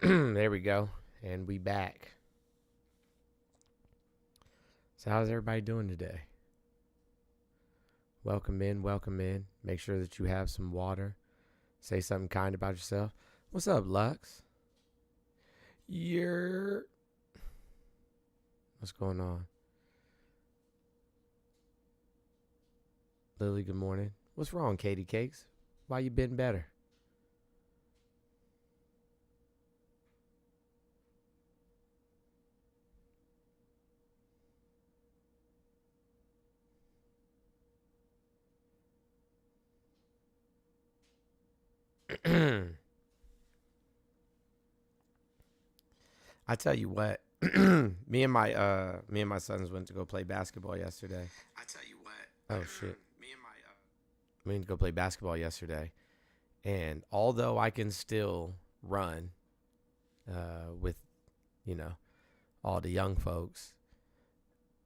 There we go. And we back. So how's everybody doing today? Welcome in, welcome in. Make sure that you have some water. Say something kind about yourself. What's up, Lux? What's going on? Lily, good morning. What's wrong, Katie Cakes? Why you been better? I tell you what, me and my sons went to go play basketball yesterday. I tell you what. Oh shit. Me and my We went to go play basketball yesterday. And although I can still run with, all the young folks,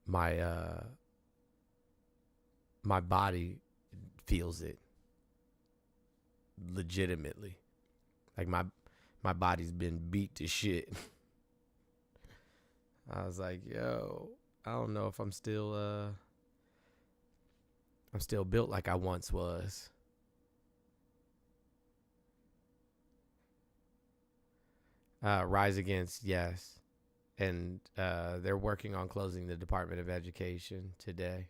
my my body feels it legitimately. Like my body's been beat to shit. I was like, yo, I don't know if I'm still built like I once was. Rise Against, yes. And they're working on closing the Department of Education today.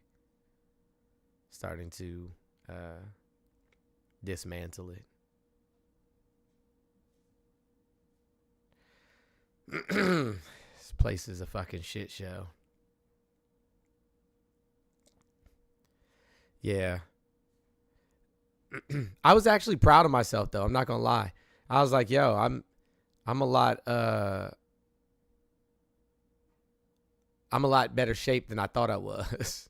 Starting to dismantle it. This place is a fucking shit show. Yeah. I was actually proud of myself though. I'm not gonna lie. I was like, yo, I'm a lot better shape than I thought I was.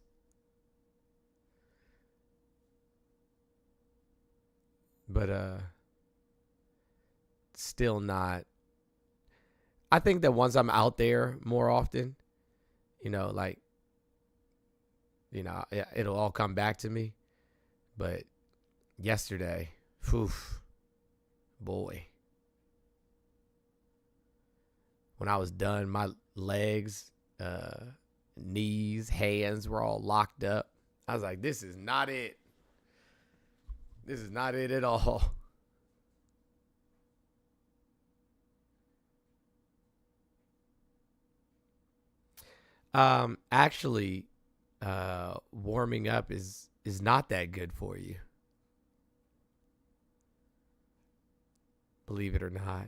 But still not. I think that once I'm out there more often, it'll all come back to me. But yesterday, boy. When I was done, my legs, knees, hands were all locked up. I was like, this is not it. This is not it at all. Actually, warming up is not that good for you. Believe it or not.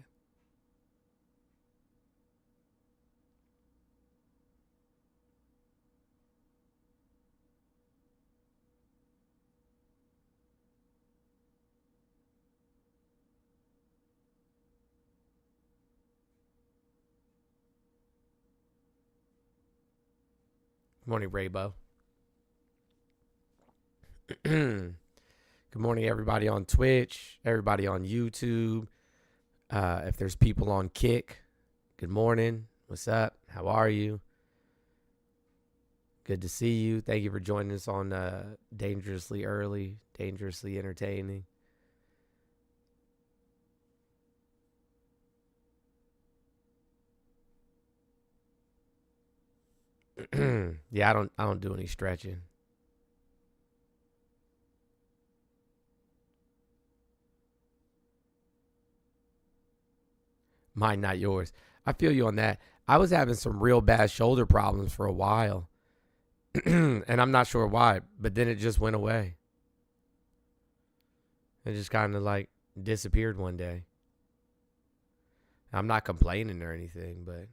Good morning, Raybo. Good morning, everybody on Twitch, everybody on YouTube. If there's people on Kick, good morning. What's up? How are you? Good to see you. Thank you for joining us on Dangerously Early, Dangerously Entertaining. Yeah, I don't do any stretching. Mine, not yours. I feel you on that. I was having some real bad shoulder problems for a while. And I'm not sure why, but then it just went away. It just kind of like disappeared one day. I'm not complaining or anything, but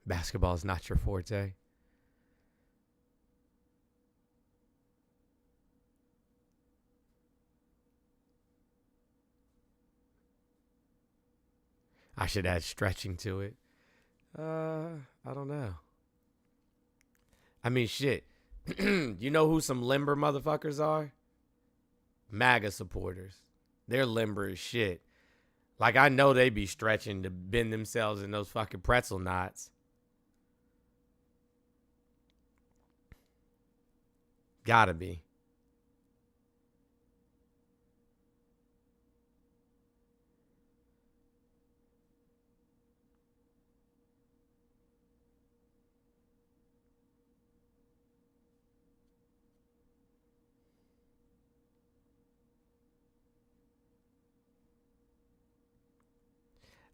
basketball is not your forte. I should add stretching to it. I don't know. I mean, shit. You know who some limber motherfuckers are? MAGA supporters. They're limber as shit. Like, I know they be stretching to bend themselves in those fucking pretzel knots. Gotta be.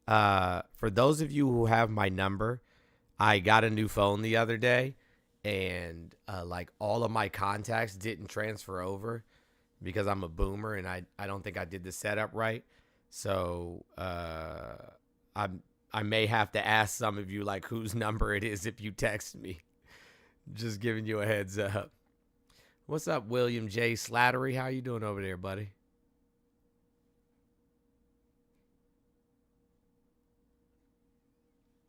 For those of you who have my number, I got a new phone the other day, and like all of my contacts didn't transfer over because I'm a boomer and I don't think I did the setup right. So I may have to ask some of you like whose number it is if you text me. Just giving you a heads up. What's up, William J. Slattery? How you doing over there, buddy?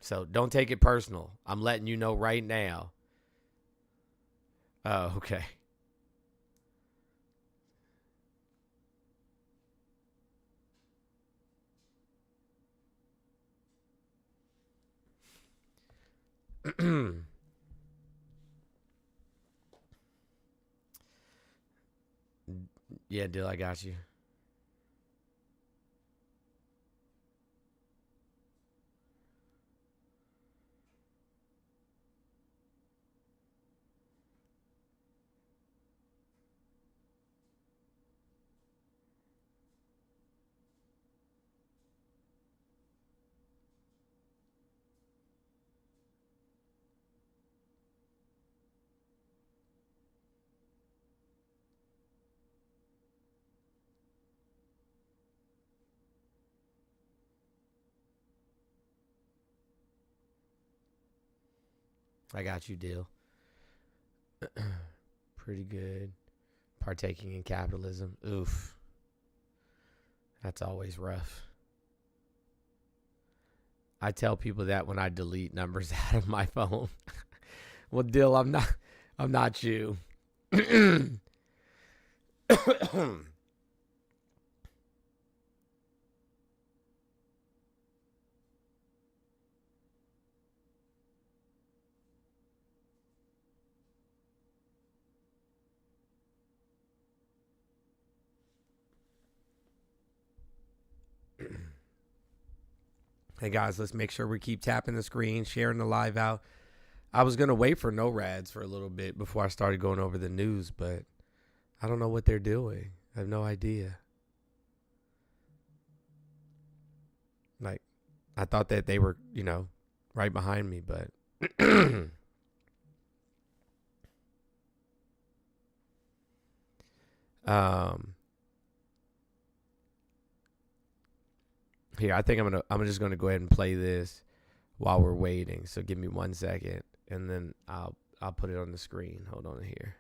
So don't take it personal. I'm letting you know right now. Oh, okay. Yeah, Dill, I got you. I got you, Dill. Pretty good. Partaking in capitalism. Oof. That's always rough. I tell people that when I delete numbers out of my phone. Well, Dill, I'm not you. Hey guys, let's make sure we keep tapping the screen, sharing the live out. I was gonna wait for no rads for a little bit before I started going over the news, but I don't know what they're doing. I have no idea. Like, I thought that they were, right behind me, but here, I think I'm just gonna go ahead and play this while we're waiting. So give me 1 second, and then I'll put it on the screen. Hold on here.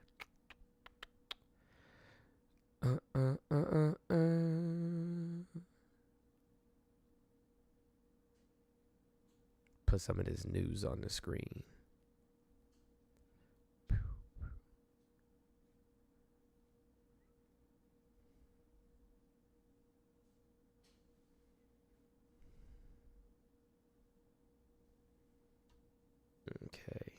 Put some of this news on the screen. Okay.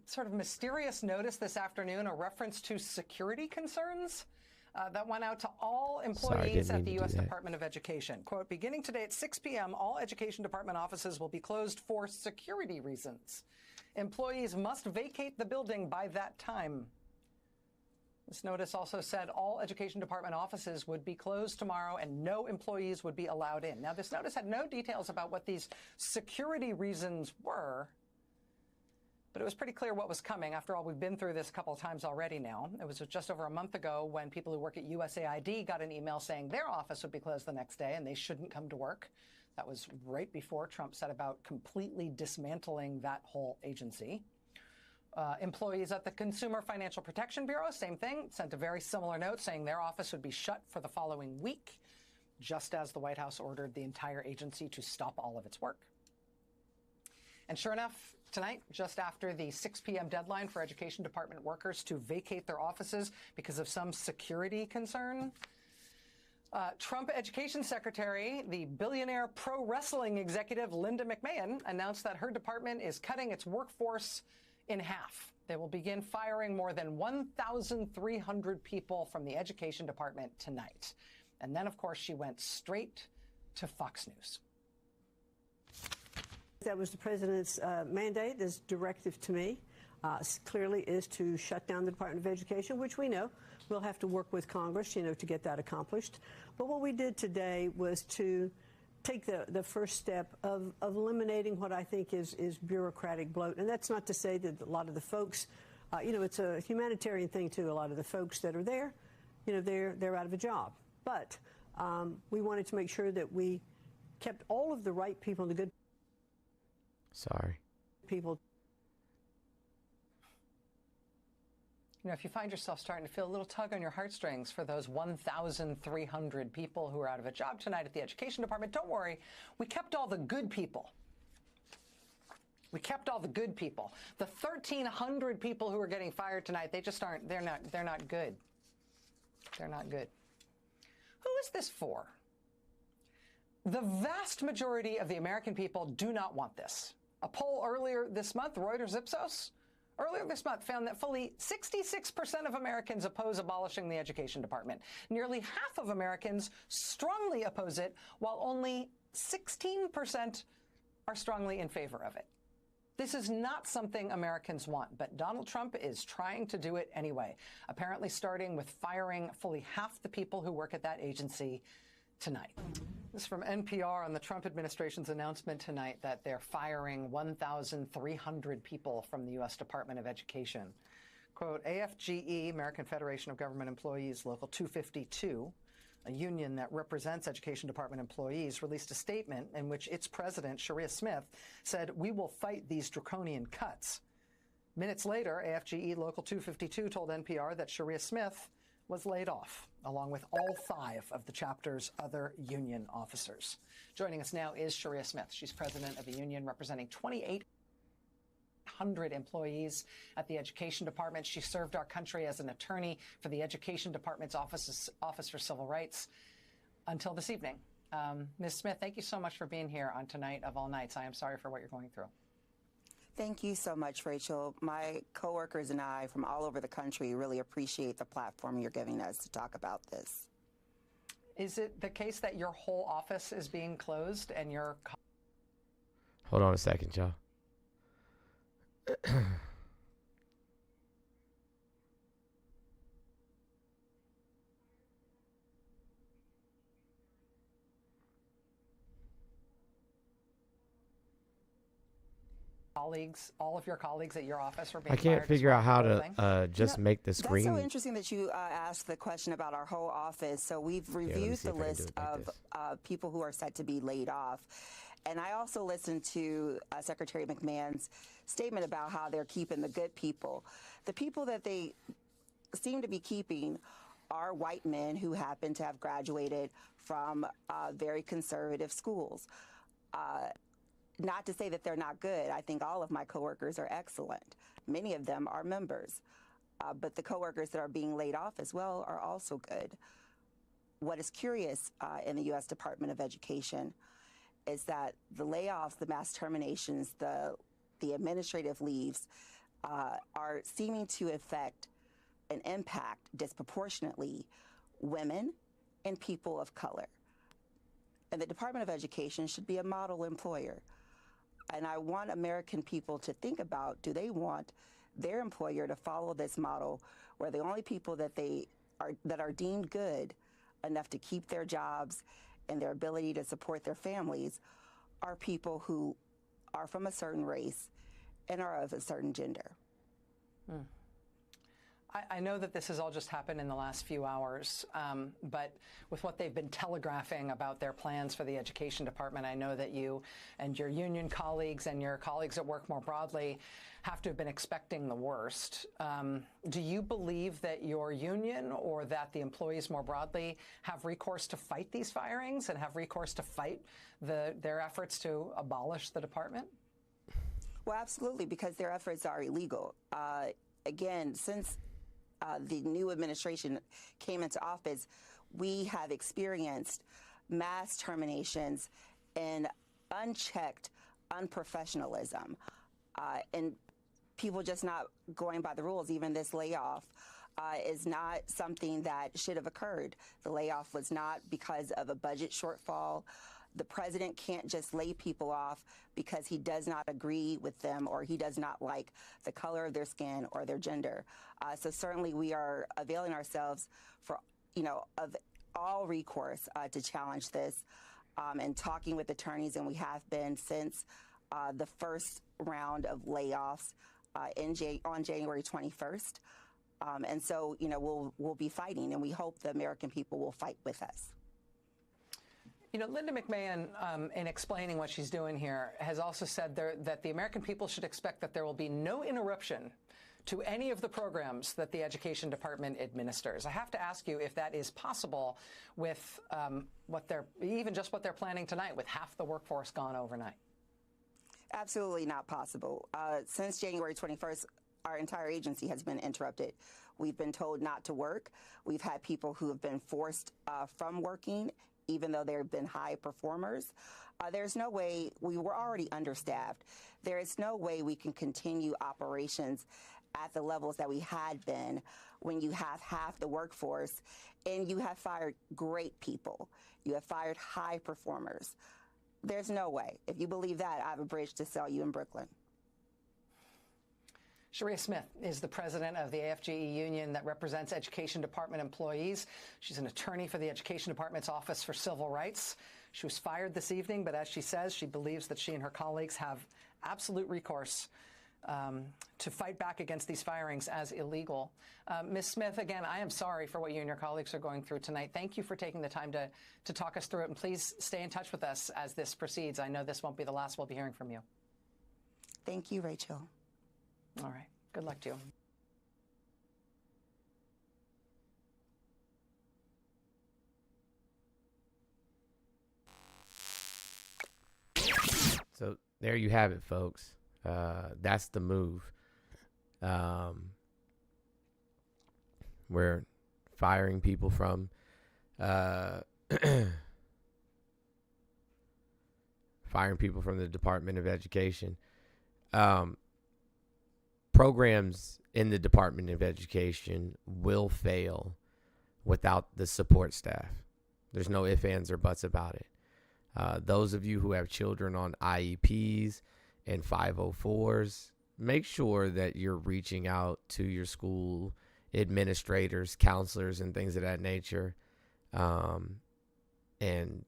Sort of mysterious notice this afternoon, a reference to security concerns that went out to all employees at the U.S. Department of Education. Quote, beginning today at 6 p.m., all Education Department offices will be closed for security reasons. Employees must vacate the building by that time. This notice also said all Education Department offices would be closed tomorrow and no employees would be allowed in. Now, this notice had no details about what these security reasons were, but it was pretty clear what was coming. After all, we've been through this a couple of times already now. It was just over a month ago when people who work at USAID got an email saying their office would be closed the next day and they shouldn't come to work. That was right before Trump set about completely dismantling that whole agency. Employees at the Consumer Financial Protection Bureau, same thing, sent a very similar note saying their office would be shut for the following week, just as the White House ordered the entire agency to stop all of its work. And sure enough, tonight, just after the 6 p.m. deadline for Education Department workers to vacate their offices because of some security concern, Trump Education Secretary, the billionaire pro wrestling executive Linda McMahon, announced that her department is cutting its workforce in half. They will begin firing more than 1,300 people from the Education Department tonight. And then, of course, she went straight to Fox News. That was the president's mandate, this directive to me, clearly is to shut down the Department of Education, which we know we'll have to work with Congress, to get that accomplished. But what we did today was to take the first step of eliminating what I think is bureaucratic bloat. And that's not to say that a lot of the folks, it's a humanitarian thing too. A lot of the folks that are there, they're out of a job. But we wanted to make sure that we kept all of the right people and the good people. If you find yourself starting to feel a little tug on your heartstrings for those 1,300 people who are out of a job tonight at the Education Department, don't worry. We kept all the good people. We kept all the good people. The 1,300 people who are getting fired tonight, they just aren't, they're not good. They're not good. Who is this for? The vast majority of the American people do not want this. A poll earlier this month, Reuters Ipsos, earlier this month found that fully 66% of Americans oppose abolishing the Education Department. Nearly half of Americans strongly oppose it, while only 16% are strongly in favor of it. This is not something Americans want, but Donald Trump is trying to do it anyway, apparently starting with firing fully half the people who work at that agency tonight. This is from NPR on the Trump administration's announcement tonight that they're firing 1,300 people from the U.S. Department of Education. Quote, AFGE, American Federation of Government Employees, Local 252, a union that represents Education Department employees, released a statement in which its president, Sharia Smith, said, "We will fight these draconian cuts." Minutes later, AFGE Local 252 told NPR that Sharia Smith was laid off, along with all 5 of the chapter's other union officers. Joining us now is Sharia Smith. She's president of a union representing 2,800 employees at the Education Department. She served our country as an attorney for the Education Department's Office for Civil Rights until this evening. Ms. Smith, thank you so much for being here on Tonight of All Nights. I am sorry for what you're going through. Thank you so much, Rachel. My coworkers and I from all over the country really appreciate the platform you're giving us to talk about this. Is it the case that your whole office is being closed and your... Hold on a second, y'all. colleagues, all of your colleagues at your office were being I can't fired figure out how as well, to just make the screen. That's so interesting that you asked the question about our whole office. So we've reviewed the list of people who are set to be laid off. And I also listened to Secretary McMahon's statement about how they're keeping the good people. The people that they seem to be keeping are white men who happen to have graduated from very conservative schools. Not to say that they're not good. I think all of my coworkers are excellent. Many of them are members. But the coworkers that are being laid off as well are also good. What is curious in the U.S. Department of Education is that the layoffs, the mass terminations, the administrative leaves are seeming to affect and impact disproportionately women and people of color. And the Department of Education should be a model employer. And I want American people to think about, do they want their employer to follow this model where the only people that are deemed good enough to keep their jobs and their ability to support their families are people who are from a certain race and are of a certain gender. Mm. I know that this has all just happened in the last few hours, but with what they've been telegraphing about their plans for the Education Department, I know that you and your union colleagues and your colleagues at work more broadly have to have been expecting the worst. Do you believe that your union or that the employees more broadly have recourse to fight these firings and have recourse to fight their efforts to abolish the department? Well, absolutely, because their efforts are illegal. Again, since the new administration came into office, we have experienced mass terminations and unchecked unprofessionalism. And people just not going by the rules. Even this layoff is not something that should have occurred. The layoff was not because of a budget shortfall. The president can't just lay people off because he does not agree with them or he does not like the color of their skin or their gender. So certainly we are availing ourselves for, of all recourse to challenge this and talking with attorneys, and we have been since the first round of layoffs on January 21st. And so, we'll be fighting, and we hope the American people will fight with us. Linda McMahon, in explaining what she's doing here, has also said that the American people should expect that there will be no interruption to any of the programs that the Education Department administers. I have to ask you if that is possible with what they're planning tonight, with half the workforce gone overnight. Absolutely not possible. Since January 21st, our entire agency has been interrupted. We've been told not to work. We've had people who have been forced from working, even though there have been high performers. There's no way, we were already understaffed. There is no way we can continue operations at the levels that we had been when you have half the workforce and you have fired great people. You have fired high performers. There's no way. If you believe that, I have a bridge to sell you in Brooklyn. Sharia Smith is the president of the AFGE union that represents Education Department employees. She's an attorney for the Education Department's Office for Civil Rights. She was fired this evening, but as she says, she believes that she and her colleagues have absolute recourse to fight back against these firings as illegal. Ms. Smith, again, I am sorry for what you and your colleagues are going through tonight. Thank you for taking the time to talk us through it, and please stay in touch with us as this proceeds. I know this won't be the last we'll be hearing from you. Thank you, Rachel. All right. Good luck to you. So there you have it, folks. That's the move. We're firing people from the Department of Education. Programs in the Department of Education will fail without the support staff. There's no ifs, ands, or buts about it. Those of you who have children on IEPs and 504s, make sure that you're reaching out to your school administrators, counselors, and things of that nature. And,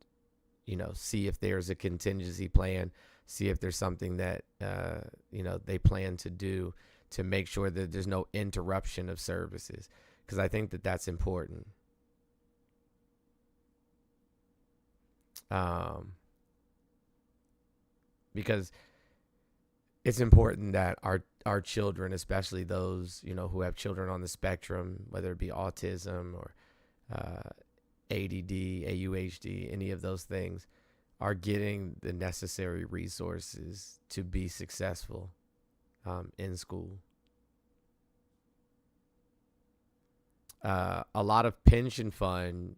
see if there's a contingency plan, see if there's something that, they plan to do to make sure that there's no interruption of services, because I think that that's important. Because it's important that our children, especially those, who have children on the spectrum, whether it be autism or ADD, AUHD, any of those things, are getting the necessary resources to be successful in school. A lot of pension fund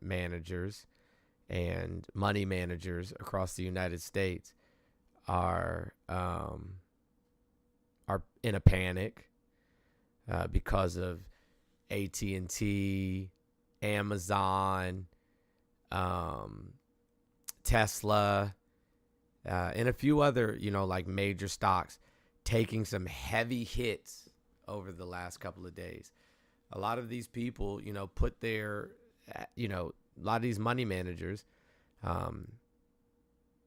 managers and money managers across the United States are in a panic because of AT&T, Amazon, Tesla, and a few other, major stocks taking some heavy hits over the last couple of days. A lot of these people, put their, a lot of these money managers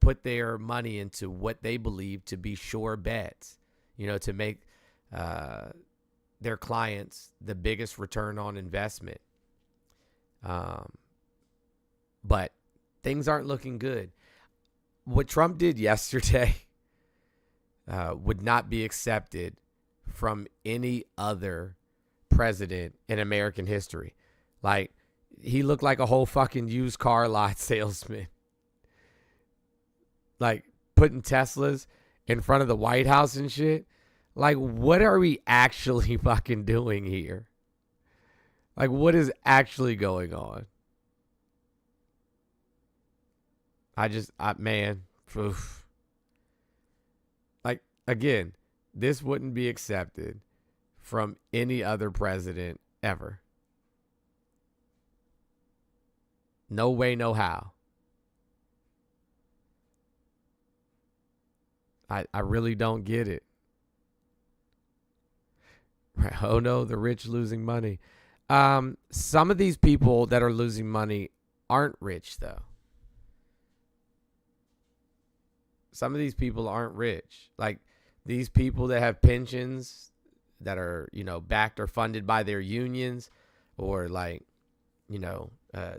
put their money into what they believe to be sure bets, to make their clients the biggest return on investment. But things aren't looking good. What Trump did yesterday would not be accepted from any other president in American history. Like, he looked like a whole fucking used car lot salesman. Like, putting Teslas in front of the White House and shit. Like, what are we actually fucking doing here? Like, what is actually going on? Man, oof. Like, again, this wouldn't be accepted from any other president ever. No way, no how. I really don't get it. Right. Oh no, the rich losing money. Some of these people that are losing money aren't rich though. Some of these people aren't rich. Like these people that have pensions that are, backed or funded by their unions, or like,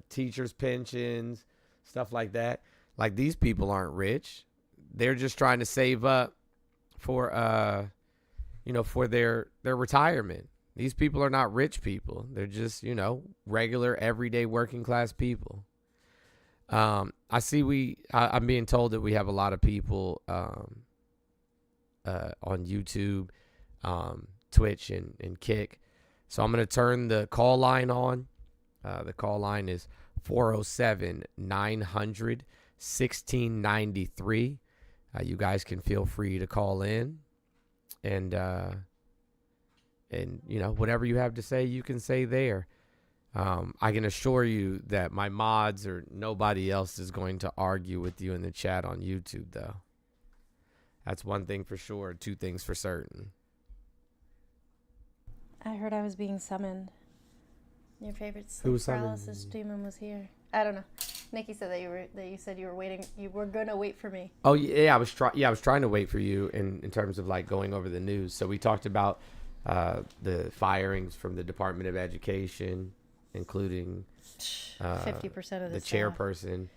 teachers' pensions, stuff like that. Like these people aren't rich. They're just trying to save up for, for their retirement. These people are not rich people. They're just, regular, everyday working class people. I'm being told that we have a lot of people on YouTube, Twitch, and Kick. So I'm going to turn the call line on. The call line is 407-900-1693. You guys can feel free to call in, and whatever you have to say, you can say there. I can assure you that my mods or nobody else is going to argue with you in the chat on YouTube, though. That's one thing for sure. Two things for certain. I heard I was being summoned. Your favorite sleep paralysis demon was here. I don't know. Nikki said that you said you were waiting. You were gonna wait for me. Oh yeah, I was trying to wait for you in terms of like going over the news. So we talked about the firings from the Department of Education, including 50% of the staff. chairperson,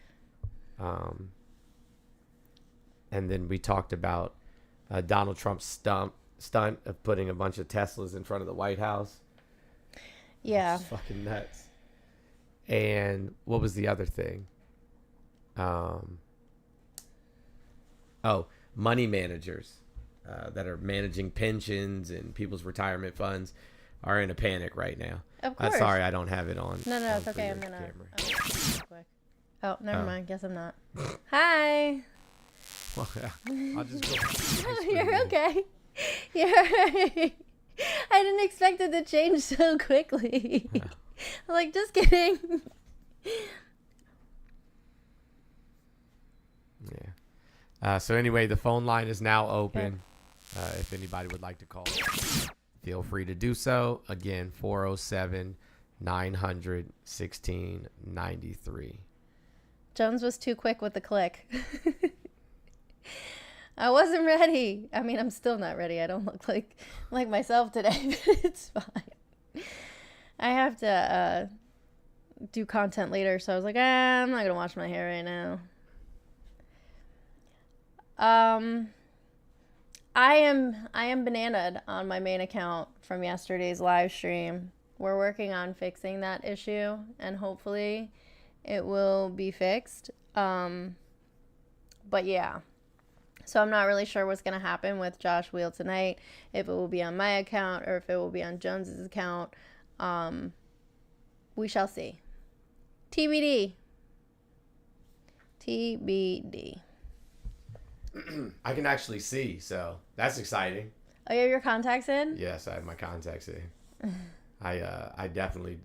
and then we talked about Donald Trump's stunt of putting a bunch of Teslas in front of the White House. Yeah, it's fucking nuts. And what was the other thing? Money managers that are managing pensions and people's retirement funds are in a panic right now. Of course. Sorry, I don't have it on. No, it's okay. I'm gonna. Oh, never mind. Guess I'm not. Hi. Well, I'll just go. You're okay. I didn't expect it to change so quickly. No. I'm like, just kidding. Yeah. So anyway, the phone line is now open. If anybody would like to call, feel free to do so. Again, 407-900-1693. Jones was too quick with the click. I wasn't ready. I mean, I'm still not ready. I don't look like myself today, but it's fine. I have to do content later, so I was like, I'm not going to wash my hair right now. I am bananaed on my main account from yesterday's live stream. We're working on fixing that issue, and hopefully it will be fixed. But yeah. So I'm not really sure what's going to happen with Josh Wheel tonight, if it will be on my account or if it will be on Jones's account. We shall see. TBD. I can actually see, so that's exciting. Oh, you have your contacts in? Yes, I have my contacts in. I definitely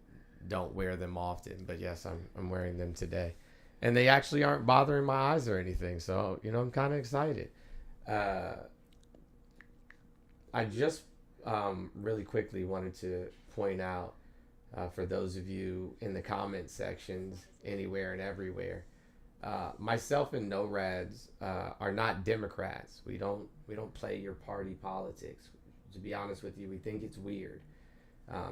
don't wear them often, but yes, I'm wearing them today. And they actually aren't bothering my eyes or anything, so, I'm kind of excited. I just really quickly wanted to point out, for those of you in the comment sections, anywhere and everywhere, myself and NORADs are not Democrats. We don't play your party politics. To be honest with you, we think it's weird.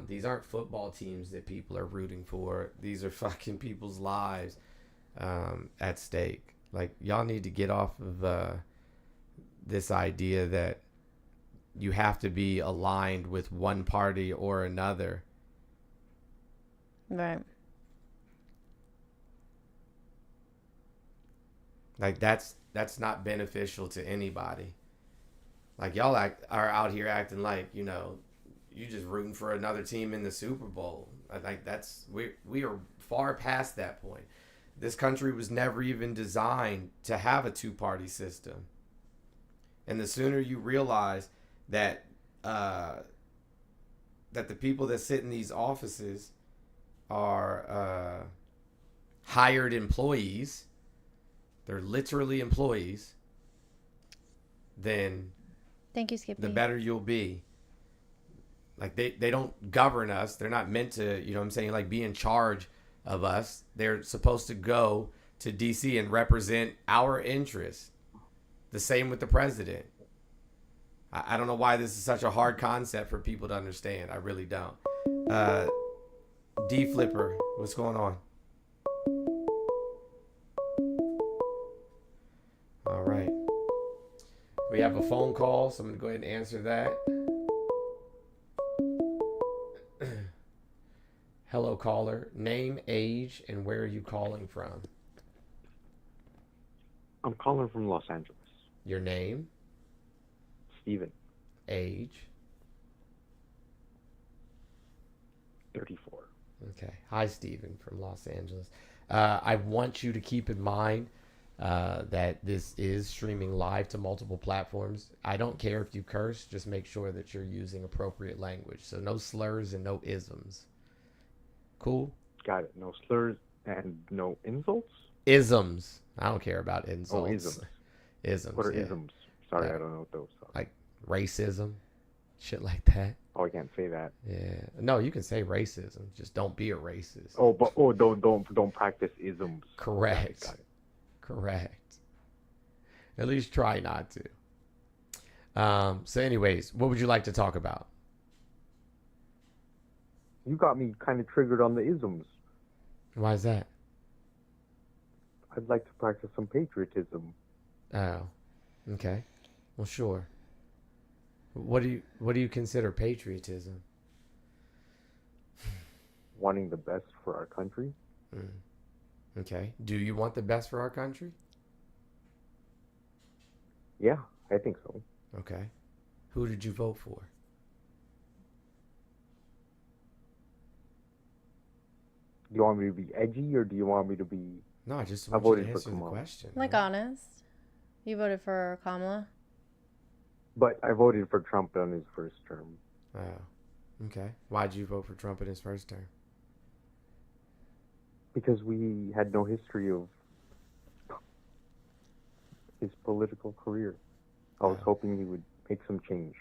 These aren't football teams that people are rooting for. These are fucking people's lives at stake. Like, y'all need to get off of this idea that you have to be aligned with one party or another. Right. Like, that's not beneficial to anybody. Like, y'all are out here acting like, you just rooting for another team in the Super Bowl. Like, we are far past that point. This country was never even designed to have a two-party system. And the sooner you realize that that the people that sit in these offices are hired employees, they're literally employees, then thank you, Skippy, the better you'll be. Like they don't govern us. They're not meant to, you know what I'm saying, like be in charge of us. They're supposed to go to DC and represent our interests. The same with the president. I don't know why this is such a hard concept for people to understand. I really don't. D Flipper, what's going on? All right. We have a phone call, so I'm going to go ahead and answer that. Hello, caller. Name, age, and where are you calling from? I'm calling from Los Angeles. Your name? Steven. Age? 34. Okay. Hi, Steven from Los Angeles. I want you to keep in mind that this is streaming live to multiple platforms. I don't care if you curse. Just make sure that you're using appropriate language. So no slurs and no isms. Cool? Got it. No slurs and no insults? Isms. I don't care about insults. Oh, isms. Isms. What are yeah. isms? Sorry, I don't know what those are. Like racism, shit like that. Oh, I can't say that. Yeah. No, you can say racism. Just don't be a racist. Oh, but don't practice isms. Correct. Got it. Correct. At least try not to. So anyways, what would you like to talk about? You got me kind of triggered on the isms. Why is that? I'd like to practice some patriotism. Oh, okay. Well, sure. What do you consider patriotism? Wanting the best for our country. Okay. Do you want the best for our country? Yeah, I think so. Okay. Who did you vote for? Do you want me to be edgy or do you want me to be... No, I just I want you voted to for answer the Kamala. question. Like, honest. You voted for Kamala? But I voted for Trump on his first term. Oh, okay. Why'd you vote for Trump in his first term? Because we had no history of his political career. I was hoping he would make some change.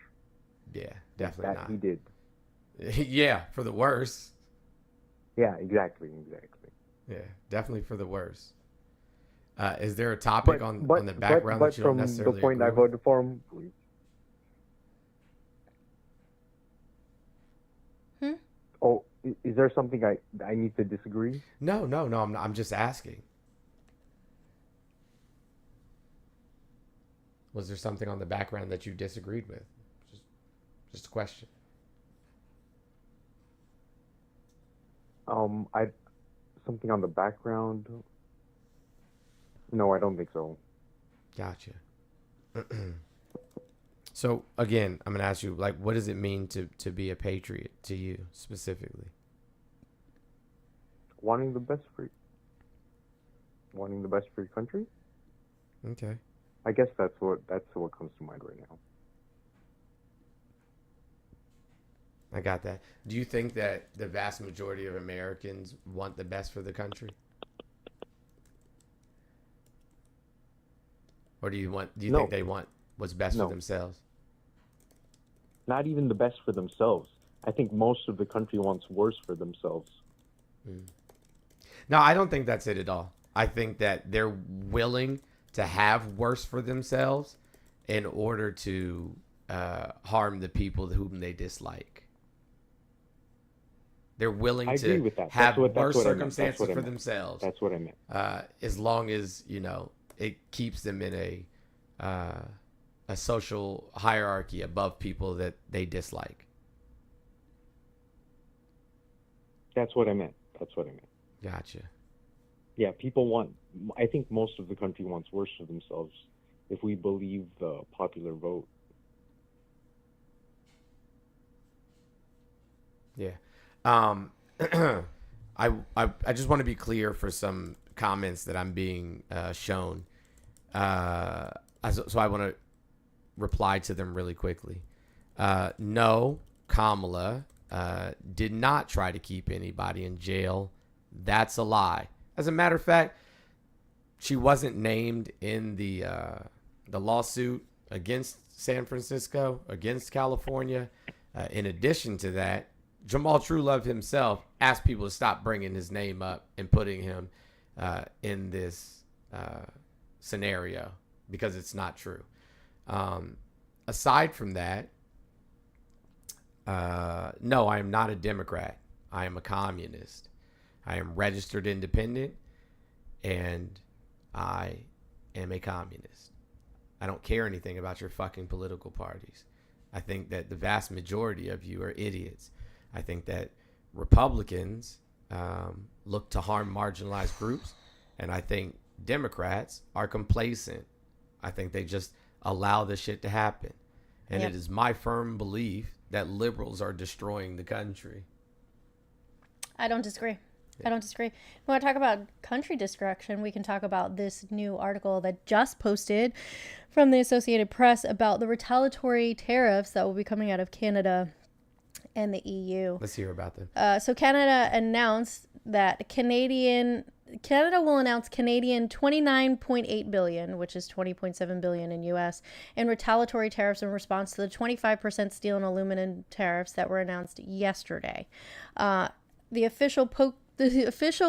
Yeah, definitely that not. He did. Yeah, for the worse. Yeah, exactly. Yeah, definitely for the worse. Is there a topic on the background that you don't necessarily the point agree I with? voted for him, Oh, is there something I need to disagree? No. I'm just asking. Was there something on the background that you disagreed with? Just a question. Something on the background? No, I don't think so. Gotcha. So again, I'm gonna ask you, like, what does it mean to be a patriot to you specifically? Wanting the best for your country? Okay. I guess that's what comes to mind right now. I got that. Do you think that the vast majority of Americans want the best for the country? Or do you think they want what's best for themselves? Not even the best for themselves. I think most of the country wants worse for themselves. No, I don't think that's it at all. I think that they're willing to have worse for themselves in order to harm the people whom they dislike. They're willing to have worse circumstances for themselves. That's what I meant. As long as, it keeps them in a social hierarchy above people that they dislike. That's what I meant. Gotcha. Yeah, I think most of the country wants worse for themselves if we believe the popular vote. Yeah. I just want to be clear for some comments that I'm being shown. So I want to reply to them really quickly. No, Kamala did not try to keep anybody in jail. That's a lie. As a matter of fact, she wasn't named in the lawsuit against San Francisco, against California. In addition to that, Jamal Truelove himself asked people to stop bringing his name up and putting him in this scenario because it's not true. Aside from that, no, I am not a Democrat. I am a communist. I am registered independent, and I am a communist. I don't care anything about your fucking political parties. I think that the vast majority of you are idiots. I think that Republicans look to harm marginalized groups, and I think Democrats are complacent. I think they just allow this shit to happen. And It is my firm belief that liberals are destroying the country. I don't disagree. I don't disagree. If we want to talk about country destruction, we can talk about this new article that just posted from the Associated Press about the retaliatory tariffs that will be coming out of Canada and the EU. Let's hear about them. So Canada announced that Canada will announce Canadian $29.8 billion, which is $20.7 billion in U.S., in retaliatory tariffs in response to the 25% steel and aluminum tariffs that were announced yesterday. The official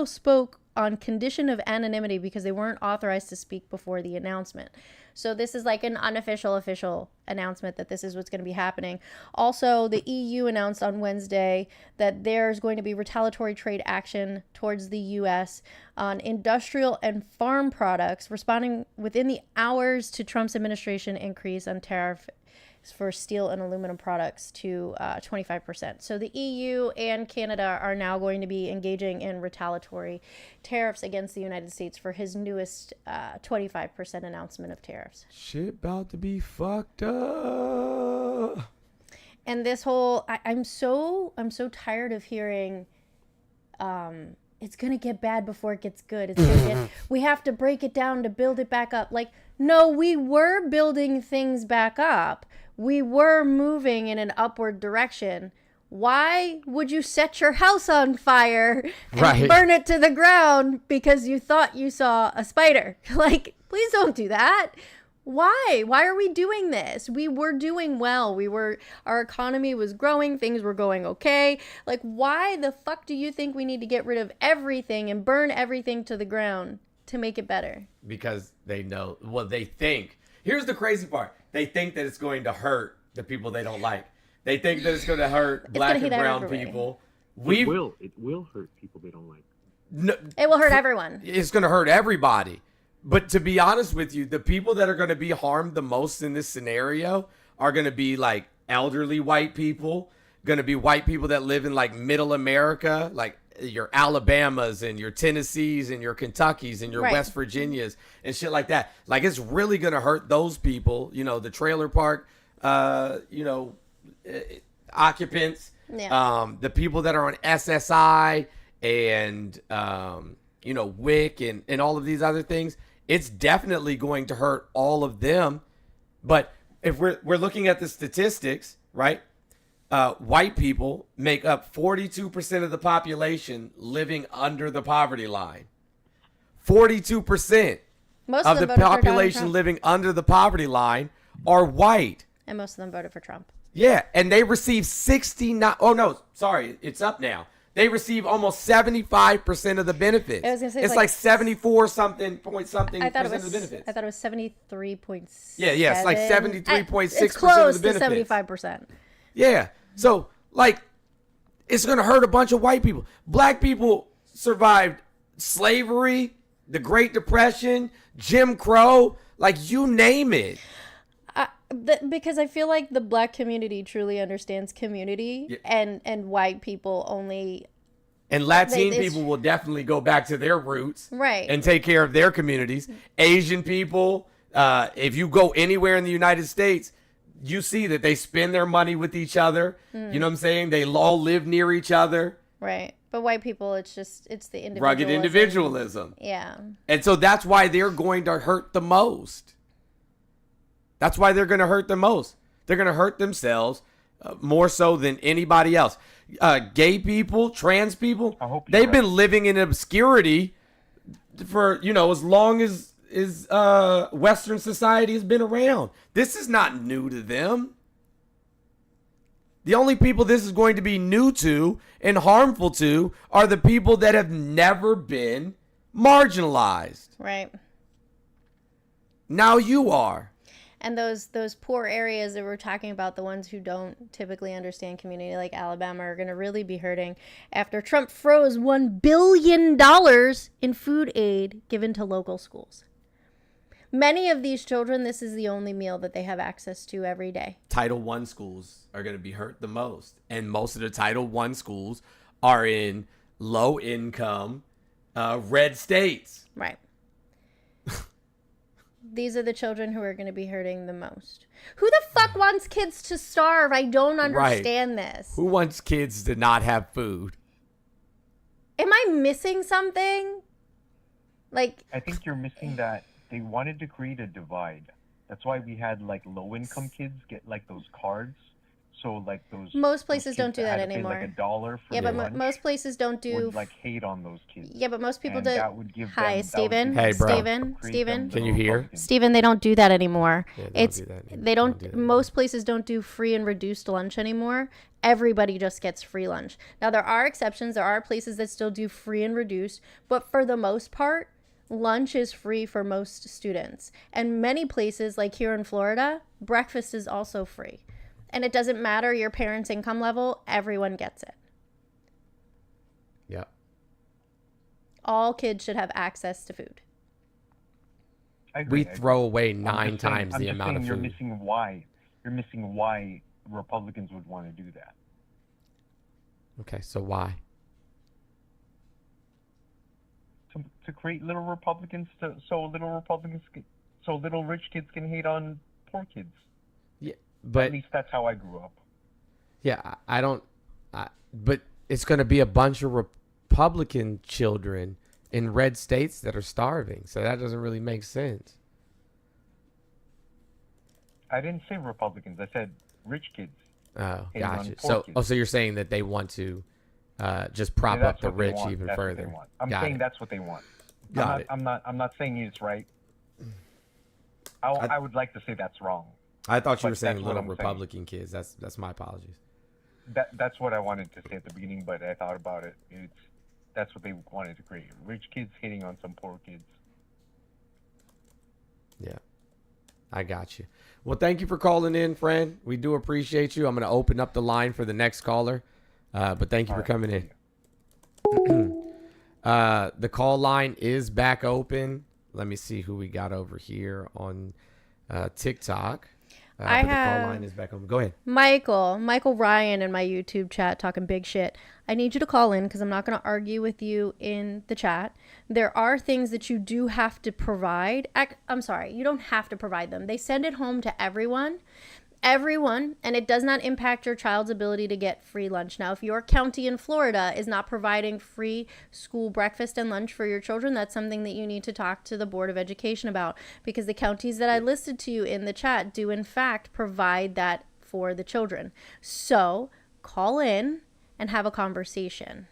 spoke on condition of anonymity because they weren't authorized to speak before the announcement. So this is like an unofficial official announcement that this is what's going to be happening. Also, the EU announced on Wednesday that there's going to be retaliatory trade action towards the U.S. on industrial and farm products, responding within the hours to Trump's administration increase on tariff for steel and aluminum products to 25%. So the EU and Canada are now going to be engaging in retaliatory tariffs against the United States for his newest 25% announcement of tariffs. Shit about to be fucked up. And this whole, I'm so tired of hearing, it's gonna get bad before it gets good. It's gonna get, we have to break it down to build it back up. Like, no, we were building things back up. We were moving in an upward direction. Why would you set your house on fire and burn it to the ground because you thought you saw a spider? Like, please don't do that. Why? Why are we doing this? We were doing well. Our economy was growing. Things were going okay. Like, why the fuck do you think we need to get rid of everything and burn everything to the ground to make it better? Because they know, well, they think. Here's the crazy part. They think that it's going to hurt the people they don't like. They think that it's going to hurt black and brown people. It will hurt people they don't like. No, it will hurt everyone. It's going to hurt everybody. But to be honest with you, the people that are going to be harmed the most in this scenario are going to be like elderly white people, going to be white people that live in like middle America, like your Alabamas and your Tennessees and your Kentuckys and your West Virginias and shit like that. Like, it's really going to hurt those people, you know, the trailer park, occupants, the people that are on SSI and, WIC and all of these other things. It's definitely going to hurt all of them. But if we're looking at the statistics, right? White people make up 42% of the population living under the poverty line. 42% of the population living under the poverty line are white. And most of them voted for Trump. Yeah, and they receive 69. Oh, no, sorry. It's up now. They receive almost 75% of the benefits. I was gonna say, it's like 74 something point something percent of the benefits. I thought it was 73.6. Yeah, it's like 73.6% it's close of the benefits. To 75%. Yeah. So, like, it's going to hurt a bunch of white people. Black people survived slavery, the Great Depression, Jim Crow, like, you name it. Because I feel like the black community truly understands community, and white people only. And Latin people will definitely go back to their roots, right, and take care of their communities. Asian people, if you go anywhere in the United States, you see that they spend their money with each other. You know what I'm saying? They all live near each other. Right. But white people, it's the individualism. Rugged individualism. Yeah. And so that's why they're going to hurt the most. That's why they're going to hurt the most. They're going to hurt themselves more so than anybody else. Gay people, trans people, they've been living in obscurity for, as long as Western society has been around. This is not new to them. The only people this is going to be new to and harmful to are the people that have never been marginalized. Right. Now you are. And those poor areas that we're talking about, the ones who don't typically understand community like Alabama, are going to really be hurting after Trump froze $1 billion in food aid given to local schools. Many of these children, this is the only meal that they have access to every day. Title I schools are going to be hurt the most. And most of the Title I schools are in low-income, red states. Right. These are the children who are going to be hurting the most. Who the fuck wants kids to starve? I don't understand this. Who wants kids to not have food? Am I missing something? I think you're missing that they wanted to create a divide. That's why we had low-income kids get those cards. So those most places don't do that anymore. Pay $1 for but most places don't do. Would hate on those kids. Yeah, but most people do. That would give Hi, Steven. Hey, bro. Steven. Can you hear? Steven, they don't do that anymore. Yeah, they don't. Most places don't do free and reduced lunch anymore. Everybody just gets free lunch. Now there are exceptions. There are places that still do free and reduced, but for the most part, lunch is free for most students. And many places, like here in Florida, breakfast is also free. And it doesn't matter your parents' income level, everyone gets it. Yeah. All kids should have access to food. We throw away 9 times the amount of food. You're missing why Republicans would want to do that. Okay, so why? To create little Republicans, so little rich kids can hate on poor kids. Yeah, but at least that's how I grew up. Yeah, but it's going to be a bunch of Republican children in red states that are starving, so that doesn't really make sense. I didn't say Republicans. I said rich kids. Oh, gotcha. So you're saying that they want to just prop up the rich even further. I'm saying that's what they want. I'm not saying it's right. I would like to say that's wrong. I thought you were saying little Republican kids. That's my apologies. That's what I wanted to say at the beginning, but I thought about it. That's what they wanted to create. Rich kids hating on some poor kids. Yeah. I got you. Well, thank you for calling in, friend. We do appreciate you. I'm going to open up the line for the next caller. But thank you for coming in. The call line is back open. Let me see who we got over here on TikTok. The call line is back open. Go ahead. Michael Ryan in my YouTube chat talking big shit. I need you to call in because I'm not going to argue with you in the chat. There are things that you do have to provide. I'm sorry, you don't have to provide them. They send it home to everyone, and it does not impact your child's ability to get free lunch. Now, if your county in Florida is not providing free school breakfast and lunch for your children, that's something that you need to talk to the Board of Education about, because the counties that I listed to you in the chat do in fact provide that for the children. So call in and have a conversation.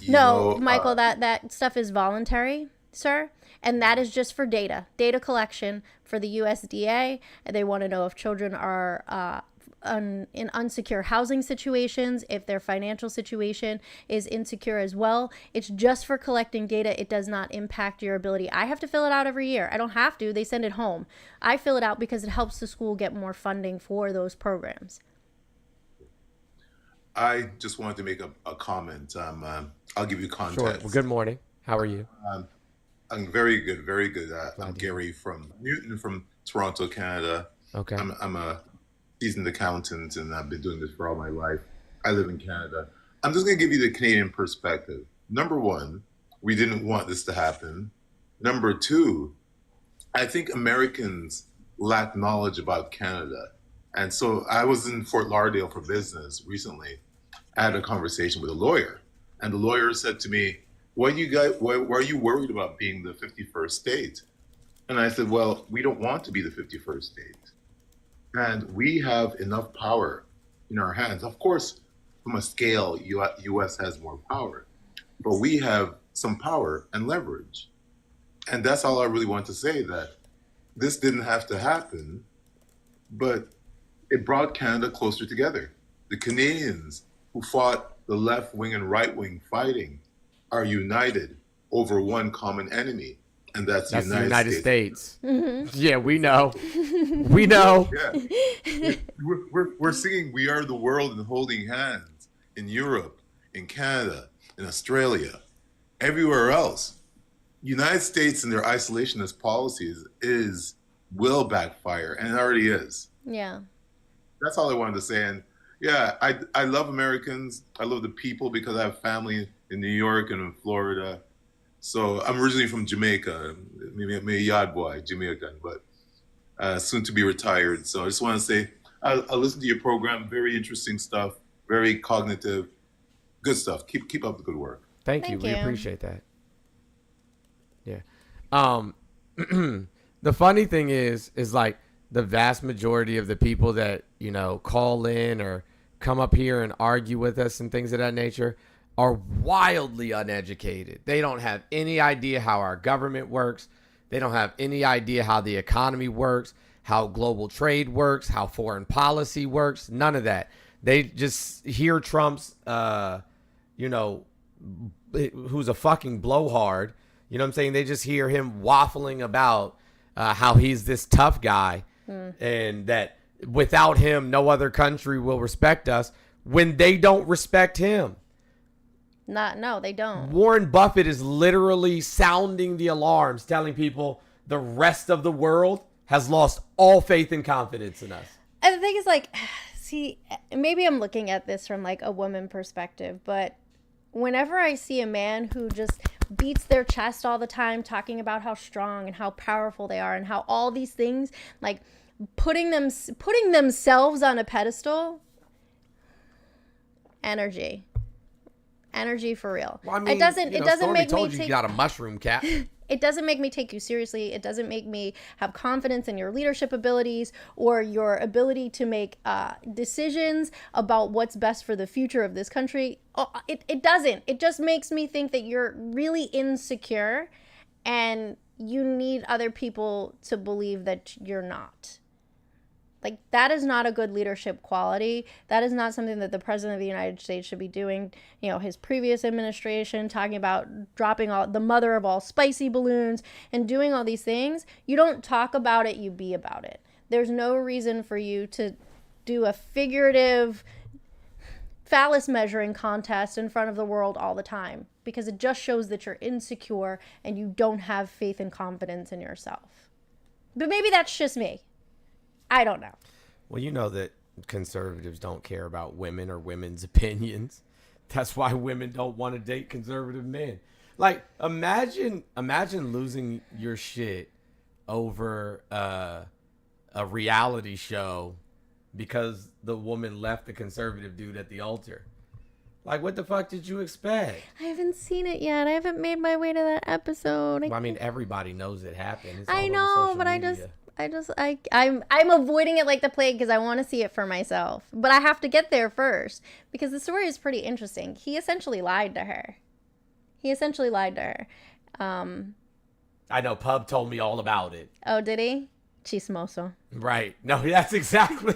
Michael, that stuff is voluntary, sir. And that is just for data collection for the USDA. They want to know if children are in unsecure housing situations, if their financial situation is insecure as well. It's just for collecting data. It does not impact your ability. I have to fill it out every year. I don't have to. They send it home. I fill it out because it helps the school get more funding for those programs. I just wanted to make a comment. I'll give you context. Sure. Well, good morning. How are you? I'm very good, very good. I'm Gary from Newton, from Toronto, Canada. Okay. I'm a seasoned accountant, and I've been doing this for all my life. I live in Canada. I'm just going to give you the Canadian perspective. Number one, we didn't want this to happen. Number two, I think Americans lack knowledge about Canada. And so I was in Fort Lauderdale for business recently. I had a conversation with a lawyer, and the lawyer said to me, why are you worried about being the 51st state? And I said, well, we don't want to be the 51st state. And we have enough power in our hands. Of course, from a scale, U.S. has more power, but we have some power and leverage. And that's all I really want to say, that this didn't have to happen, but it brought Canada closer together. The Canadians who fought the left wing and right wing fighting are united over one common enemy, and that's the United States. Mm-hmm. Yeah, we know. We know. Yeah. We're singing "We Are the World" and holding hands in Europe, in Canada, in Australia, everywhere else. United States and their isolationist policies will backfire, and it already is. Yeah. That's all I wanted to say. And yeah, I love Americans. I love the people because I have family in New York and in Florida. So I'm originally from Jamaica, me a yard boy, Jamaican, but soon to be retired. So I just want to say, I listen to your program. Very interesting stuff. Very cognitive. Good stuff. Keep up the good work. Thank you. We appreciate that. Yeah. The funny thing is like the vast majority of the people that, you know, call in or come up here and argue with us and things of that nature are wildly uneducated. They don't have any idea how our government works. They don't have any idea how the economy works, how global trade works, how foreign policy works. None of that. They just hear Trump's, you know, who's a fucking blowhard. You know what I'm saying? They just hear him waffling about how he's this tough guy and that without him, no other country will respect us when they don't respect him. No, they don't. Warren Buffett is literally sounding the alarms, telling people the rest of the world has lost all faith and confidence in us. And the thing is, like, see, maybe I'm looking at this from like a woman perspective, but whenever I see a man who just beats their chest all the time, talking about how strong and how powerful they are and how all these things, like putting themselves on a pedestal, energy for real. Well, I mean, it doesn't make me you got a mushroom cap. It doesn't make me take you seriously. It doesn't make me have confidence in your leadership abilities or your ability to make decisions about what's best for the future of this country. It doesn't. It just makes me think that you're really insecure and you need other people to believe that you're not. Like, that is not a good leadership quality. That is not something that the president of the United States should be doing. You know, his previous administration talking about dropping the mother of all spicy balloons and doing all these things. You don't talk about it, you be about it. There's no reason for you to do a figurative phallus measuring contest in front of the world all the time, because it just shows that you're insecure and you don't have faith and confidence in yourself. But maybe that's just me. I don't know. Well, you know that conservatives don't care about women or women's opinions. That's why women don't want to date conservative men. Like, imagine losing your shit over a reality show because the woman left the conservative dude at the altar. Like, what the fuck did you expect? I haven't seen it yet. I haven't made my way to that episode. Well, I mean, everybody knows it happened. It's I know, but media. I'm avoiding it like the plague because I want to see it for myself. But I have to get there first because the story is pretty interesting. He essentially lied to her. I know. Pub told me all about it. Oh, did he? Chismoso. Right. No, that's exactly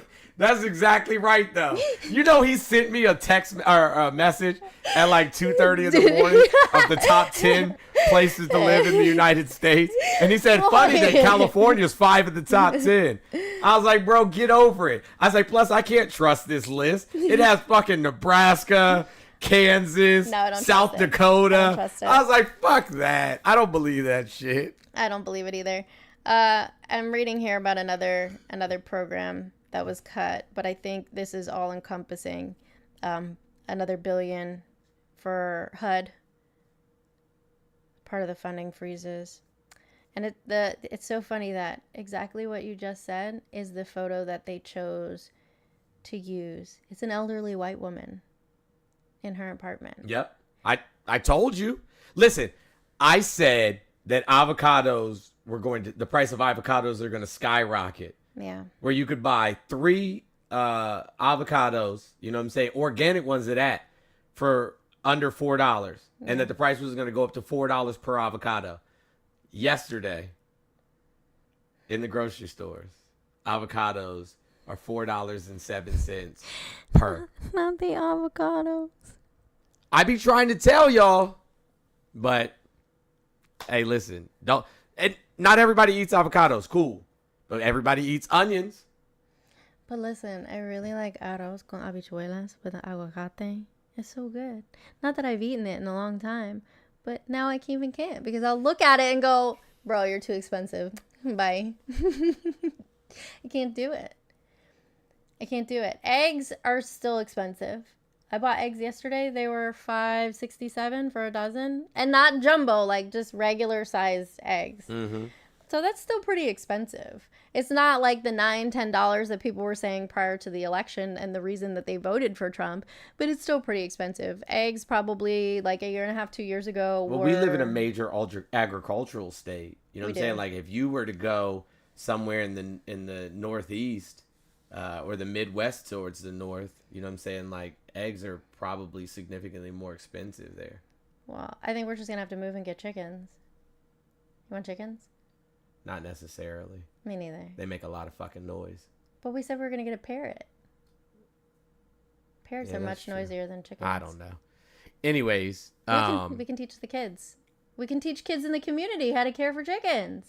right, though. You know, he sent me a text or a message at like 2:30 in the morning of the top 10 places to live in the United States. And he said, funny that California's 5 of the top 10. I was like, bro, get over it. I was like, plus, I can't trust this list. It has fucking Nebraska, Kansas, South Dakota. I was like, fuck that. I don't believe that shit. I don't believe it either. I'm reading here about another program that was cut, but I think this is all encompassing. Another $1 billion for HUD, part of the funding freezes. And it's so funny that exactly what you just said is the photo that they chose to use. It's an elderly white woman in her apartment. Yep. I told you. Listen, I said that the price of avocados are going to skyrocket Yeah. Where you could buy 3 avocados, you know what I'm saying, organic ones at that, for under $4, and that the price was going to go up to $4 per avocado. Yesterday, in the grocery stores, avocados are $4.07 per. Not the avocados. I be trying to tell y'all, but hey, listen, don't. And not everybody eats avocados, cool, but everybody eats onions. But listen, I really like arroz con habichuelas with the aguacate. It's so good. Not that I've eaten it in a long time, but now I can't because I'll look at it and go, bro, you're too expensive. Bye. I can't do it. Eggs are still expensive. I bought eggs yesterday. They were $5.67 for a dozen, and not jumbo, like just regular sized eggs. Mm-hmm. So that's still pretty expensive. It's not like the $9-10 that people were saying prior to the election and the reason that they voted for Trump, but it's still pretty expensive. Eggs probably like 1.5 years, 2 years ago. Well, we live in a major agricultural state. You know what I'm saying? Like if you were to go somewhere in the Northeast or the Midwest towards the north, you know what I'm saying? Like eggs are probably significantly more expensive there. Well, I think we're just going to have to move and get chickens. You want chickens? Not necessarily. Me neither. They make a lot of fucking noise. But we said we were going to get a parrot. Parrots are much noisier than chickens. I don't know. Anyways. We can teach the kids. We can teach kids in the community how to care for chickens.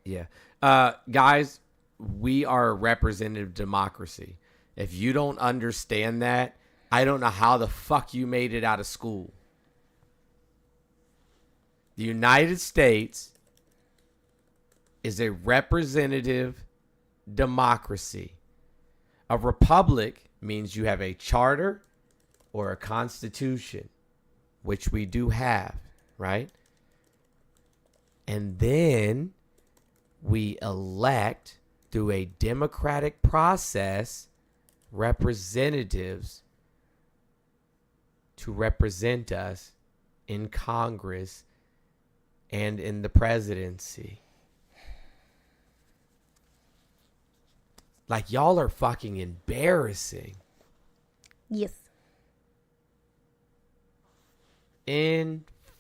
Yeah. Guys, we are a representative democracy. If you don't understand that, I don't know how the fuck you made it out of school. The United States is a representative democracy. A republic means you have a charter or a constitution, which we do have, right? And then we elect through a democratic process representatives to represent us in Congress and in the presidency. Like, y'all are fucking embarrassing. Yes.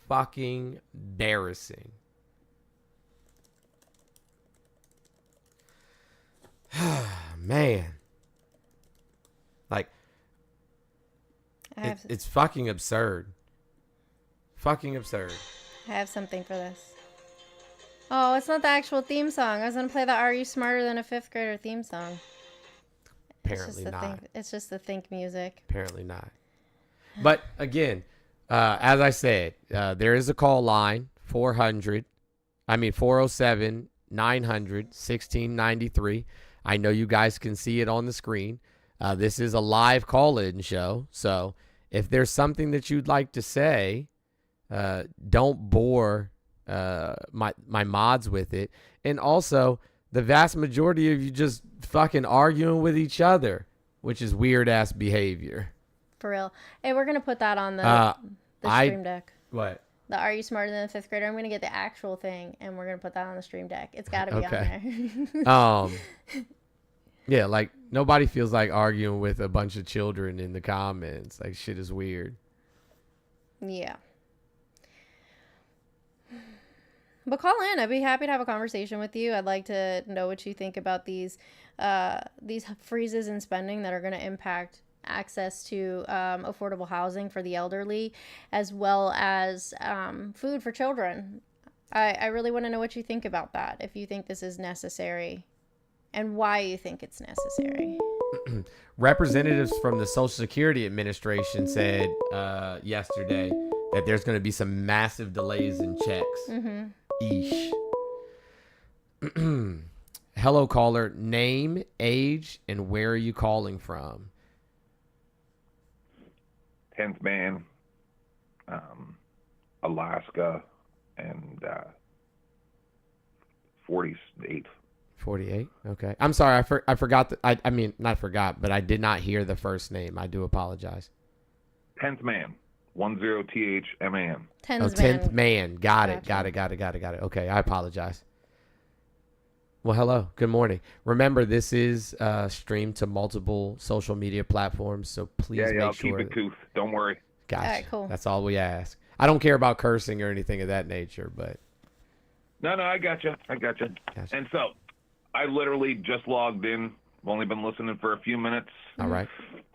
Fucking embarrassing. Man. Like, it's fucking absurd. Fucking absurd. I have something for this. Oh, it's not the actual theme song. I was going to play the Are You Smarter Than a Fifth Grader theme song. Apparently not. It's just the think music. Apparently not. But again, as I said, there is a call line, 407 900 1693. I know you guys can see it on the screen. This is a live call-in show. So if there's something that you'd like to say, don't bore my mods with it. And also, the vast majority of you just fucking arguing with each other, which is weird-ass behavior. For real. Hey, we're going to put that on the stream deck. What? The Are You Smarter Than a Fifth Grader? I'm going to get the actual thing, and we're going to put that on the stream deck. It's got to be on there. Yeah, like, nobody feels like arguing with a bunch of children in the comments. Like, shit is weird. Yeah. But call in. I'd be happy to have a conversation with you. I'd like to know what you think about these freezes in spending that are going to impact access to affordable housing for the elderly, as well as food for children. I really want to know what you think about that, if you think this is necessary and why you think it's necessary. Representatives from the Social Security Administration said yesterday that there's going to be some massive delays in checks. Mm-hmm. Eesh. Hello, caller. Name, age, and where are you calling from? 10th Man, Alaska, and 48. 48. Okay. I'm sorry. I forgot. I mean, not forgot, but I did not hear the first name. I do apologize. 10th Man. 10THMAN. 10th Man. Got it. Okay. I apologize. Well, hello. Good morning. Remember, this is streamed to multiple social media platforms, so please make I'll sure. keep it tooth. Don't worry. Gotcha. All right, cool. That's all we ask. I don't care about cursing or anything of that nature, but. No, I gotcha. Gotcha. And so, I literally just logged in. I've only been listening for a few minutes. All right.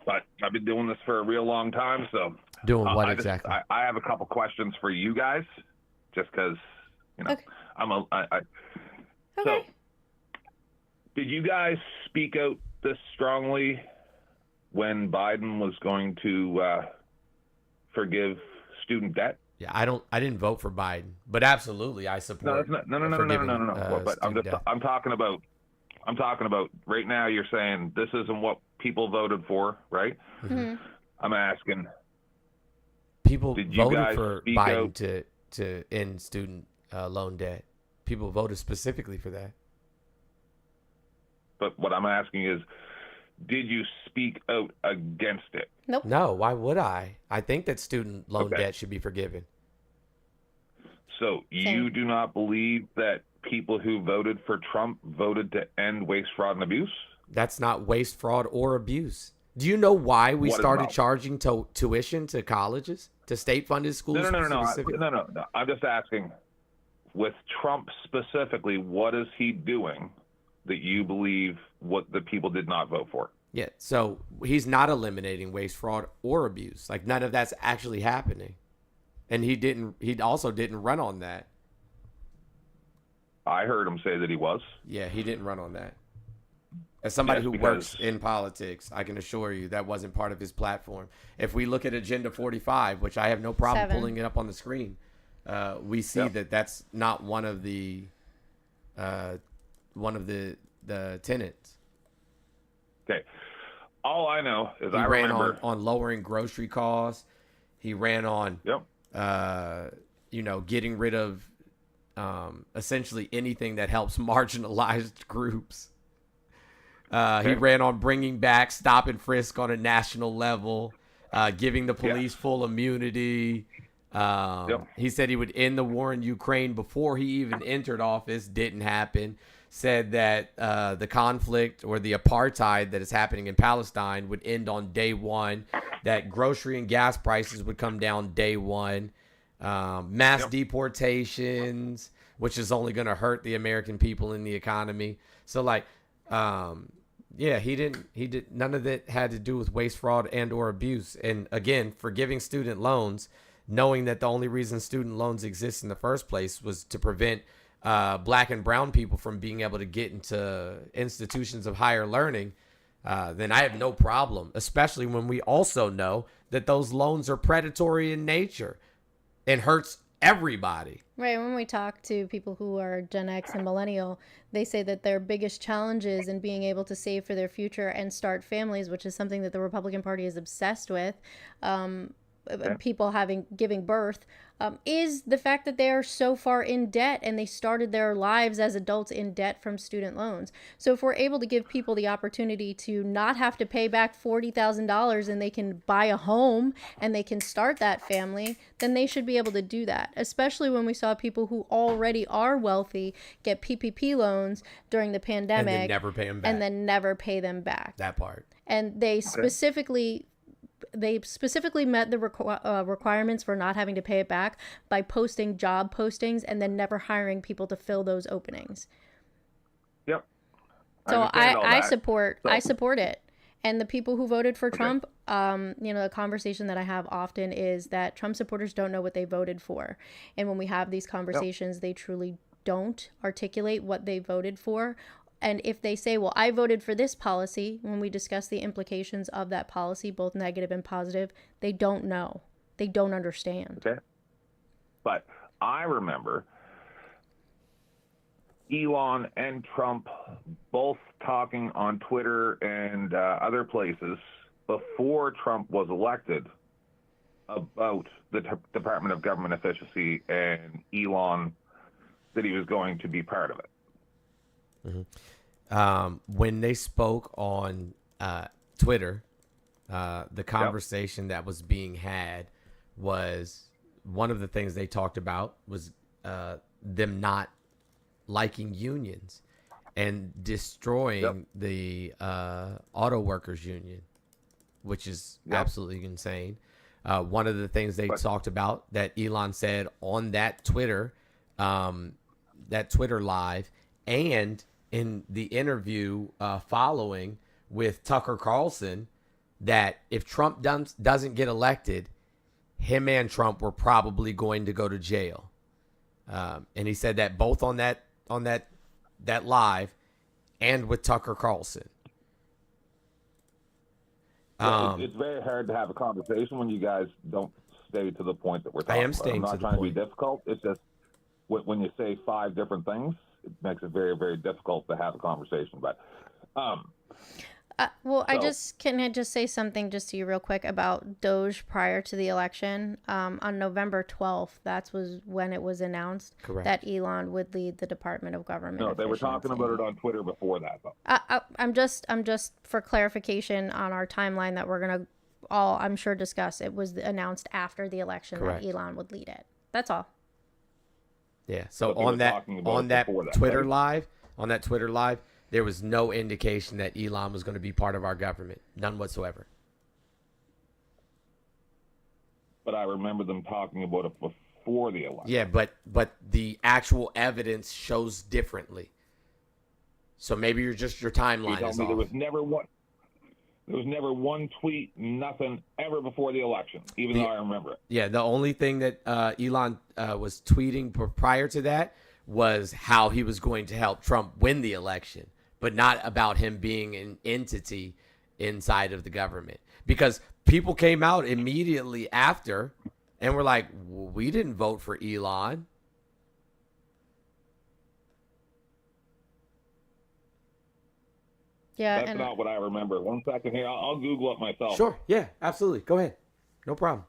But I've been doing this for a real long time, so. Doing what exactly? I have a couple questions for you guys, just because, Okay. Okay. So, did you guys speak out this strongly when Biden was going to forgive student debt? Yeah, I didn't vote for Biden, but absolutely I support. No. But I'm talking about right now. You're saying this isn't what people voted for, right? Mm-hmm. I'm asking. People Did you voted guys for speak Biden out? to end student loan debt. People voted specifically for that. But what I'm asking is, did you speak out against it? Nope. No, why would I? I think that student loan debt should be forgiven. So you do not believe that people who voted for Trump voted to end waste, fraud, and abuse? That's not waste, fraud, or abuse. Do you know why we started charging tuition to colleges, to state-funded schools? No. I'm just asking, with Trump specifically, what is he doing that you believe what the people did not vote for? Yeah, so he's not eliminating waste, fraud, or abuse. Like, none of that's actually happening. And he also didn't run on that. I heard him say that he was. Yeah, he didn't run on that. As somebody who works in politics, I can assure you that wasn't part of his platform. If we look at Agenda 45, which I have no problem pulling it up on the screen, we see that that's not one of the tenets. Okay. All I know is he ran on lowering grocery costs. He ran on getting rid of essentially anything that helps marginalized groups. He ran on bringing back stop and frisk on a national level, giving the police full immunity. He said he would end the war in Ukraine before he even entered office. Didn't happen. Said that the conflict or the apartheid that is happening in Palestine would end on day one. That grocery and gas prices would come down day one. Mass deportations, which is only going to hurt the American people and the economy. So he did none of that had to do with waste, fraud, and or abuse. And again, forgiving student loans, knowing that the only reason student loans exist in the first place was to prevent black and brown people from being able to get into institutions of higher learning, then I have no problem, especially when we also know that those loans are predatory in nature and hurts everybody. Right. When we talk to people who are Gen X and millennial, they say that their biggest challenges in being able to save for their future and start families, which is something that the Republican Party is obsessed with, people giving birth, is the fact that they are so far in debt and they started their lives as adults in debt from student loans. So if we're able to give people the opportunity to not have to pay back $40,000 and they can buy a home and they can start that family, then they should be able to do that, especially when we saw people who already are wealthy get PPP loans during the pandemic and then never pay them back. And then never pay them back. That part. And they specifically met the requirements for not having to pay it back by posting job postings and then never hiring people to fill those openings. Yep. So I support it. And the people who voted for Trump, the conversation that I have often is that Trump supporters don't know what they voted for. And when we have these conversations, they truly don't articulate what they voted for. And if they say, well, I voted for this policy, when we discuss the implications of that policy, both negative and positive, they don't know. They don't understand. Okay. But I remember Elon and Trump both talking on Twitter and other places before Trump was elected about the Department of Government Efficiency and Elon, that he was going to be part of it. Mm-hmm. When they spoke on Twitter, the conversation that was being had was, one of the things they talked about was them not liking unions. and destroying the auto workers union, which is absolutely insane. One of the things they talked about that Elon said on that Twitter live, and in the interview following with Tucker Carlson, that if Trump doesn't get elected, him and Trump were probably going to go to jail. And he said that both on that live and with Tucker Carlson. It's very hard to have a conversation when you guys don't stay to the point that we're talking about. I'm not trying to be difficult. It's just when you say 5 different things, it makes it very, very difficult to have a conversation. But can I just say something just to you real quick about Doge prior to the election? On November 12th, that was when it was announced that Elon would lead the Department of Government Efficiency. No, they were talking about it on Twitter before that, though. I'm just for clarification on our timeline that we're gonna all, I'm sure, discuss. It was announced after the election that Elon would lead it. That's all. Yeah. So on that Twitter live, there was no indication that Elon was going to be part of our government. None whatsoever. But I remember them talking about it before the election. Yeah, but the actual evidence shows differently. So maybe your timeline is off. There was never one tweet, nothing ever before the election, even though I remember it. Yeah, the only thing that Elon was tweeting prior to that was how he was going to help Trump win the election, but not about him being an entity inside of the government. Because people came out immediately after and were like, we didn't vote for Elon. Yeah, that's not what I remember. 1 second here. I'll Google it myself. Sure. Yeah, absolutely. Go ahead. No problem.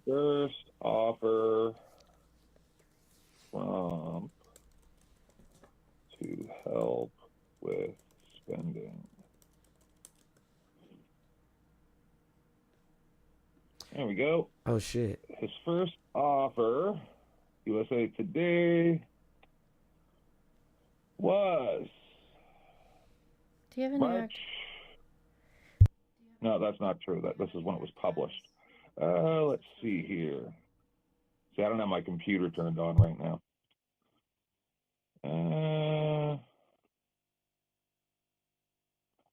First offer Trump to help with spending. There we go. Oh, shit. His first offer, USA Today, was Do you have March. No, that's not true. This is when it was published. Let's see here. See, I don't have my computer turned on right now.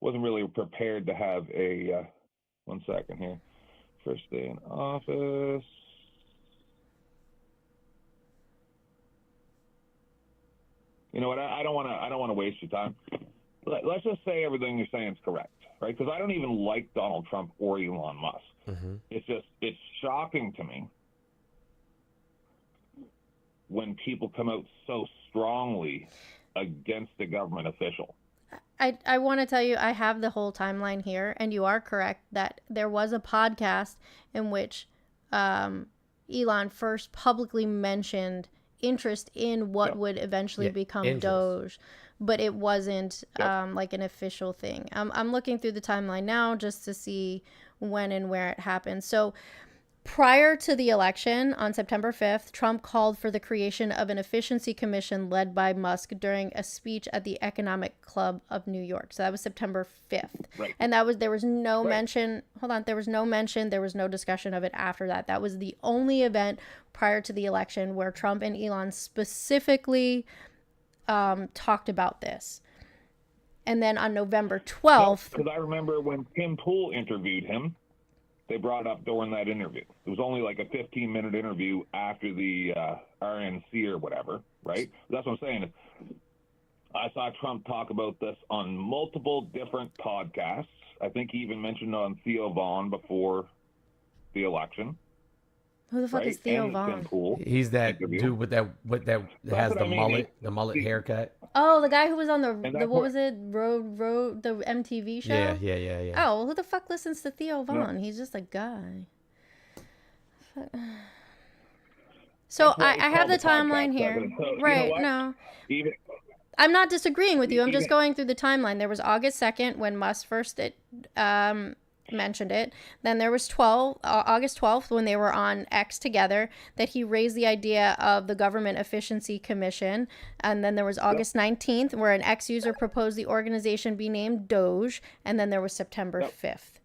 Wasn't really prepared to have a 1 second here. First day in office. You know what? I don't want to waste your time. Let's just say everything you're saying is correct, right? Because I don't even like Donald Trump or Elon Musk. Mm-hmm. It's shocking to me when people come out so strongly against a government official. I want to tell you, I have the whole timeline here, and you are correct that there was a podcast in which Elon first publicly mentioned interest in what would eventually become Doge, but it wasn't like an official thing. I'm looking through the timeline now just to see when and where it happened. So prior to the election on September 5th, Trump called for the creation of an efficiency commission led by Musk during a speech at the Economic Club of New York. So that was September 5th. Right. And there was no mention, there was no discussion of it after that. That was the only event prior to the election where Trump and Elon specifically talked about this. And then on November 12th... Because I remember when Tim Pool interviewed him, they brought up during that interview. It was only like a 15-minute interview after the RNC or whatever, right? That's what I'm saying. I saw Trump talk about this on multiple different podcasts. I think he even mentioned on Theo Vaughn before the election. Who the fuck is Theo Vaughn? He's that dude with that has the mullet haircut. Oh, the guy who was on the what was it? Road the MTV show? Yeah. Oh, well, who the fuck listens to Theo Vaughn? He's just a guy. So I have the timeline here. Right, no. I'm not disagreeing with you. I'm just going through the timeline. There was August 2nd when Musk first mentioned it. Then there was August 12th, when they were on X together, that he raised the idea of the Government Efficiency Commission. And then there was August 19th, where an X user proposed the organization be named Doge. And then there was September 5th.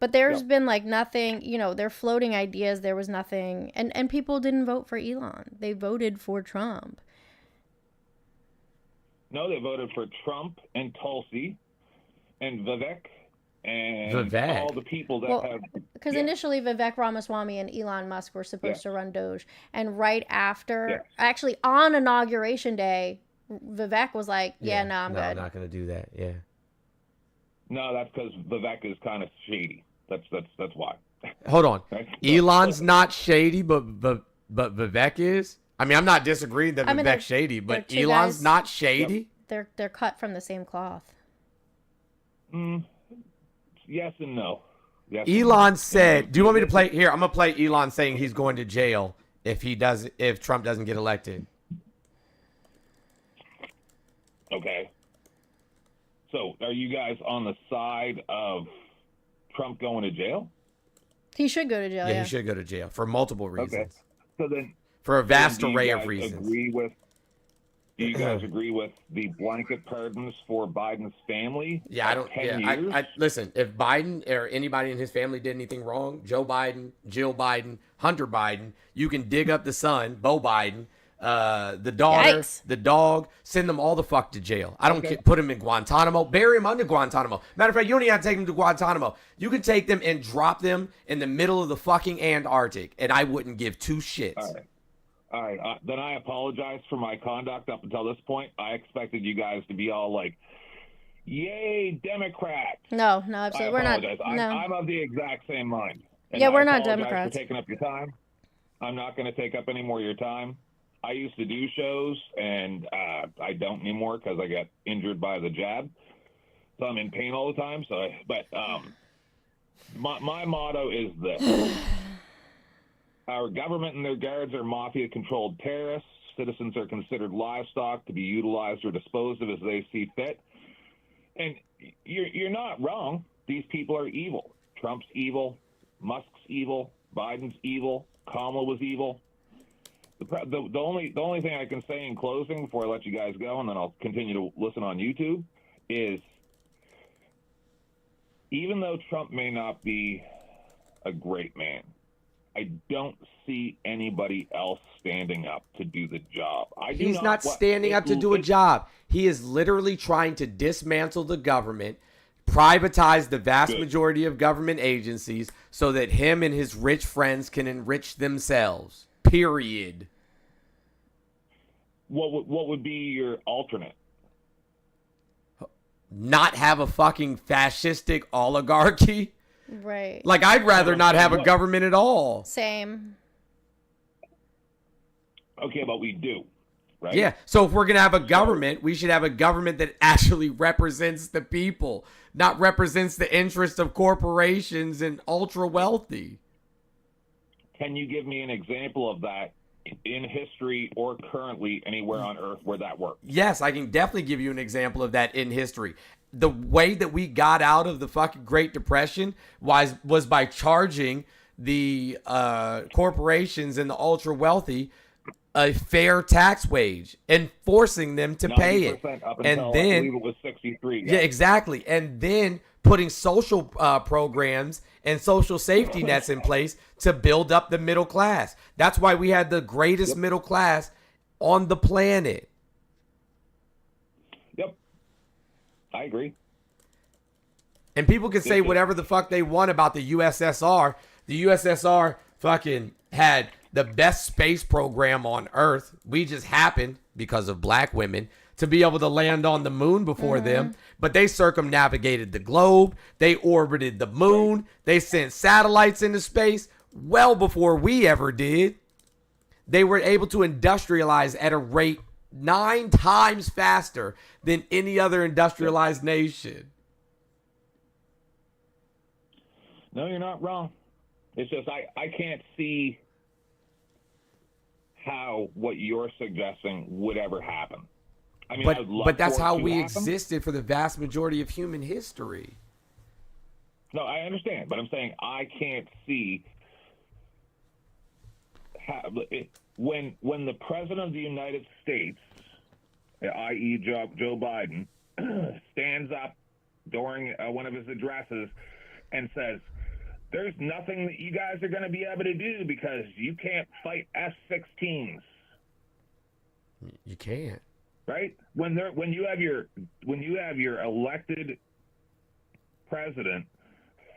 But there's been like nothing, you know, they're floating ideas. There was nothing. And people didn't vote for Elon. They voted for Trump. No, they voted for Trump and Tulsi and Vivek and all the people that have... Because initially Vivek Ramaswamy and Elon Musk were supposed to run Doge. And right after, actually on Inauguration Day, Vivek was like, no, I'm good. I'm not going to do that, No, that's because Vivek is kind of shady. That's why. Hold on. Elon's not shady, but Vivek is? I mean, I'm not disagreeing that Vivek's shady, but Elon's not shady? Yep. They're cut from the same cloth. Yes and no. Yes Elon said, do you want me to play? Here, I'm going to play Elon saying he's going to jail if Trump doesn't get elected. Okay. So, are you guys on the side of Trump going to jail? He should go to jail, he should go to jail for multiple reasons. Okay. So then... For a vast array of reasons. Do you guys agree with the blanket pardons for Biden's family? Yeah, I don't. 10 years? Listen, if Biden or anybody in his family did anything wrong, Joe Biden, Jill Biden, Hunter Biden, you can dig up the son, Beau Biden, the daughter, the dog, send them all the fuck to jail. I don't put them in Guantanamo, bury them under Guantanamo. Matter of fact, you don't even have to take them to Guantanamo. You can take them and drop them in the middle of the fucking Antarctic, and I wouldn't give two shits. All right. Then I apologize for my conduct up until this point. I expected you guys to be all like, yay, Democrats. No, absolutely. We're not. I'm of the exact same mind. And we're not Democrats. For taking up your time. I'm not going to take up any more of your time. I used to do shows, and I don't anymore because I got injured by the jab. So I'm in pain all the time. My motto is this. Our government and their guards are mafia-controlled terrorists. Citizens are considered livestock to be utilized or disposed of as they see fit. And you're not wrong. These people are evil. Trump's evil. Musk's evil. Biden's evil. Kamala was evil. The only thing I can say in closing before I let you guys go, and then I'll continue to listen on YouTube, is even though Trump may not be a great man, I don't see anybody else standing up to do the job. He's not standing up to do a job. He is literally trying to dismantle the government, privatize the vast majority of government agencies so that him and his rich friends can enrich themselves. Period. What would be your alternate? Not have a fucking fascistic oligarchy. Right. Like, I'd rather not have a government at all. Same. Okay, but we do, right? Yeah, so if we're going to have a government, we should have a government that actually represents the people, not represents the interests of corporations and ultra-wealthy. Can you give me an example of that in history or currently anywhere on Earth where that works? Yes, I can definitely give you an example of that in history. The way that we got out of the fucking Great Depression was by charging the corporations and the ultra wealthy a fair tax wage and forcing them to pay it. Up until, and then I believe it was 63. Yeah, exactly. And then putting social programs and social safety nets in place to build up the middle class. That's why we had the greatest middle class on the planet. Yep. I agree. And people can say whatever the fuck they want about the USSR. The USSR fucking had the best space program on Earth. We just happened, because of black women, to be able to land on the moon before them. But they circumnavigated the globe. They orbited the moon. They sent satellites into space well before we ever did. They were able to industrialize at a rate 9 times faster than any other industrialized nation. No, you're not wrong. It's just I can't see how what you're suggesting would ever happen. I mean, but that's how we existed for the vast majority of human history. No, I understand, but I'm saying I can't see how, when the president of the United States, i.e. Joe Biden, stands up during one of his addresses and says, there's nothing that you guys are going to be able to do because you can't fight F-16s. You can't. Right? When you have your elected president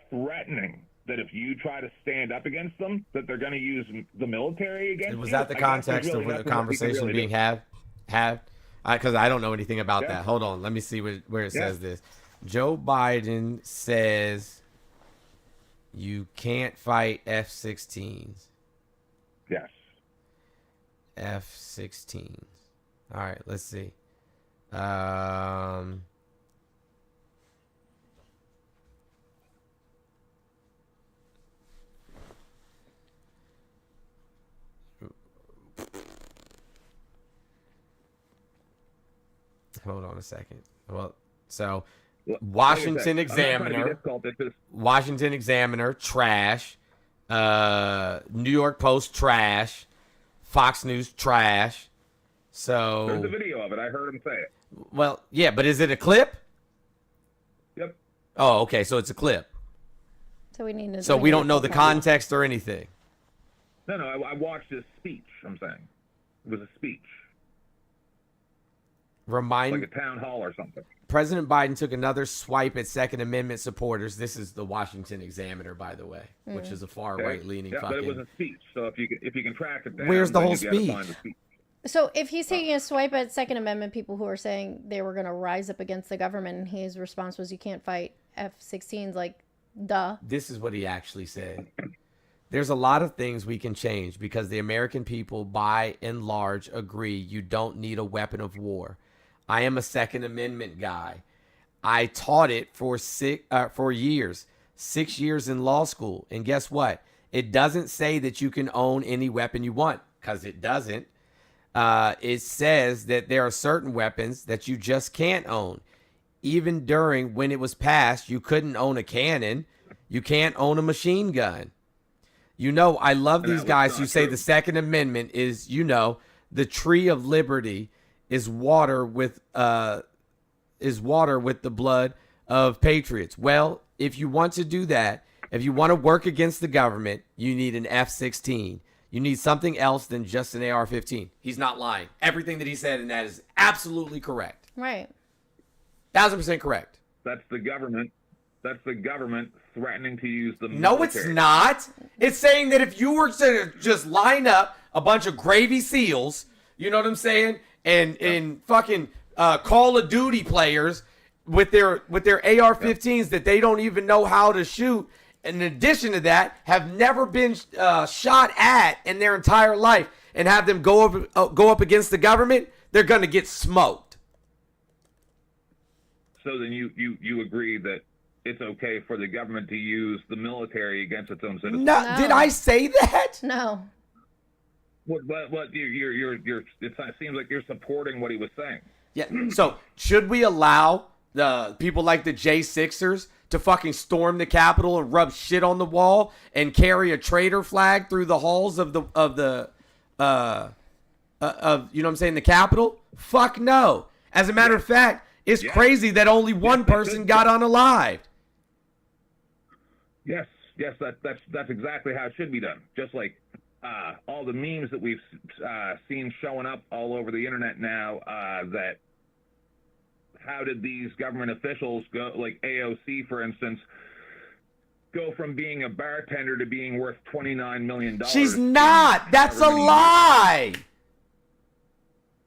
threatening that if you try to stand up against them, that they're going to use the military against you. Was that the context of the conversation being had? Because I don't know anything about that. Hold on. Let me see where it says this. Joe Biden says you can't fight F-16s. Yes. F-16s. All right, let's see. Hold on a second. Well, so Washington Examiner, trash. New York Post, trash. Fox News, trash. So there's a video of it. I heard him say it. Well, yeah, but is it a clip? Yep. Oh, okay, so it's a clip. So we need to. So we don't know the context or anything. No, I watched his speech. I'm saying it was a speech. Like a town hall or something. President Biden took another swipe at Second Amendment supporters. This is the Washington Examiner, by the way, which is a far right leaning. But it was a speech. So if you can track it down, where's the whole speech? So if he's taking a swipe at Second Amendment people who are saying they were going to rise up against the government, and his response was, "You can't fight F-16s," like, duh. This is what he actually said. There's a lot of things we can change because the American people, by and large, agree you don't need a weapon of war. I am a Second Amendment guy. I taught it for years, 6 years in law school. And guess what? It doesn't say that you can own any weapon you want, because it doesn't. It says that there are certain weapons that you just can't own. Even during when it was passed, you couldn't own a cannon. You can't own a machine gun. You know, I love these guys who say the Second Amendment is, you know, the tree of liberty is water with the blood of patriots. Well, if you want to do that, if you want to work against the government, you need an F-16. You need something else than just an AR-15. He's not lying. Everything that he said in that is absolutely correct. Right. 1000% correct. That's the government. That's the government threatening to use the military. No, it's not. It's saying that if you were to just line up a bunch of gravy seals, you know what I'm saying, and fucking Call of Duty players with their AR-15s that they don't even know how to shoot, in addition to that, have never been shot at in their entire life, and have them go up against the government, they're going to get smoked. So then you agree that it's okay for the government to use the military against its own citizens? No. Did I say that? No. What it seems like you're supporting what he was saying. Yeah. So should we allow the people like the J6ers to fucking storm the Capitol and rub shit on the wall and carry a traitor flag through the halls of you know what I'm saying, the Capitol? Fuck no. As a matter of fact, it's crazy that only one person got unalived. Yes, that's exactly how it should be done. Just like all the memes that we've seen showing up all over the internet now, that how did these government officials go, like AOC, for instance, go from being a bartender to being worth $29 million? She's not. That's a lie.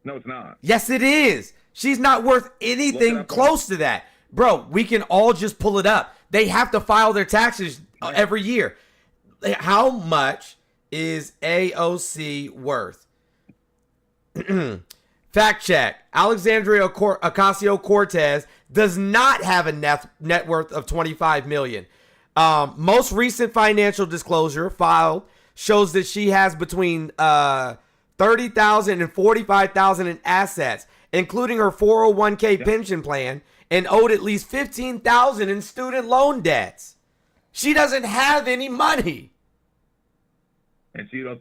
No, it's not. Yes, it is. She's not worth anything close to that. Bro, we can all just pull it up. They have to file their taxes every year. How much is AOC worth? Fact check. Alexandria Ocasio-Cortez does not have a net worth of $25 million. Most recent financial disclosure filed shows that she has between $30,000 and $45,000 in assets, including her 401k pension plan, and owed at least $15,000 in student loan debts. She doesn't have any money. And so you don't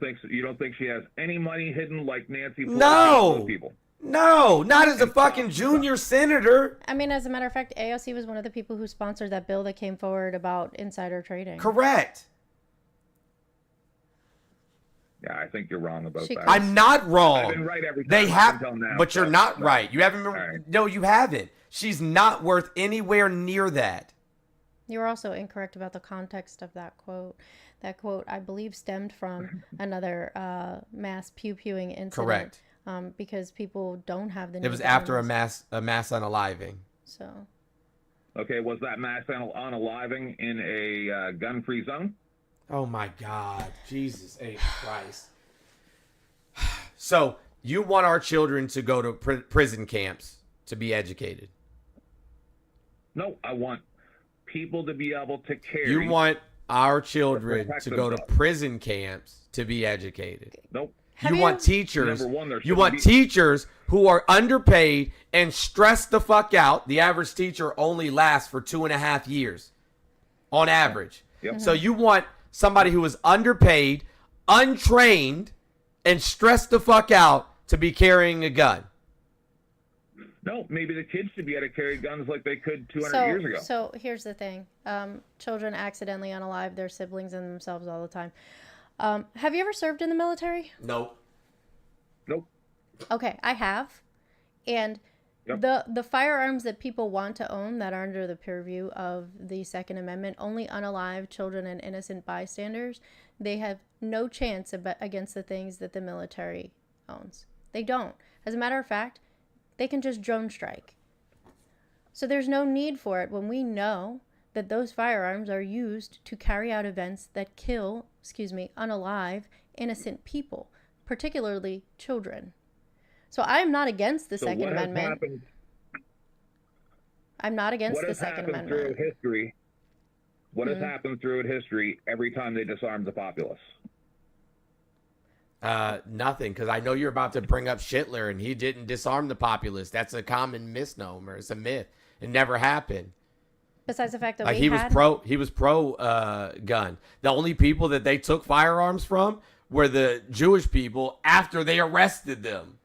think she has any money hidden like Nancy Pelosi No. and those people? No, not as a fucking junior senator. I mean, as a matter of fact, AOC was one of the people who sponsored that bill that came forward about insider trading. Correct. Yeah, I think you're wrong about that. I'm not wrong. I've been right every time They have, until now, but you're not right. You haven't been, right. No, you haven't. She's not worth anywhere near that. You're also incorrect about the context of that quote. That quote, I believe, stemmed from another mass pew-pewing incident. Correct. Because people don't have the. It was after a mass unaliving. So. Okay, was that mass unaliving in a gun-free zone? Oh my God, Jesus H. Christ! So you want our children to go to prison camps to be educated? No, I want people to be able to carry. You want our children to go to themselves. prison camps to be educated? Nope. You want teachers. Number one, You want teachers who are underpaid and stressed the fuck out. The average teacher only lasts for 2.5 years, on average. Yep. So you want somebody who is underpaid, untrained, and stressed the fuck out to be carrying a gun. No, maybe the kids should be able to carry guns like they could 200 years ago. So here's the thing. Children accidentally unalive their siblings and themselves all the time. Have you ever served in the military? Nope. Nope. Okay, I have. And Yep. the firearms that people want to own that are under the purview of the Second Amendment only unalive children and innocent bystanders. They have no chance against the things that the military owns. They don't. As a matter of fact, they can just drone strike. So there's no need for it when we know that those firearms are used to carry out events that kill, unalive innocent people, particularly children. So I'm not against the Second Amendment. I'm not against the Second Amendment. What has happened throughout history every time they disarmed the populace? Nothing, because I know you're about to bring up Hitler, and he didn't disarm the populace. That's a common misnomer. It's a myth. It never happened. Besides the fact that he was pro gun. The only people that they took firearms from were the Jewish people after they arrested them.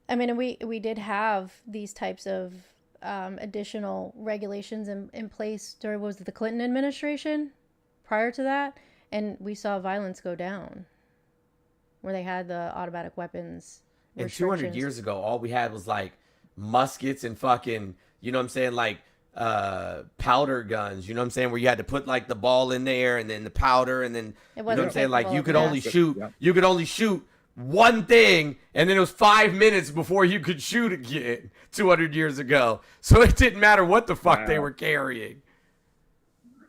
I mean, we did have these types of additional regulations in place during, what was it, the Clinton administration prior to that, and we saw violence go down where they had the automatic weapons. And 200 years ago, all we had was like muskets and fucking, you know what I'm saying, like powder guns, you know what I'm saying, where you had to put like the ball in there and then the powder and then, you know what I'm saying, like you could only shoot one thing, and then it was 5 minutes before you could shoot again 200 years ago. So it didn't matter what the fuck they were carrying.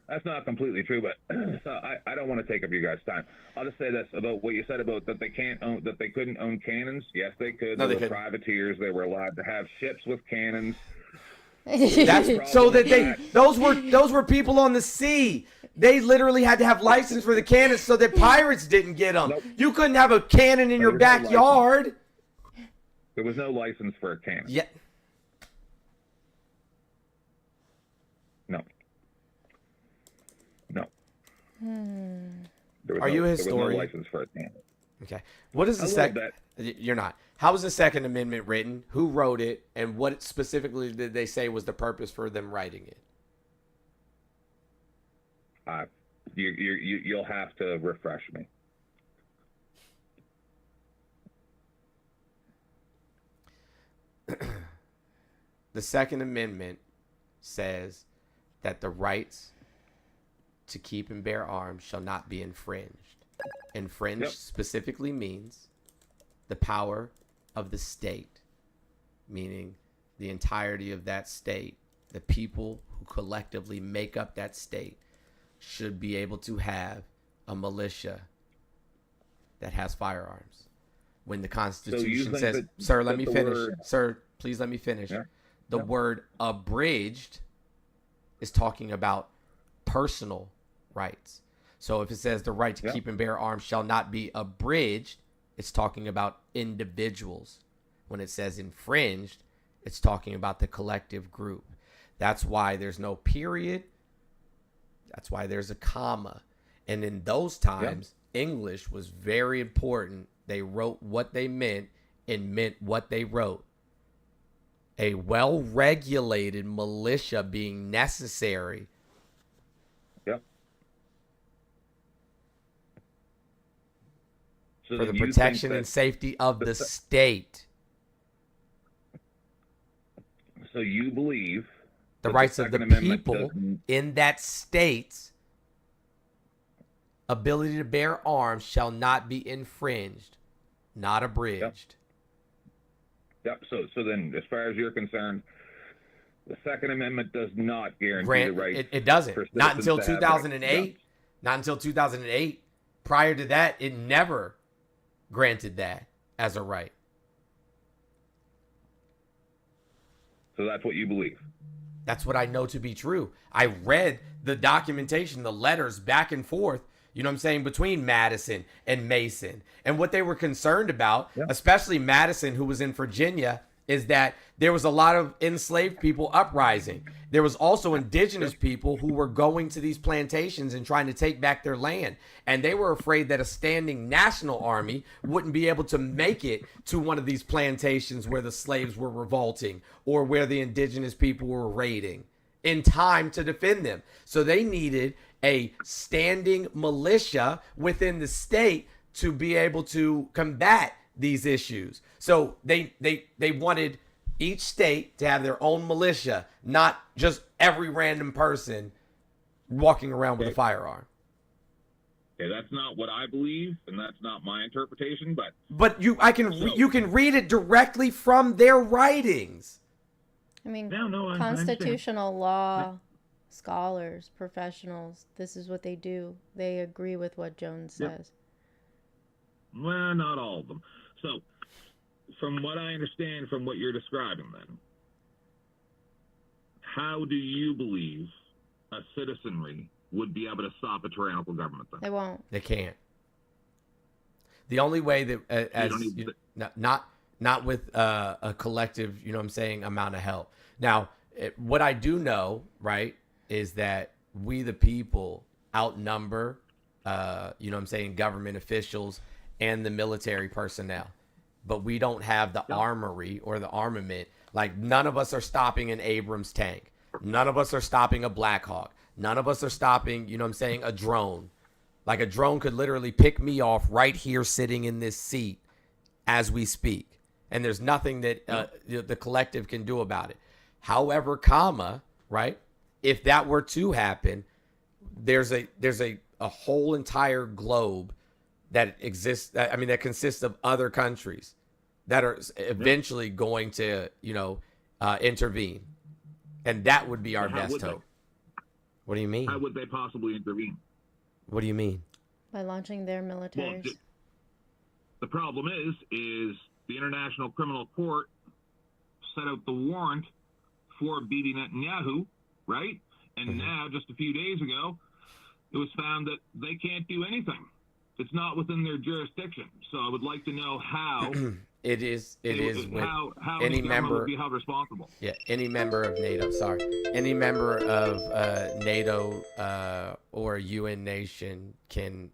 That's not completely true, but so I don't want to take up you guys' time. I'll just say this about what you said about that they couldn't own cannons. Yes, they could. No, they they were couldn't. privateers. They were allowed to have ships with cannons. That's so that those were people on the sea. They literally had to have license for the cannons so that pirates didn't get them. Nope. You couldn't have a cannon in your backyard. There was no license for a cannon. Yeah. No. Are you a historian? There was no license for a cannon. Okay. What is the second? You're not. How was the Second Amendment written? Who wrote it? And what specifically did they say was the purpose for them writing it? You'll have to refresh me. The Second Amendment says that the rights to keep and bear arms shall not be infringed. Infringed specifically means the power of the state, meaning the entirety of that state, the people who collectively make up that state, should be able to have a militia that has firearms. When the Constitution says, sir, let me finish. Sir, please let me finish. Yeah. The word abridged is talking about personal rights. So if it says the right to keep and bear arms shall not be abridged, it's talking about individuals. When it says infringed, it's talking about the collective group. That's why there's no period. That's why there's a comma. And in those times, English was very important. They wrote what they meant and meant what they wrote. A well-regulated militia being necessary. Yep. So for the protection and safety of the state. So you believe the rights of the people in that state's ability to bear arms shall not be infringed, not abridged. Yep. So then, as far as you're concerned, the Second Amendment does not guarantee the right. It doesn't. Not until 2008. Not until 2008. Prior to that, it never granted that as a right. So that's what you believe. That's what I know to be true. I read the documentation, the letters back and forth, you know what I'm saying, between Madison and Mason. And what they were concerned about, especially Madison, who was in Virginia, is that there was a lot of enslaved people uprising. There was also indigenous people who were going to these plantations and trying to take back their land. And they were afraid that a standing national army wouldn't be able to make it to one of these plantations where the slaves were revolting or where the indigenous people were raiding in time to defend them. So they needed a standing militia within the state to be able to combat these issues. So they wanted each state to have their own militia, not just every random person walking around with a firearm. Okay, that's not what I believe, and that's not my interpretation. But you can read it directly from their writings. I mean, constitutional law scholars, professionals, this is what they do. They agree with what Jones says. Well, not all of them. So, from what I understand from what you're describing then, how do you believe a citizenry would be able to stop a tyrannical government then? They won't. They can't. The only way that, not with a collective, you know what I'm saying, amount of help. Now, what I do know, right, is that we the people outnumber, you know what I'm saying, government officials and the military personnel. But we don't have the armory or the armament. Like, none of us are stopping an Abrams tank. None of us are stopping a Black Hawk. None of us are stopping, you know what I'm saying, a drone. Like, a drone could literally pick me off right here sitting in this seat as we speak. And there's nothing that the collective can do about it. However, right, if that were to happen, there's a whole entire globe that exists. I mean, that consists of other countries that are eventually going to, you know, intervene. And that would be our best hope. What do you mean? How would they possibly intervene? What do you mean? By launching their militaries. Well, the problem is the International Criminal Court set out the warrant for Bibi Netanyahu, right? And now, just a few days ago, it was found that they can't do anything. It's not within their jurisdiction. So I would like to know how it is when how any member would be held responsible. Yeah, any member of NATO. Any member of NATO or a UN nation can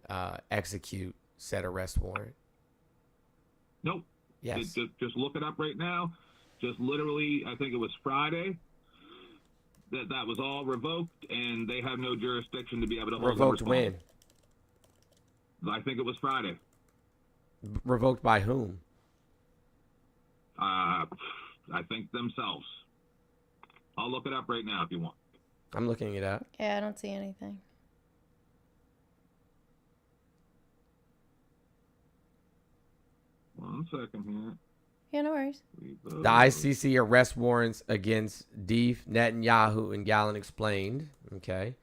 execute said arrest warrant. Nope. Yes. Just look it up right now. Just literally, I think it was Friday that was all revoked, and they have no jurisdiction to be able to hold revoked when? I think it was Friday. Revoked by whom? I think themselves. I'll look it up right now if you want. I'm looking it up. Yeah, I don't see anything. One second here. Yeah, no worries. The ICC arrest warrants against Deef, Netanyahu, and Gallen explained. Okay.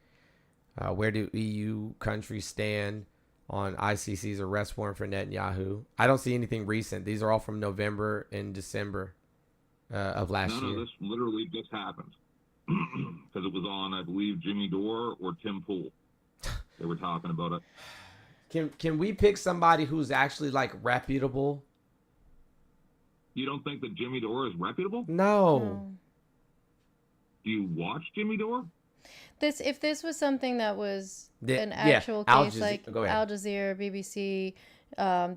Where do EU countries stand on ICC's arrest warrant for Netanyahu? I don't see anything recent. These are all from November and December of last year. No, this literally just happened. Because it was on, I believe, Jimmy Dore or Tim Pool. They were talking about it. Can we pick somebody who's actually, like, reputable? You don't think that Jimmy Dore is reputable? No. Do you watch Jimmy Dore? If this was something that was an actual case, like Al Jazeera, BBC,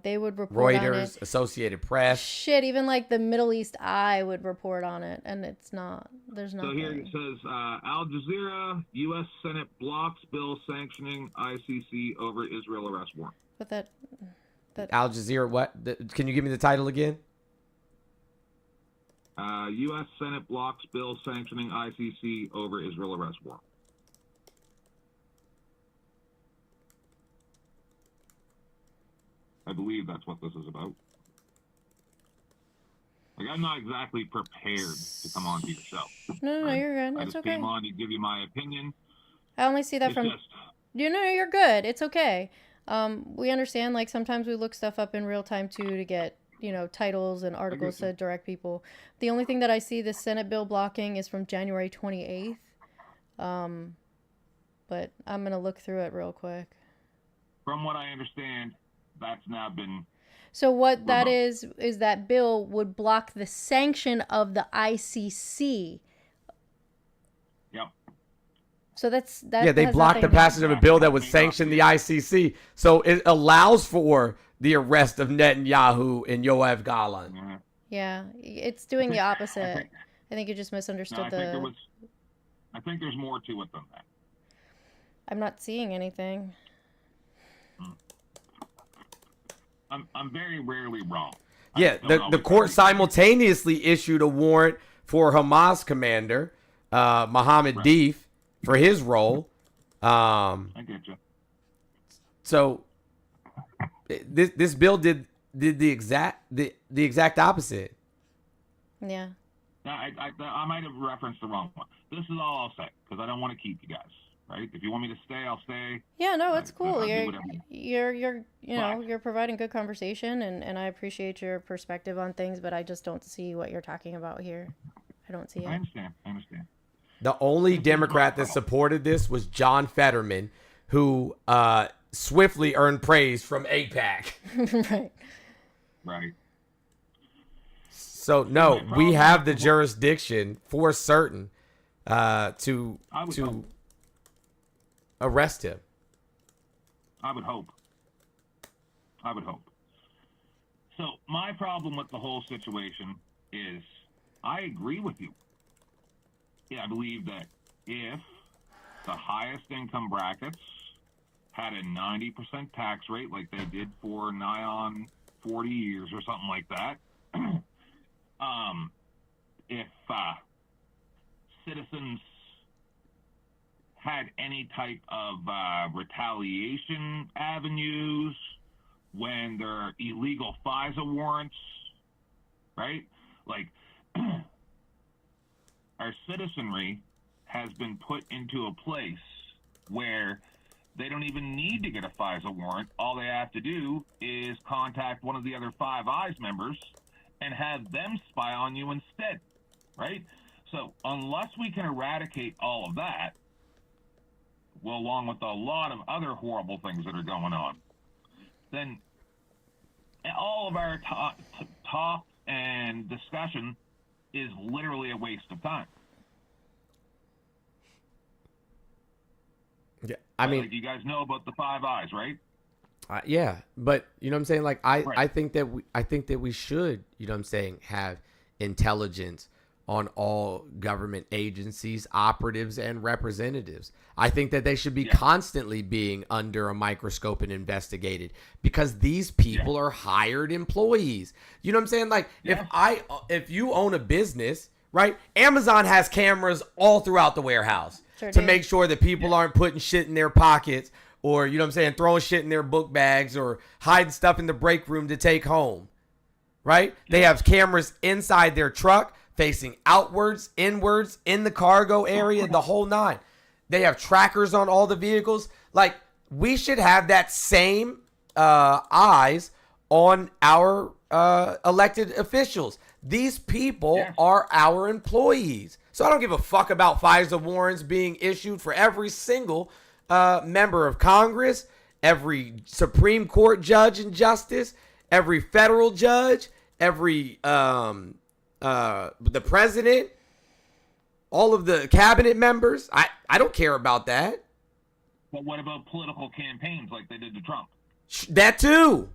they would report on it. Reuters, Associated Press. Shit, even like the Middle East Eye would report on it, and it's not. There's nothing. So here it says, Al Jazeera, U.S. Senate blocks bill sanctioning ICC over Israel arrest warrant. But that Al Jazeera, what? Can you give me the title again? U.S. Senate blocks bill sanctioning ICC over Israel arrest warrant. I believe that's what this is about. Like, I'm not exactly prepared to come on to your show. No, you're good. I It's just okay. came on to give you my opinion. I only see that from... You're good. It's okay. We understand, like, sometimes we look stuff up in real time, too, to get, titles and articles to direct people. The only thing that I see the Senate bill blocking is from January 28th. But I'm going to look through it real quick. From what I understand, that's now been... So what that is that bill would block the sanction of the ICC. Yep. So that. Yeah, they blocked the passage of a bill that would sanction the ICC. So it allows for the arrest of Netanyahu and Yoav Gallant. Mm-hmm. Yeah, it's doing the opposite. I think you just misunderstood I think there's more to it than that. I'm not seeing anything. I'm very rarely wrong. Yeah, the court simultaneously issued a warrant for Hamas commander Mohammed Deif for his role. I get you. So this bill did the exact opposite. Yeah. I might have referenced the wrong one. This is all I'll say because I don't want to keep you guys. Right? If you want me to stay, I'll stay. Yeah, no, it's cool. You're providing good conversation, and I appreciate your perspective on things, but I just don't see what you're talking about here. I don't see it. I understand. The only Democrat that supported this was John Fetterman, who swiftly earned praise from AIPAC. Right. So no, we have the jurisdiction for certain to arrest him. I would hope. So my problem with the whole situation is I agree with you. Yeah, I believe that if the highest income brackets had a 90% tax rate like they did for nigh on 40 years or something like that, if citizens had any type of retaliation avenues when there are illegal FISA warrants, right? Like, our citizenry has been put into a place where they don't even need to get a FISA warrant. All they have to do is contact one of the other Five Eyes members and have them spy on you instead, right? So unless we can eradicate all of that, well, along with a lot of other horrible things that are going on, then all of our talk and discussion is literally a waste of time. Yeah, I mean, like, you guys know about the Five Eyes, right? Yeah, but you know what I'm saying? Like, I think that we should, you know what I'm saying, have intelligence on all government agencies, operatives, and representatives. I think that they should be constantly being under a microscope and investigated because these people are hired employees. You know what I'm saying? Like, if you own a business, right? Amazon has cameras all throughout the warehouse to make sure that people aren't putting shit in their pockets or, you know what I'm saying, throwing shit in their book bags or hiding stuff in the break room to take home, right? They have cameras inside their truck, facing outwards, inwards, in the cargo area, the whole nine. They have trackers on all the vehicles. Like, we should have that same eyes on our elected officials. These people are our employees. So I don't give a fuck about FISA warrants being issued for every single member of Congress, every Supreme Court judge and justice, every federal judge, every the president, all of the cabinet members. I don't care about that. But what about political campaigns like they did to Trump? That too.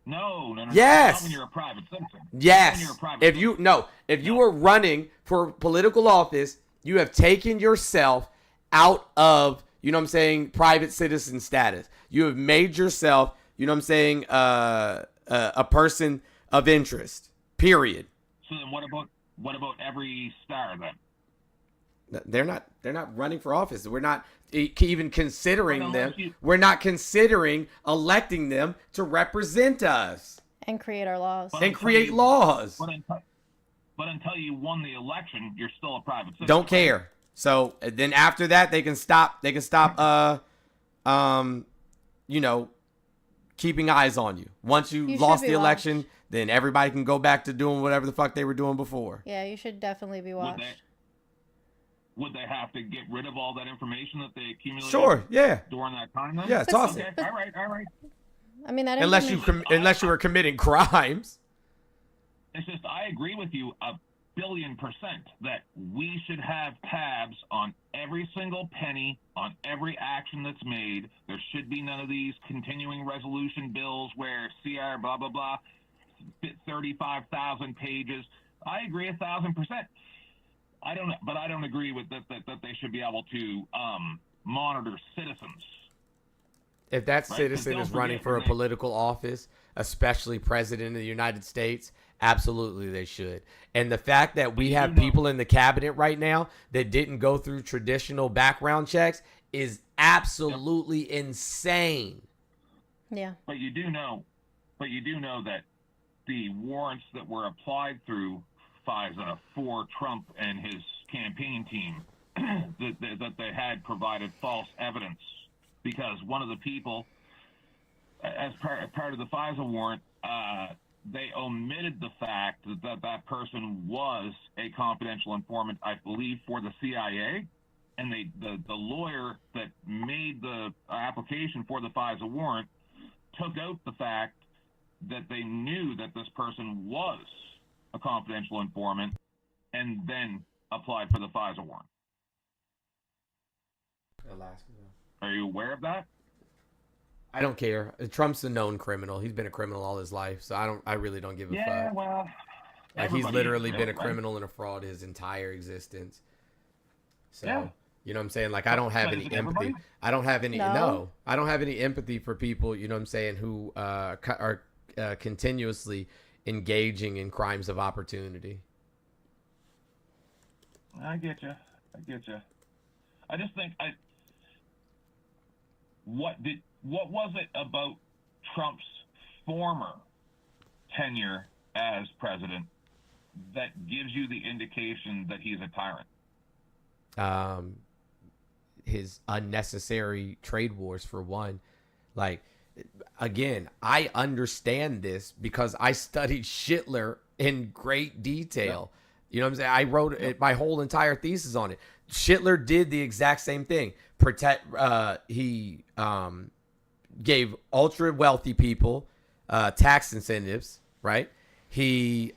No. Yes. Not when you're a private citizen. Yes. When you're a private citizen. If you are running for political office, you have taken yourself out of, you know what I'm saying, private citizen status. You have made yourself, you know what I'm saying, a person of interest. Period. So then what about every star then? They're not running for office. We're not even considering them. We're not considering electing them to represent us and create our laws. And create laws. But until you won the election, you're still a private citizen. Don't care. So then after that, they can stop. You know, keeping eyes on you. Once you lost the election, then everybody can go back to doing whatever the fuck they were doing before. Yeah, you should definitely be watched. Would they have to get rid of all that information that they accumulated? Sure, yeah. During that time, then? Yeah, toss it. All right. I mean, that unless you were committing crimes. It's just I agree with you 1,000,000,000% that we should have tabs on every single penny, on every action that's made. There should be none of these continuing resolution bills where CR blah blah blah, 35,000 pages. I agree 1,000%. I don't agree with that they should be able to monitor citizens. If that citizen is running for a political office, especially president of the United States, absolutely they should. And the fact that we have people in the cabinet right now that didn't go through traditional background checks is absolutely insane. Yeah. But you do know that the warrants that were applied through FISA for Trump and his campaign team that they had provided false evidence, because one of the people, as part of the FISA warrant, they omitted the fact that person was a confidential informant, I believe, for the CIA, and the lawyer that made the application for the FISA warrant took out the fact that they knew that this person was a confidential informant, and then applied for the FISA warrant. Are you aware of that? I don't care. Trump's a known criminal. He's been a criminal all his life, so I really don't give a fuck. Yeah, well, like he's literally been a criminal and a fraud his entire existence. So, you know what I'm saying? Like I don't have any empathy. I don't have any I don't have any empathy for people, you know what I'm saying, who are continuously engaging in crimes of opportunity. I get you. I just think what was it about Trump's former tenure as president that gives you the indication that he's a tyrant? His unnecessary trade wars, for one. Like, again, I understand this because I studied Hitler in great detail. Yeah. You know what I'm saying? I wrote my whole entire thesis on it. Hitler did the exact same thing. He gave ultra wealthy people tax incentives, right? He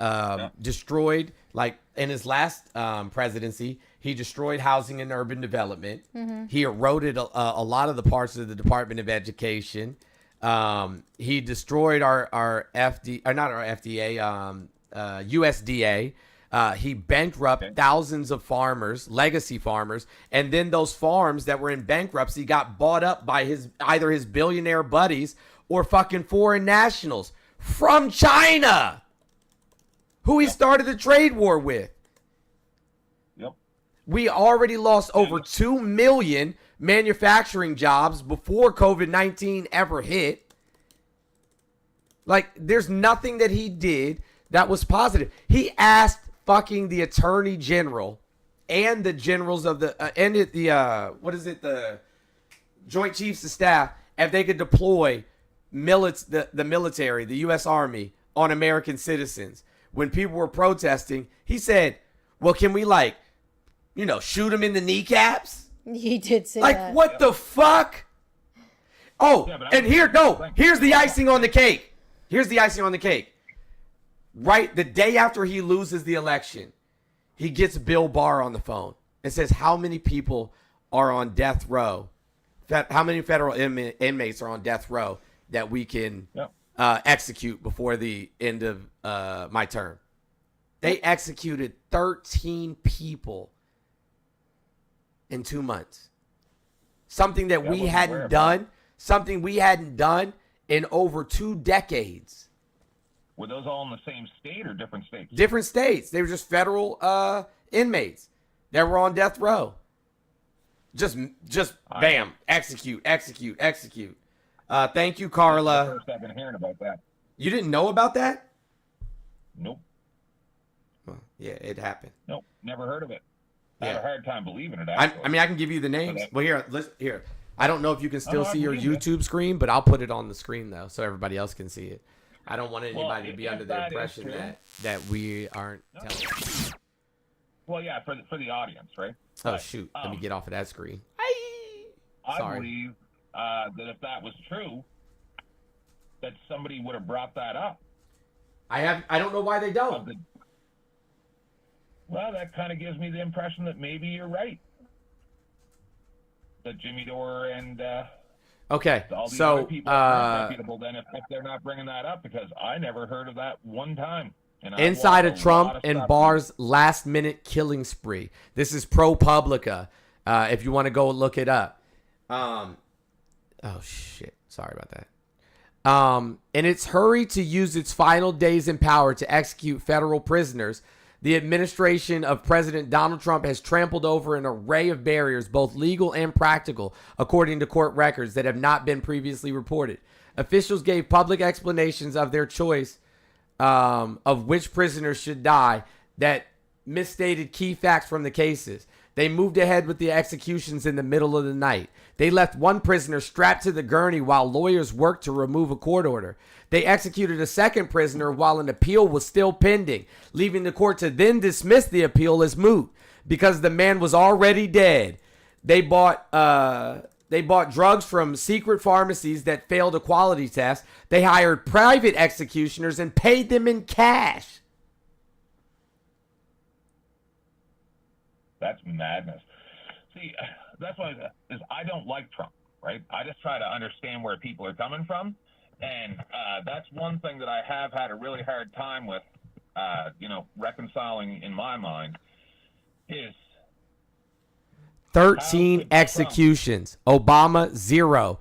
destroyed, like in his last presidency, he destroyed housing and urban development. Mm-hmm. He eroded a lot of the parts of the Department of Education. He destroyed our USDA. He bankrupted thousands of farmers, legacy farmers, and then those farms that were in bankruptcy got bought up by either his billionaire buddies or fucking foreign nationals from China, who he started the trade war with. Yep. We already lost over 2 million manufacturing jobs before COVID-19 ever hit. Like, there's nothing that he did that was positive. He asked fucking the attorney general and the generals of the the Joint Chiefs of Staff if they could deploy the military, the U.S. Army, on American citizens. When people were protesting, he said, well, can we shoot them in the kneecaps? He did say that. Like, what the fuck? Oh, and here's the icing on the cake. Here's the icing on the cake. Right, the day after he loses the election, he gets Bill Barr on the phone and says, how many people are on death row? How many federal inmates are on death row that we can execute before the end of my term? They executed 13 people in 2 months. Something that we hadn't done. Something we hadn't done in over 2 decades. Were those all in the same state or different states? Different states. They were just federal inmates that were on death row. Just bam, execute. Thank you, Carla. That's the first I've been hearing about that. You didn't know about that? Nope. Well, yeah, it happened. Nope, never heard of it. I had a hard time believing it, I actually. mean, I can give you the names. Well, here. I don't know if you can still see your believe it. YouTube screen, but I'll put it on the screen, though, so everybody else can see it. I don't want anybody to be under the impression that we aren't telling. Well, yeah, for the audience, right? Oh, But, shoot. Let me get off of that screen. I believe that if that was true, that somebody would have brought that up. I don't know why they don't. Well, that kind of gives me the impression that maybe you're right. That Jimmy Dore and okay, all these so other people are reputable then if they're not bringing that up, because I never heard of that one time. And inside of Trump and Barr's last-minute killing spree. This is ProPublica. If you want to go look it up. Oh shit! Sorry about that. In its hurry to use its final days in power to execute federal prisoners, the administration of President Donald Trump has trampled over an array of barriers, both legal and practical, according to court records that have not been previously reported. Officials gave public explanations of their choice of which prisoners should die that misstated key facts from the cases. They moved ahead with the executions in the middle of the night. They left one prisoner strapped to the gurney while lawyers worked to remove a court order. They executed a second prisoner while an appeal was still pending, leaving the court to then dismiss the appeal as moot because the man was already dead. They bought drugs from secret pharmacies that failed a quality test. They hired private executioners and paid them in cash. That's madness. See, that's why I don't like Trump, right? I just try to understand where people are coming from. And that's one thing that I have had a really hard time with, reconciling in my mind is 13 executions. Obama, 0.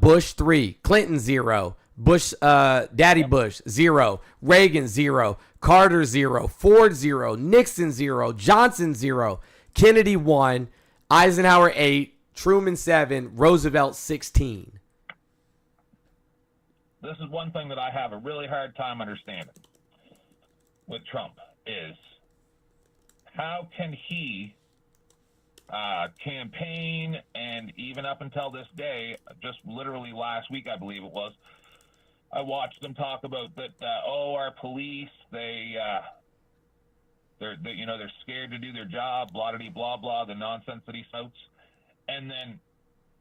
Bush, 3. Clinton, 0. Bush, Daddy Bush, 0. Reagan, 0. Carter, 0. Ford, 0. Nixon, 0. Johnson, 0. Kennedy, 1. Eisenhower, 8. Truman, 7. Roosevelt, 16. This is one thing that I have a really hard time understanding with Trump is how can he campaign, and even up until this day, just literally last week, I believe it was, I watched them talk about that, our police, they're scared to do their job, blah, blah, the nonsense that he spouts. And then,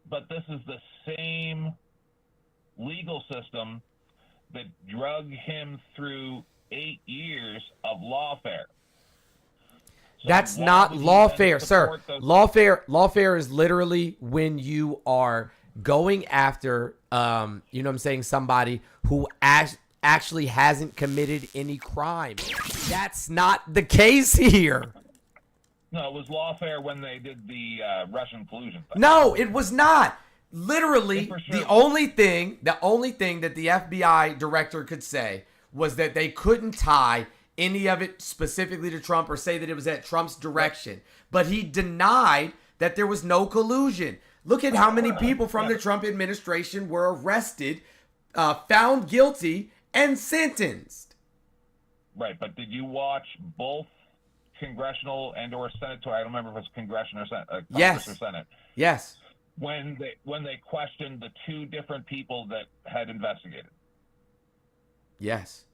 but this is the same legal system that drug him through 8 years of lawfare. So that's not lawfare, sir. Lawfare is literally when you are going after, somebody who actually hasn't committed any crime. That's not the case here. No, it was lawfare when they did the Russian collusion thing. No, it was not. Literally, the only thing that the FBI director could say was that they couldn't tie any of it specifically to Trump or say that it was at Trump's direction. But he denied that there was no collusion. Look at how many people from the Trump administration were arrested, found guilty, and sentenced. Right, but did you watch both congressional and or senatorial? I don't remember if it was congressional or Congress or Senate. Yes. When they questioned the two different people that had investigated. Yes.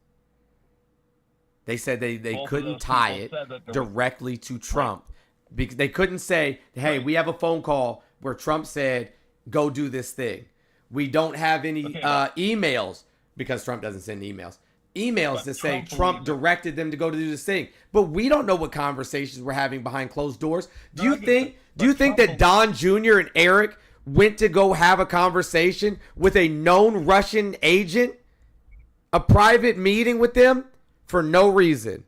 They said they couldn't tie it directly to Trump. Right. Because they couldn't say, hey, we have a phone call where Trump said, go do this thing. We don't have any emails, because Trump doesn't send emails, emails that say Trump directed them to go to do this thing. But we don't know what conversations we're having behind closed doors. Do you think that Don Jr. and Eric went to go have a conversation with a known Russian agent? A private meeting with them for no reason?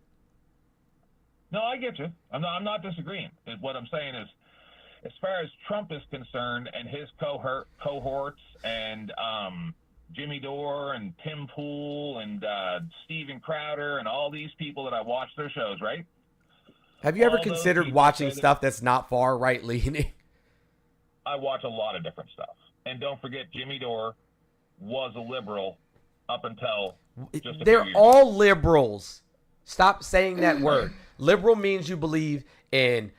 No, I get you. I'm not disagreeing. What I'm saying is, as far as Trump is concerned and his cohorts and Jimmy Dore and Tim Pool and Steven Crowder and all these people that I watch their shows, right? Have you ever considered watching stuff that's not far right leaning? I watch a lot of different stuff. And don't forget, Jimmy Dore was a liberal up until just a They're few years all ago. liberals. Stop saying that word. Liberal means you believe in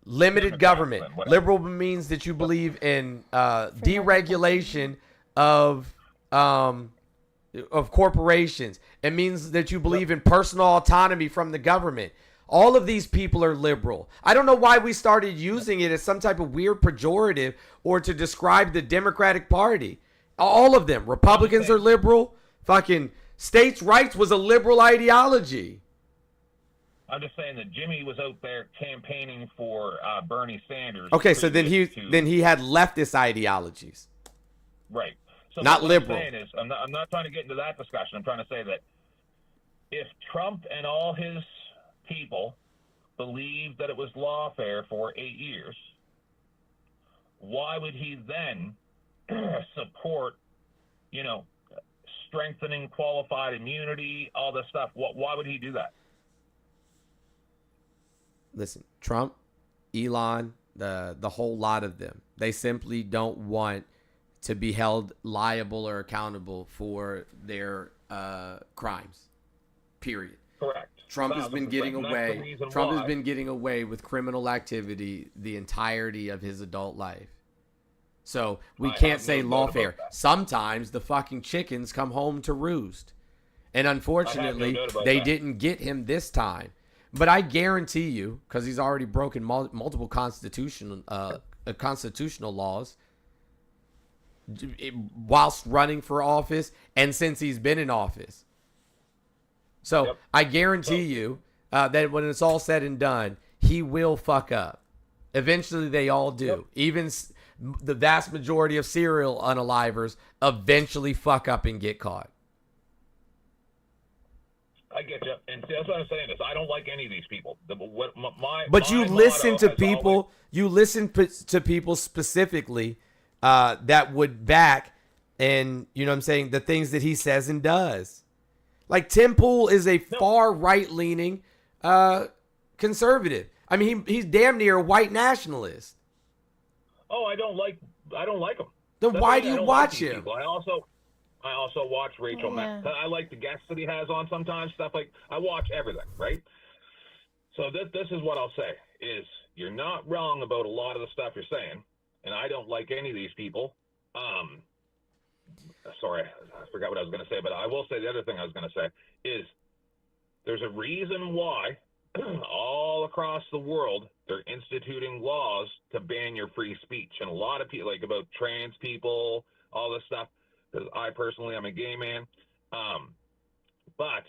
limited government. Liberal means that you believe in deregulation of corporations. It means that you believe in personal autonomy from the government. All of these people are liberal. I don't know why we started using it as some type of weird pejorative or to describe the Democratic Party. All of them. Republicans are liberal. Fucking states' rights was a liberal ideology. I'm just saying that Jimmy was out there campaigning for Bernie Sanders. Okay, so then he had leftist ideologies. Right. So not what liberal. I'm saying is, I'm not trying to get into that discussion. I'm trying to say that if Trump and all his people believed that it was lawfare for 8 years, why would he then support, strengthening qualified immunity, all this stuff? Why would he do that? Listen, Trump, Elon, the whole lot of them, they simply don't want to be held liable or accountable for their crimes. Period. Correct. Trump has been getting away. Trump has been getting away with criminal activity the entirety of his adult life. So we can't say lawfare. Sometimes the fucking chickens come home to roost. And unfortunately, they didn't get him this time. But I guarantee you, because he's already broken multiple constitutional laws whilst running for office and since he's been in office. So I guarantee you that when it's all said and done, he will fuck up. Eventually, they all do. Even the vast majority of serial unalivers eventually fuck up and get caught. I get you, and that's what I'm saying is I don't like any of these people. But you listen to people. You listen to people specifically that would back, and you know what I'm saying, the things that he says and does. Like Tim Pool is a far right leaning conservative. I mean, he's damn near a white nationalist. Oh, I don't like him. Then why do you watch him? I also watch Rachel Maddow. I like the guests that he has on sometimes, stuff like I watch everything, right? So this is what I'll say is you're not wrong about a lot of the stuff you're saying, and I don't like any of these people. Sorry, I forgot what I was going to say, but I will say the other thing I was going to say is there's a reason why all across the world they're instituting laws to ban your free speech, and a lot of people, like about trans people, all this stuff, because I personally am a gay man. But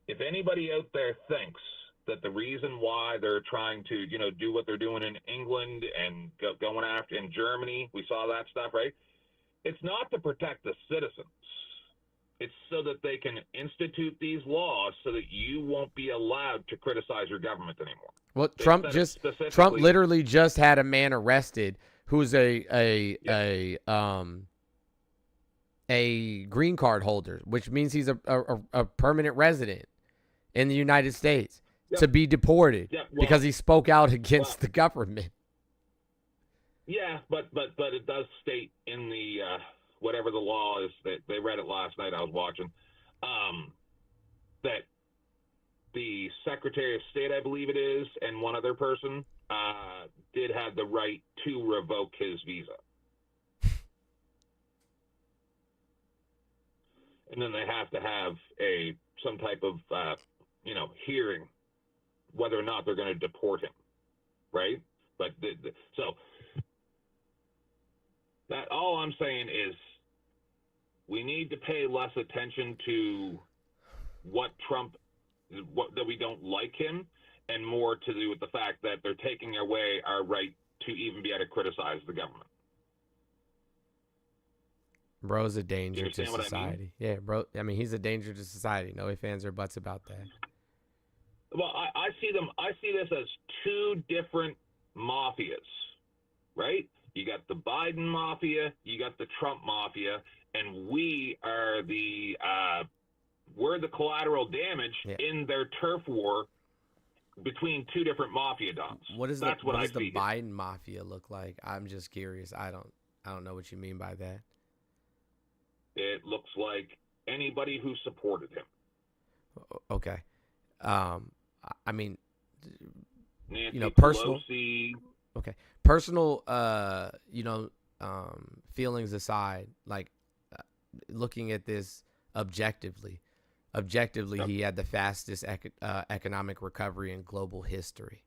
if anybody out there thinks that the reason why they're trying to, do what they're doing in England and going after in Germany, we saw that stuff, right? It's not to protect the citizens. It's so that they can institute these laws so that you won't be allowed to criticize your government anymore. Well, Trump literally just had a man arrested who's a green card holder, which means he's a permanent resident in the United States, to be deported because he spoke out against the government. Yeah, but it does state in the whatever the law is, that they read it last night, I was watching, that the Secretary of State, I believe it is, and one other person did have the right to revoke his visa. And then they have to have some type of hearing whether or not they're going to deport him, right? But so that all I'm saying is we need to pay less attention to what that we don't like him, and more to do with the fact that they're taking away our right to even be able to criticize the government. Bro's a danger to society. Yeah, bro. I mean, he's a danger to society. No ifs, ands, or buts about that. Well, I see this as two different mafias, right? You got the Biden mafia, you got the Trump mafia, and we are we're the collateral damage in their turf war between two different mafia dons. What does the Biden mafia look like? I'm just curious. I don't know what you mean by that. It looks like anybody who supported him. Okay. I mean, Nancy personal. Pelosi. Okay. Personal, feelings aside, like looking at this objectively, he had the fastest economic recovery in global history.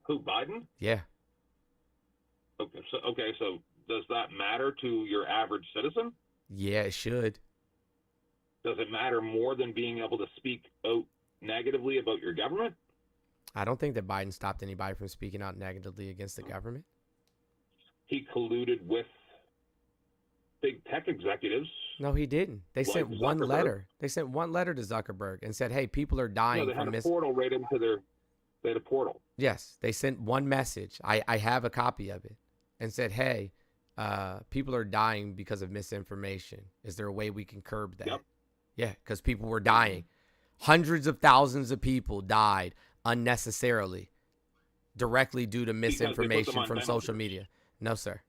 Who, Biden? Yeah. Okay. So does that matter to your average citizen? Yeah, it should. Does it matter more than being able to speak out negatively about your government? I don't think that Biden stopped anybody from speaking out negatively against the government. He colluded with big tech executives. No, he didn't. They sent one letter. They sent one letter to Zuckerberg and said, "Hey, people are dying they from had a portal right into they had a portal. Yes, they sent one message. I have a copy of it, and said, "Hey, people are dying because of misinformation. Is there a way we can curb that?" Yep. Yeah, because people were dying. Hundreds of thousands of people died unnecessarily, directly due to misinformation from social media. No, sir.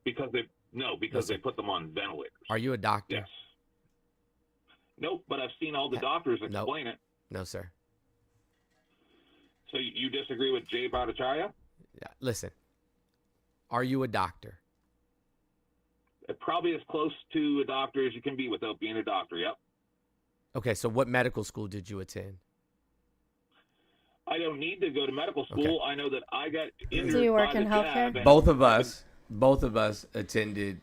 Because they put them on ventilators. Are you a doctor? Yes. Nope, but I've seen all the doctors explain it. No, sir. So you disagree with Jay Bhattacharya? Yeah, listen. Are you a doctor? Probably as close to a doctor as you can be without being a doctor, yep. Okay, so what medical school did you attend? I don't need to go to medical school. Okay. I know that I got injured. Do you work in healthcare? Both of us attended,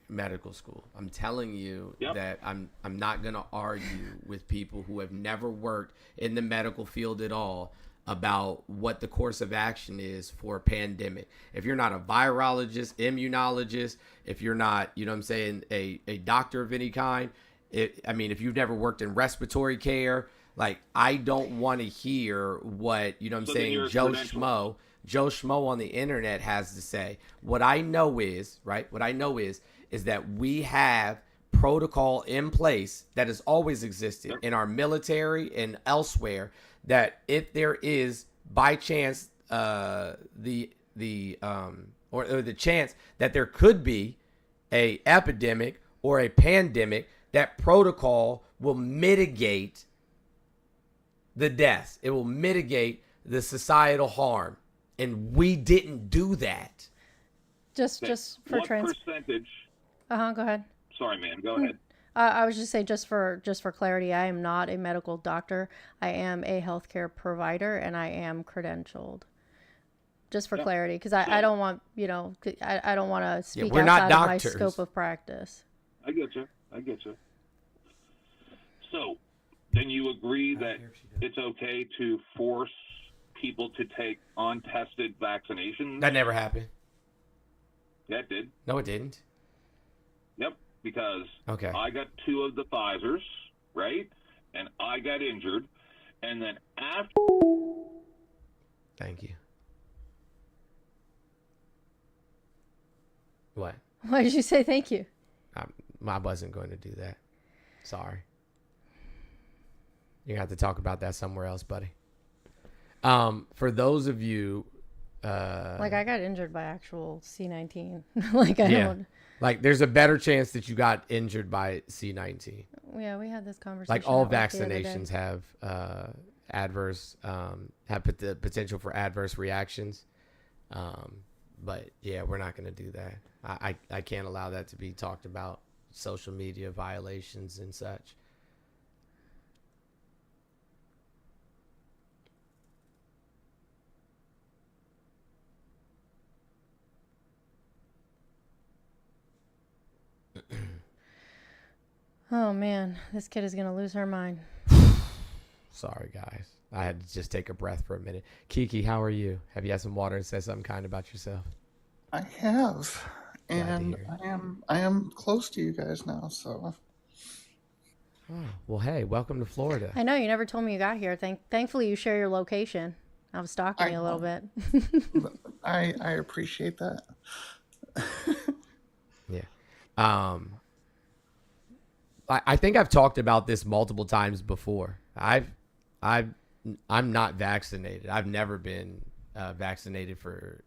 medical school. I'm telling you that I'm not going to argue with people who have never worked in the medical field at all about what the course of action is for a pandemic. If you're not a virologist, immunologist, if you're not, a doctor of any kind, if you've never worked in respiratory care, like, I don't want to hear what, Joe Schmo on the internet has to say. What I know is that we have protocol in place that has always existed in our military and elsewhere, that if there is by chance the chance that there could be a epidemic or a pandemic, that protocol will mitigate the deaths. It will mitigate the societal harm. And we didn't do that. Just for what percentage? Go ahead. Sorry, man. Go ahead. I was just saying, just for clarity, I am not a medical doctor. I am a healthcare provider, and I am credentialed. Just for clarity, because I don't want I don't want to speak outside of my scope of practice. I get you. So, then you agree that it's okay to force people to take untested vaccinations? That never happened. Yeah, it did. No, it didn't. Yep, because I got 2 of the Pfizers, right? And I got injured. And then after... Thank you. What? Why did you say thank you? I wasn't going to do that. Sorry. You're going to have to talk about that somewhere else, buddy. For those of you, I got injured by actual C-19. Like there's a better chance that you got injured by C-19. Yeah, we had this conversation. Like all vaccinations have adverse, have the potential for adverse reactions. But yeah, we're not going to do that. I can't allow that to be talked about. Social media violations and such. Oh, man. This kid is going to lose her mind. Sorry, guys. I had to just take a breath for a minute. Kiki, how are you? Have you had some water and said something kind about yourself? I have. And I am close to you guys now, so. Oh, well, hey, welcome to Florida. I know. You never told me you got here. Thankfully, you share your location. I was stalking you a little bit. I appreciate that. Yeah. I think I've talked about this multiple times before. I'm not vaccinated. I've never been vaccinated for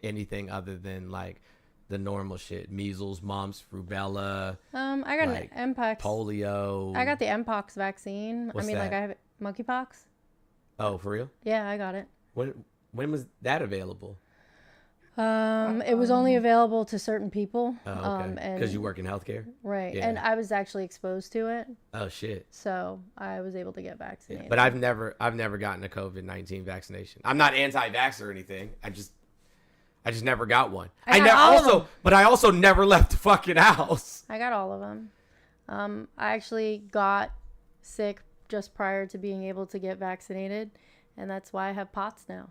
anything other than like the normal shit: measles, mumps, rubella. I got like an Mpox. Polio. I got the Mpox vaccine. What's that? Like I have monkeypox. Oh, for real? Yeah, I got it. When was that available? It was only available to certain people. Oh, okay. Because you work in healthcare? Right. Yeah. And I was actually exposed to it. Oh, shit. So I was able to get vaccinated. Yeah. But I've never gotten a COVID-19 vaccination. I'm not anti-vax or anything. I just never got one. But I also never left the fucking house. I got all of them. I actually got sick just prior to being able to get vaccinated, and that's why I have POTS now.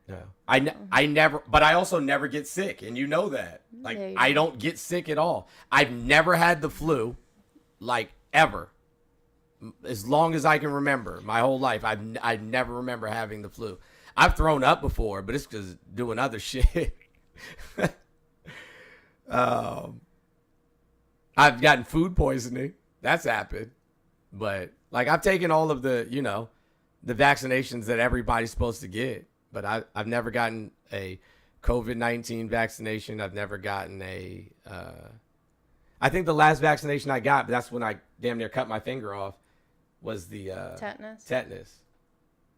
No, I never, but I also never get sick, and you know that. Like, I don't get sick at all. I've never had the flu, like, ever. As long as I can remember, my whole life, I never remember having the flu. I've thrown up before, but it's because doing other shit. I've gotten food poisoning. That's happened. But, like, I've taken all of the, the vaccinations that everybody's supposed to get. But I've never gotten a COVID-19 vaccination. I've never gotten I think the last vaccination I got, but that's when I damn near cut my finger off, was the tetanus. Tetanus.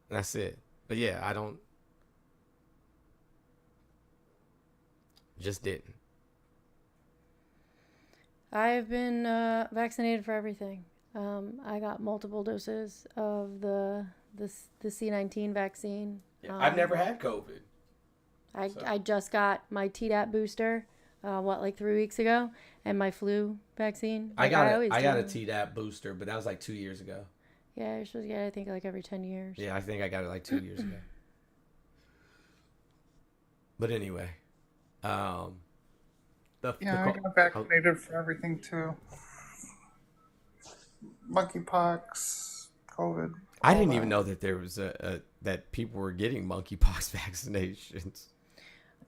And that's it. But yeah, I don't. Just didn't. I've been vaccinated for everything. I got multiple doses of the C-19 vaccine. Yeah, I've never had COVID. I just got my Tdap booster, 3 weeks ago, and my flu vaccine. I got a Tdap booster, but that was like 2 years ago. Yeah, you're supposed to get it, I think, like every 10 years. Yeah, I think I got it like 2 years ago. But anyway, I got vaccinated for everything too. Monkeypox, COVID. I didn't even know that there was that people were getting monkeypox vaccinations.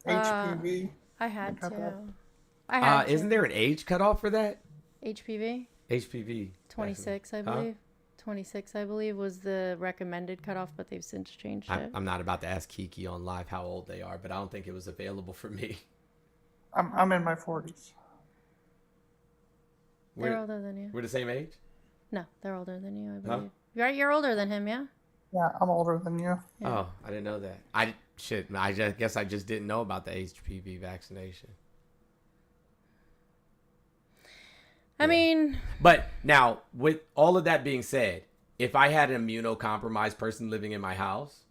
HPV. I had to. Isn't there an age cutoff for that? HPV? HPV. 26, I believe. 26, I believe, was the recommended cutoff, but they've since changed it. I'm not about to ask Kiki on live how old they are, but I don't think it was available for me. I'm in my 40s. They're older than you. We're the same age? No, they're older than you, I believe. You're older than him, yeah? Yeah, I'm older than you. Yeah. Oh, I didn't know that. I guess I just didn't know about the HPV vaccination. I mean... But now, with all of that being said, if I had an immunocompromised person living in my house,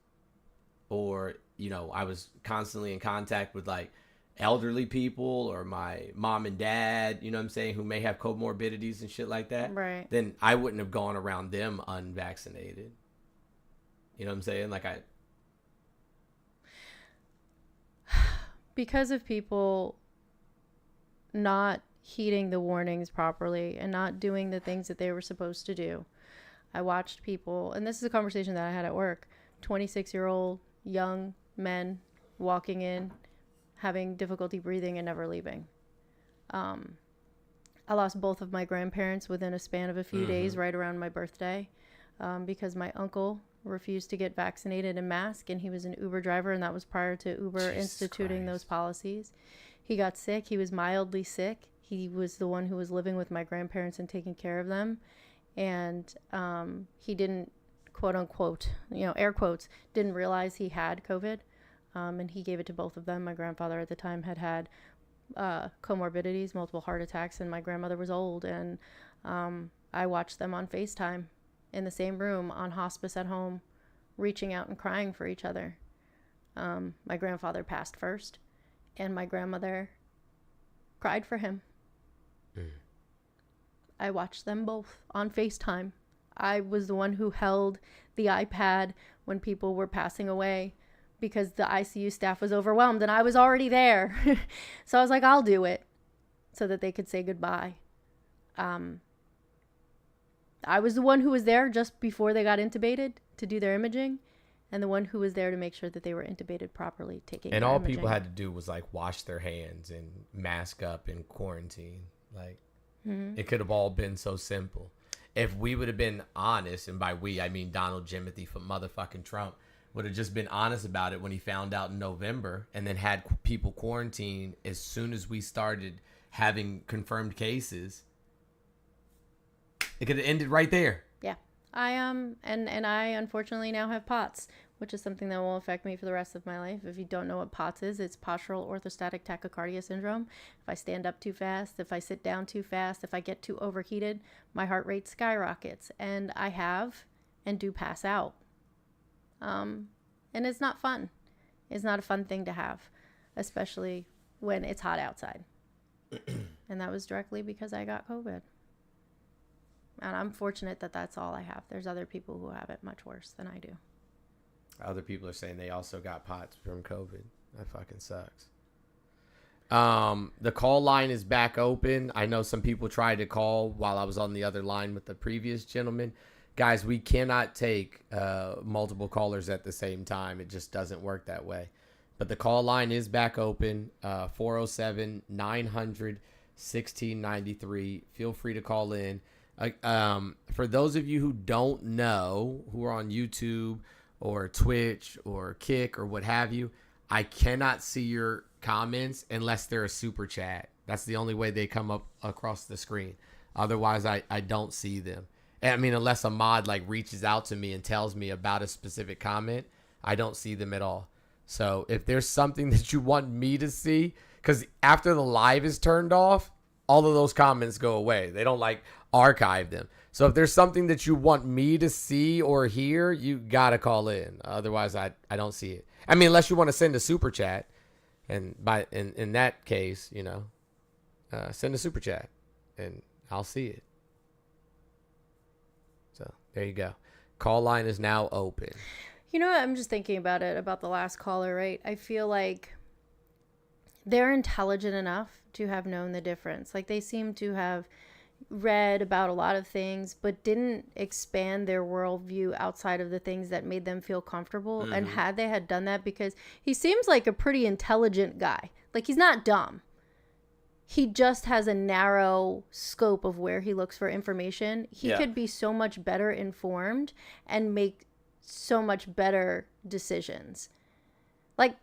or, I was constantly in contact with, like, elderly people or my mom and dad, you know what I'm saying, who may have comorbidities and shit like that, right? Then I wouldn't have gone around them unvaccinated. You know what I'm saying? Because of people not heeding the warnings properly and not doing the things that they were supposed to do, I watched people, and this is a conversation that I had at work, 26-year-old young men walking in, having difficulty breathing and never leaving. I lost both of my grandparents within a span of a few days, right around my birthday, because my uncle refused to get vaccinated and mask, and he was an Uber driver, and that was prior to Uber instituting those policies. He got sick. He was mildly sick. He was the one who was living with my grandparents and taking care of them, and he didn't, quote unquote, air quotes, didn't realize he had COVID. And he gave it to both of them. My grandfather at the time had comorbidities, multiple heart attacks, and my grandmother was old. And I watched them on FaceTime in the same room on hospice at home, reaching out and crying for each other. My grandfather passed first, and my grandmother cried for him. I watched them both on FaceTime. I was the one who held the iPad when people were passing away because the ICU staff was overwhelmed and I was already there. So I was like, I'll do it so that they could say goodbye. I was the one who was there just before they got intubated to do their imaging, and the one who was there to make sure that they were intubated properly, taking and their all imaging. People had to do was like wash their hands and mask up and quarantine. Like, it could have all been so simple. If we would have been honest, and by we, I mean Donald Jimothy from motherfucking Trump, would have just been honest about it when he found out in November and then had people quarantine as soon as we started having confirmed cases, it could have ended right there. Yeah. I and I unfortunately now have POTS, which is something that will affect me for the rest of my life. If you don't know what POTS is, it's postural orthostatic tachycardia syndrome. If I stand up too fast, if I sit down too fast, if I get too overheated, my heart rate skyrockets, and I have and do pass out. And it's not fun. It's not a fun thing to have, especially when it's hot outside. And that was directly because I got COVID. And I'm fortunate that that's all I have. There's other people who have it much worse than I do. Other people are saying they also got POTS from COVID. That fucking sucks. The call line is back open. I know some people tried to call while I was on the other line with the previous gentleman. Guys, we cannot take multiple callers at the same time. It just doesn't work that way. But the call line is back open, 407-900-1693. Feel free to call in. For those of you who don't know, who are on YouTube or Twitch or Kick or what have you, I cannot see your comments unless they're a super chat. That's the only way they come up across the screen. Otherwise, I don't see them. I mean, unless a mod like reaches out to me and tells me about a specific comment, I don't see them at all. So if there's something that you want me to see, because after the live is turned off, all of those comments go away. They don't like archive them. So if there's something that you want me to see or hear, you gotta call in. Otherwise, I don't see it. I mean, unless you want to send a super chat, and in that case, you know, send a super chat, and I'll see it. So there you go. Call line is now open. You know what? I'm just thinking about it, about the last caller, right? I feel like they're intelligent enough to have known the difference. Like, they seem to have read about a lot of things, but didn't expand their worldview outside of the things that made them feel comfortable. And had they had done that, because he seems like a pretty intelligent guy. Like, he's not dumb. He just has a narrow scope of where he looks for information. He could be so much better informed and make so much better decisions. Like,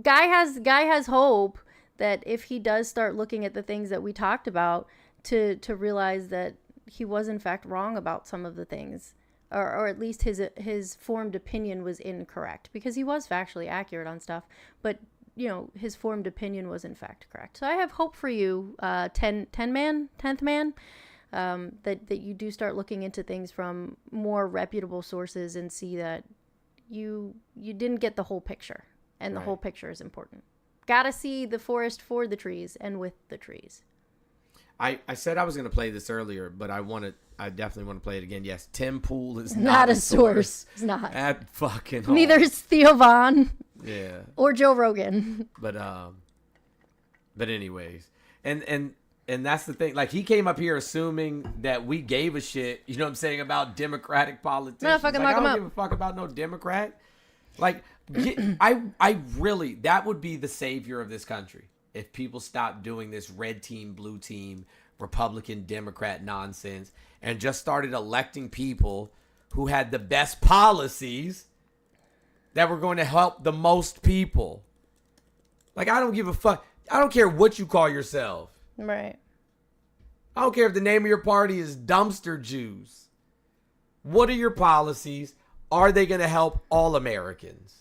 guy has hope that if he does start looking at the things that we talked about, to realize that he was in fact wrong about some of the things, or at least his formed opinion was incorrect, because he was factually accurate on stuff, but you know, his formed opinion was in fact correct. So I have hope for you, 10th man, that you do start looking into things from more reputable sources and see that you didn't get the whole picture, and the whole picture is important. Gotta see the forest for the trees and with the trees. I said I was going to play this earlier, but I definitely want to play it again. Yes, Tim Pool is not a source. It's not. That fucking Neither is Theo Vaughn. Yeah. Or Joe Rogan. But anyways, and that's the thing. Like, he came up here assuming that we gave a shit, you know what I'm saying, about Democratic politicians. No, fucking like, lock him I up. don't give a fuck about no Democrat. Like, I really, that would be the savior of this country. If people stop doing this red team, blue team, Republican, Democrat nonsense, and just started electing people who had the best policies that were going to help the most people. Like, I don't give a fuck. I don't care what you call yourself. Right. I don't care if the name of your party is Dumpster Jews. What are your policies? Are they going to help all Americans?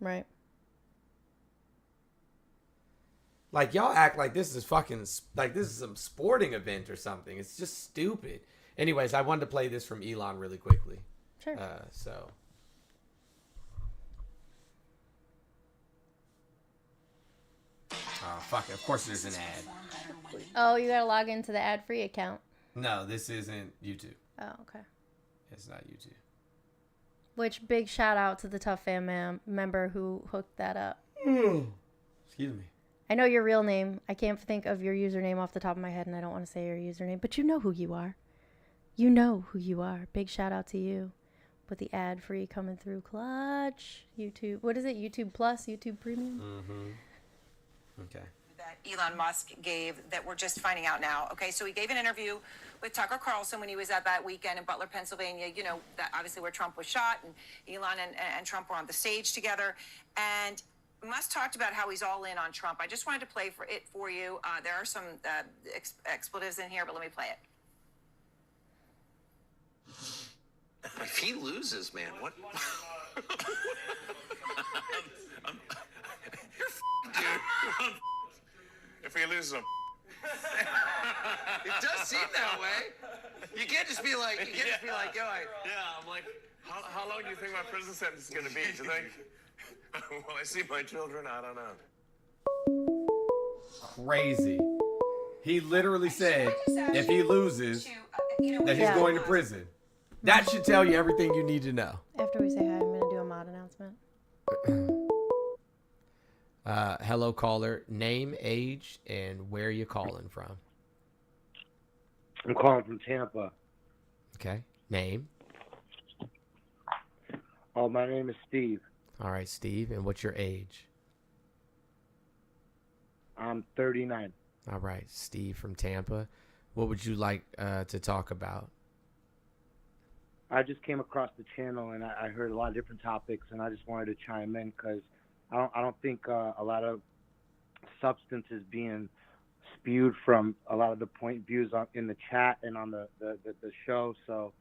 Right. Like, y'all act like this is fucking, like this is some sporting event or something. It's just stupid. Anyways, I wanted to play this from Elon really quickly. Sure. Oh, fuck it. Of course there's an ad. Oh, you gotta log into the ad-free account. No, this isn't YouTube. Oh, okay. It's not YouTube. Which big shout out to the Tough Fan member who hooked that up. Excuse me. I know your real name. I can't think of your username off the top of my head, and I don't want to say your username, but you know who you are. You know who you are. Big shout out to you. With the ad free coming through clutch. YouTube. What is it? YouTube Plus? YouTube Premium? Mm-hmm. Okay. That Elon Musk gave that we're just finding out now. Okay, so he gave an interview with Tucker Carlson when he was at that weekend in Butler, Pennsylvania, you know, that obviously where Trump was shot, and Elon and Trump were on the stage together. And Musk talked about how he's all in on Trump. I just wanted to play for you. There are some expletives in here, but let me play it. If he loses, man, what? You're dude. If he loses him. It does seem that way. You can't just be like, yo, I'm like, how long do you think my prison sentence is going to be? Do you think? Will I see my children? I don't know. Crazy. He literally said if he loses, that he's going to prison. That should tell you everything you need to know. After we say hi, I'm going to do a mod announcement. Hello, caller. Name, age, and where you calling from? I'm calling from Tampa. Okay. Name? Oh, my name is Steve. All right, Steve. And what's your age? I'm 39. All right, Steve from Tampa. What would you like to talk about? I just came across the channel and I heard a lot of different topics, and I just wanted to chime in because I don't think a lot of substance is being spewed from a lot of the point views in the chat and on the show. So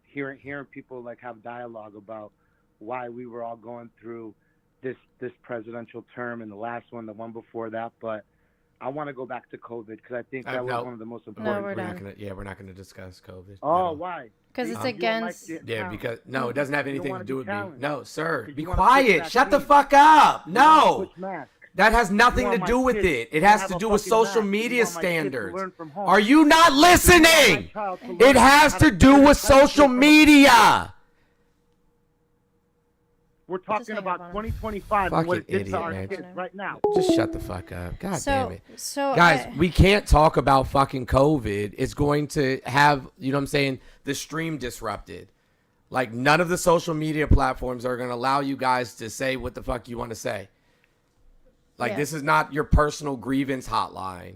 hearing people like have dialogue about why we were all going through this presidential term and the last one, the one before that, but I want to go back to COVID because I think that was one of the most important. No, we're not gonna discuss COVID. Oh, why? Because it's against. Because it doesn't have anything to do with me. No, sir, be quiet. Shut the fuck up. No, that has nothing to do with it. It has to do with social media standards. Are you not listening? It has to do with social media. We're talking about 2025 and what it did to our kids right now. Just shut the fuck up. God damn it. Guys, we can't talk about fucking COVID. It's going to have, you know what I'm saying, the stream disrupted. Like, none of the social media platforms are going to allow you guys to say what the fuck you want to say. Like, this is not your personal grievance hotline.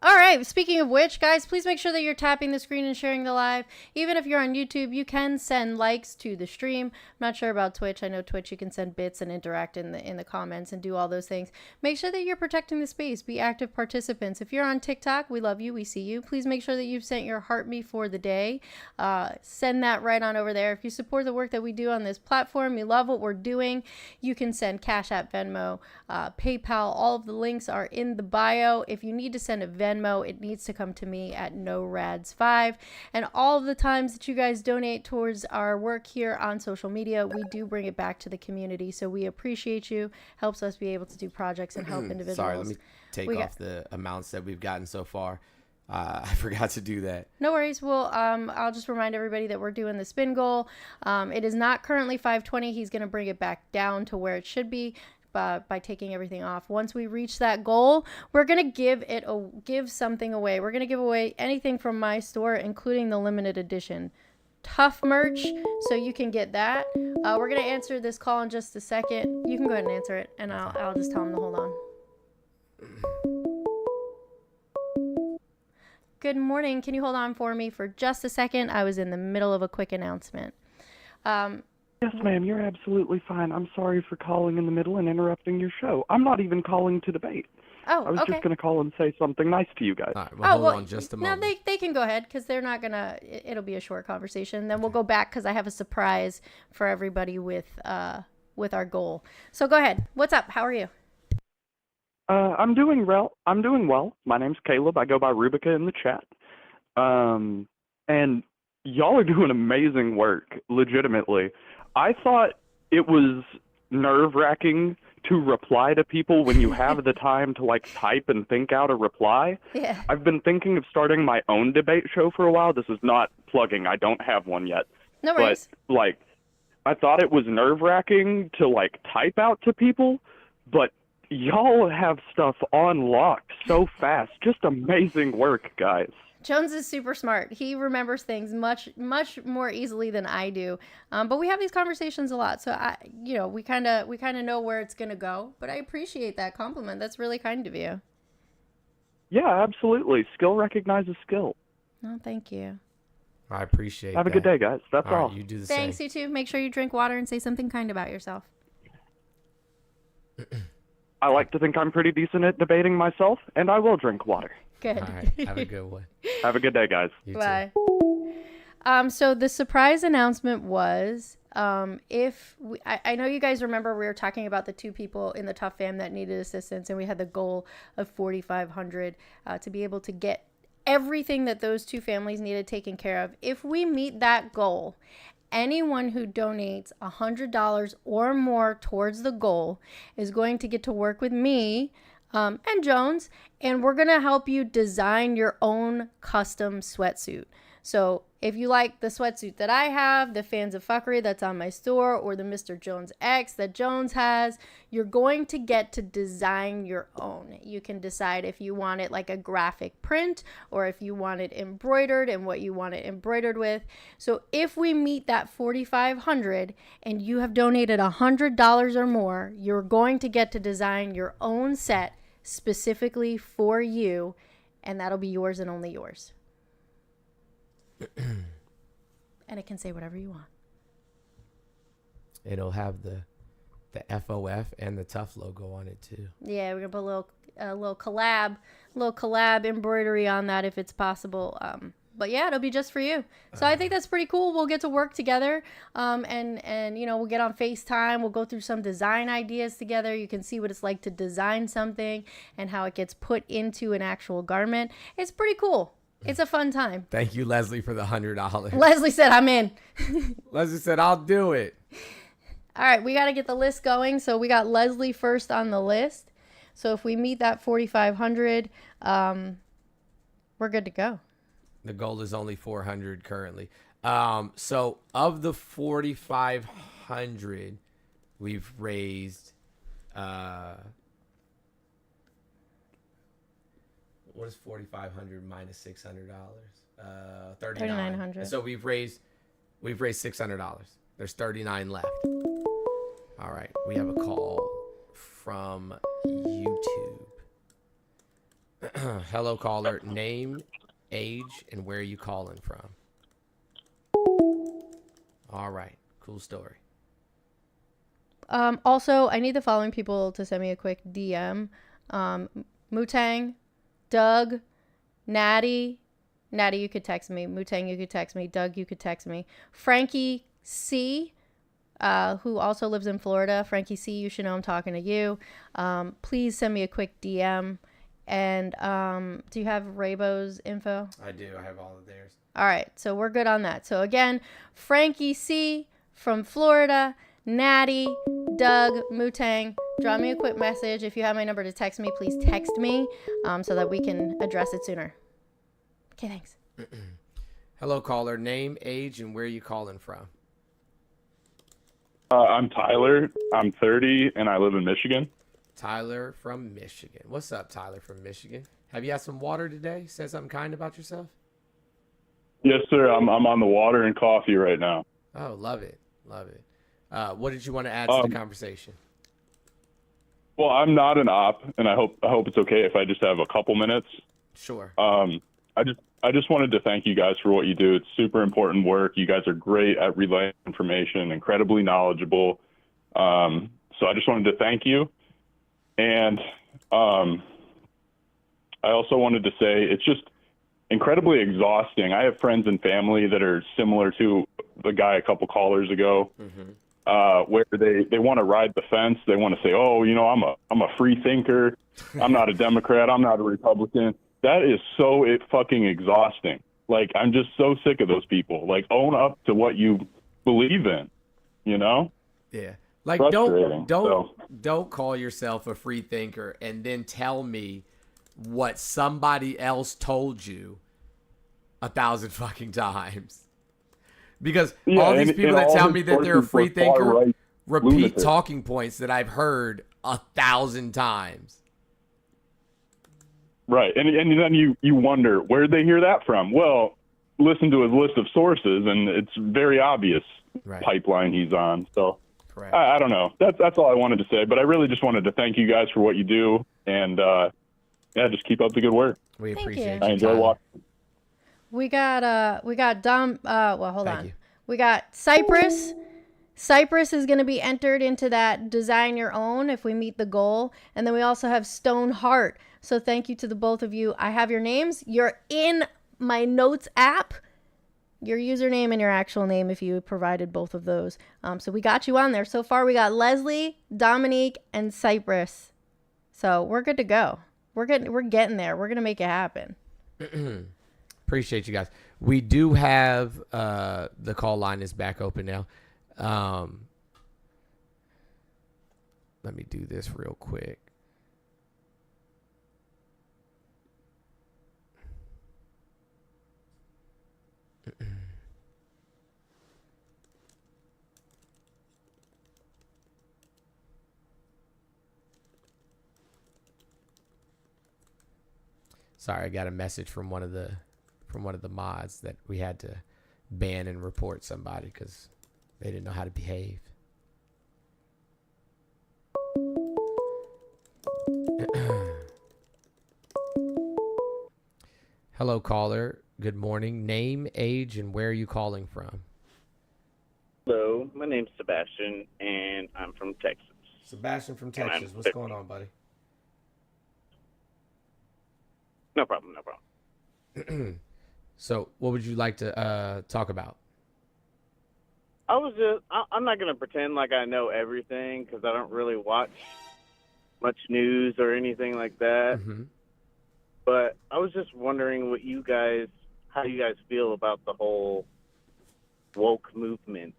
All right, speaking of which, guys, please make sure that you're tapping the screen and sharing the live. Even if you're on YouTube, you can send likes to the stream. I'm not sure about Twitch. I know Twitch, you can send bits and interact in the comments and do all those things. Make sure that you're protecting the space. Be active participants. If you're on TikTok, we love you. We see you. Please make sure that you've sent your heart me for the day. Send that right on over there. If you support the work that we do on this platform, you love what we're doing, you can send Cash App, Venmo, PayPal. All of the links are in the bio. If you need to send a Venmo, it needs to come to me at NoRads5. And all of the times that you guys donate towards our work here on social media, we do bring it back to the community. So we appreciate you. Helps us be able to do projects and help individuals. Sorry, let me take off the amounts that we've gotten so far. I forgot to do that. No worries. Well, I'll just remind everybody that we're doing the spin goal. It is not currently 520. He's going to bring it back down to where it should be. By taking everything off. Once we reach that goal, we're gonna give something away. We're gonna give away anything from my store, including the limited edition Tough merch, so you can get that. We're gonna answer this call in just a second. You can go ahead and answer it, and I'll just tell him to hold on. Good morning. Can you hold on for me for just a second? I was in the middle of a quick announcement. Yes, ma'am, you're absolutely fine. I'm sorry for calling in the middle and interrupting your show. I'm not even calling to debate. Oh, I was just going to call and say something nice to you guys. All right, well, hold on just a moment. No, they can go ahead because they're not going to, it'll be a short conversation. Then we'll go back because I have a surprise for everybody with our goal. So go ahead. What's up? How are you? I'm doing well. My name's Caleb. I go by Rubica in the chat. And y'all are doing amazing work, legitimately. I thought it was nerve-wracking to reply to people when you have the time to like type and think out a reply. Yeah. I've been thinking of starting my own debate show for a while. This is not plugging. I don't have one yet. No worries. But like, I thought it was nerve-wracking to like type out to people, but y'all have stuff on lock so fast. Just amazing work, guys. Jones is super smart. He remembers things much more easily than I do. But we have these conversations a lot, so we kind of know where it's gonna go. But I appreciate that compliment. That's really kind of you. Yeah, absolutely. Skill recognizes skill. Oh, thank you. I appreciate. Have a good day, guys. That's all. Right, you do the Thanks, same. you too. Make sure you drink water and say something kind about yourself. I like to think I'm pretty decent at debating myself, and I will drink water. Good. All right. Have a good one. Have a good day, guys. You Bye. So the surprise announcement was, I know you guys remember we were talking about the two people in the Tough Fam that needed assistance, and we had the goal of $4,500 to be able to get everything that those two families needed taken care of. If we meet that goal, anyone who donates $100 or more towards the goal is going to get to work with me and Jones, and we're going to help you design your own custom sweatsuit. So if you like the sweatsuit that I have, the Fans of Fuckery that's on my store, or the Mr. Jones X that Jones has, you're going to get to design your own. You can decide if you want it like a graphic print or if you want it embroidered and what you want it embroidered with. So if we meet that $4,500 and you have donated $100 or more, you're going to get to design your own set specifically for you, and that'll be yours and only yours. And it can say whatever you want. It'll have the FOF and the Tough logo on it too. Yeah, we're gonna put a little collab embroidery on that if it's possible. But yeah, it'll be just for you. So I think that's pretty cool. We'll get to work together, and we'll get on FaceTime. We'll go through some design ideas together. You can see what it's like to design something and how it gets put into an actual garment. It's pretty cool. It's a fun time. Thank you, Leslie, for the $100. Leslie said, I'm in. Leslie said, I'll do it. All right, we got to get the list going. So we got Leslie first on the list. So if we meet that 4,500, we're good to go. The goal is only 400 currently. So of the 4,500, we've raised, what is 4,500 minus $600? $3,900. So we've raised $600. There's 39 left. All right, we have a call from YouTube. Hello, caller. Name, age, and where are you calling from? All right, cool story. Also, I need the following people to send me a quick DM. Mutang, Doug, Natty, you could text me. Mutang, you could text me. Doug, you could text me. Frankie C, who also lives in Florida. Frankie C, you should know I'm talking to you. Please send me a quick DM. And do you have Raybo's info? I do. I have all of theirs. All right, so we're good on that. So again, Frankie C from Florida, Natty, Doug, Mutang, drop me a quick message. If you have my number to text me, please text me so that we can address it sooner. Okay, thanks. Hello, caller. Name, age, and where are you calling from? I'm Tyler. I'm 30, and I live in Michigan. Tyler from Michigan. What's up, Tyler from Michigan? Have you had some water today? Said something kind about yourself? Yes, sir. I'm on the water and coffee right now. Oh, love it. Love it. What did you want to add to the conversation? Well, I'm not an op, and I hope it's okay if I just have a couple minutes. Sure. I just wanted to thank you guys for what you do. It's super important work. You guys are great at relaying information, incredibly knowledgeable. So I just wanted to thank you. And I also wanted to say it's just incredibly exhausting. I have friends and family that are similar to the guy a couple callers ago, where they want to ride the fence. They want to say, oh, I'm a free thinker. I'm not a Democrat. I'm not a Republican. That is so fucking exhausting. Like, I'm just so sick of those people. Like, own up to what you believe in, Yeah. Like, don't call yourself a free thinker and then tell me what somebody else told you 1,000 fucking times. Because all these people that tell me that they're a free thinker repeat talking points that I've heard 1,000 times. Right, and then you wonder, where'd they hear that from? Well, listen to his list of sources, and it's very obvious pipeline he's on. So correct. I don't know. That's all I wanted to say. But I really just wanted to thank you guys for what you do, and just keep up the good work. We appreciate it. I enjoy watching. We got Dom. Hold on. We got Cypress. Cypress is going to be entered into that design your own if we meet the goal. And then we also have Stone Heart. So thank you to the both of you. I have your names. You're in my notes app. Your username and your actual name if you provided both of those. So we got you on there. So far we got Leslie, Dominique, and Cypress. So we're good to go. We're getting there. We're going to make it happen. Appreciate you guys. We do have the call line is back open now. Let me do this real quick. Sorry, I got a message from one of the mods that we had to ban and report somebody because they didn't know how to behave. Hello, caller. Good morning. Name, age, and where are you calling from? Hello, my name's Sebastian, and I'm from Texas. Sebastian from Texas. What's going on, buddy? No problem. So, what would you like to talk about? I'm not going to pretend like I know everything because I don't really watch much news or anything like that. Mm-hmm. But I was just wondering how you guys feel about the whole woke movement.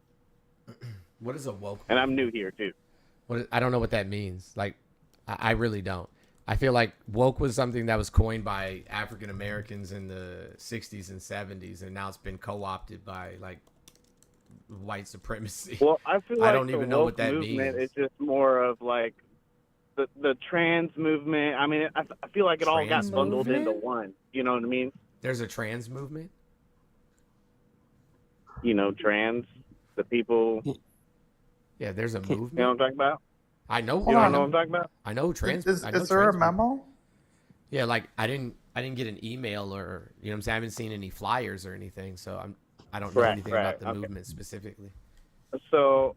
What is a woke movement? And I'm new here, too. I don't know what that means. Like, I really don't. I feel like woke was something that was coined by African Americans in the 60s and 70s, and now it's been co-opted by, like, white supremacy. Well, I feel like I don't even know what that means. It's just more of, like, the trans movement. I mean, I feel like it all got bundled into one. You know what I mean? There's a trans movement? You know, trans, the people. Yeah, there's a movement. You know what I'm talking about? I know. You know what I'm talking about? I know trans. Is I know there trans a memo? people. Yeah, like I didn't get an email or you know what I'm saying. I haven't seen any flyers or anything, so I don't know anything about the movement specifically. So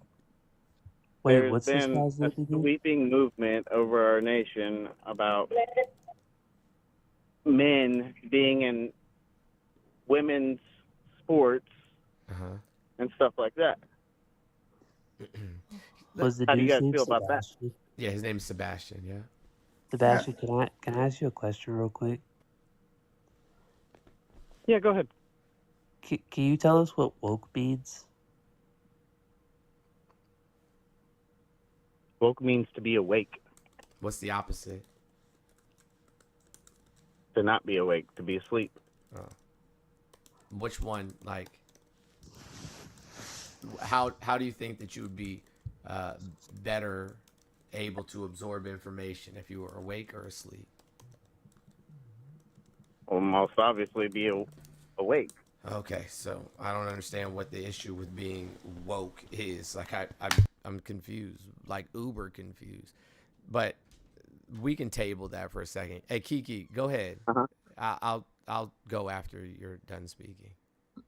Wait, what's there's this been guy's a name again? sweeping movement over our nation about men being in women's sports and stuff like that. Was the How do you dude's guys name feel about that? Sebastian? Yeah, his name's Sebastian. Yeah. Sebastian, can I ask you a question real quick? Yeah, go ahead. Can you tell us what woke means? Woke means to be awake. What's the opposite? To not be awake, to be asleep. Oh. Which one? Like, how do you think that you would be better able to absorb information if you were awake or asleep? Well, most obviously be awake. Okay, so I don't understand what the issue with being woke is. Like I'm confused, like uber confused. But we can table that for a second. Hey, Kiki, go ahead. I'll go after you're done speaking.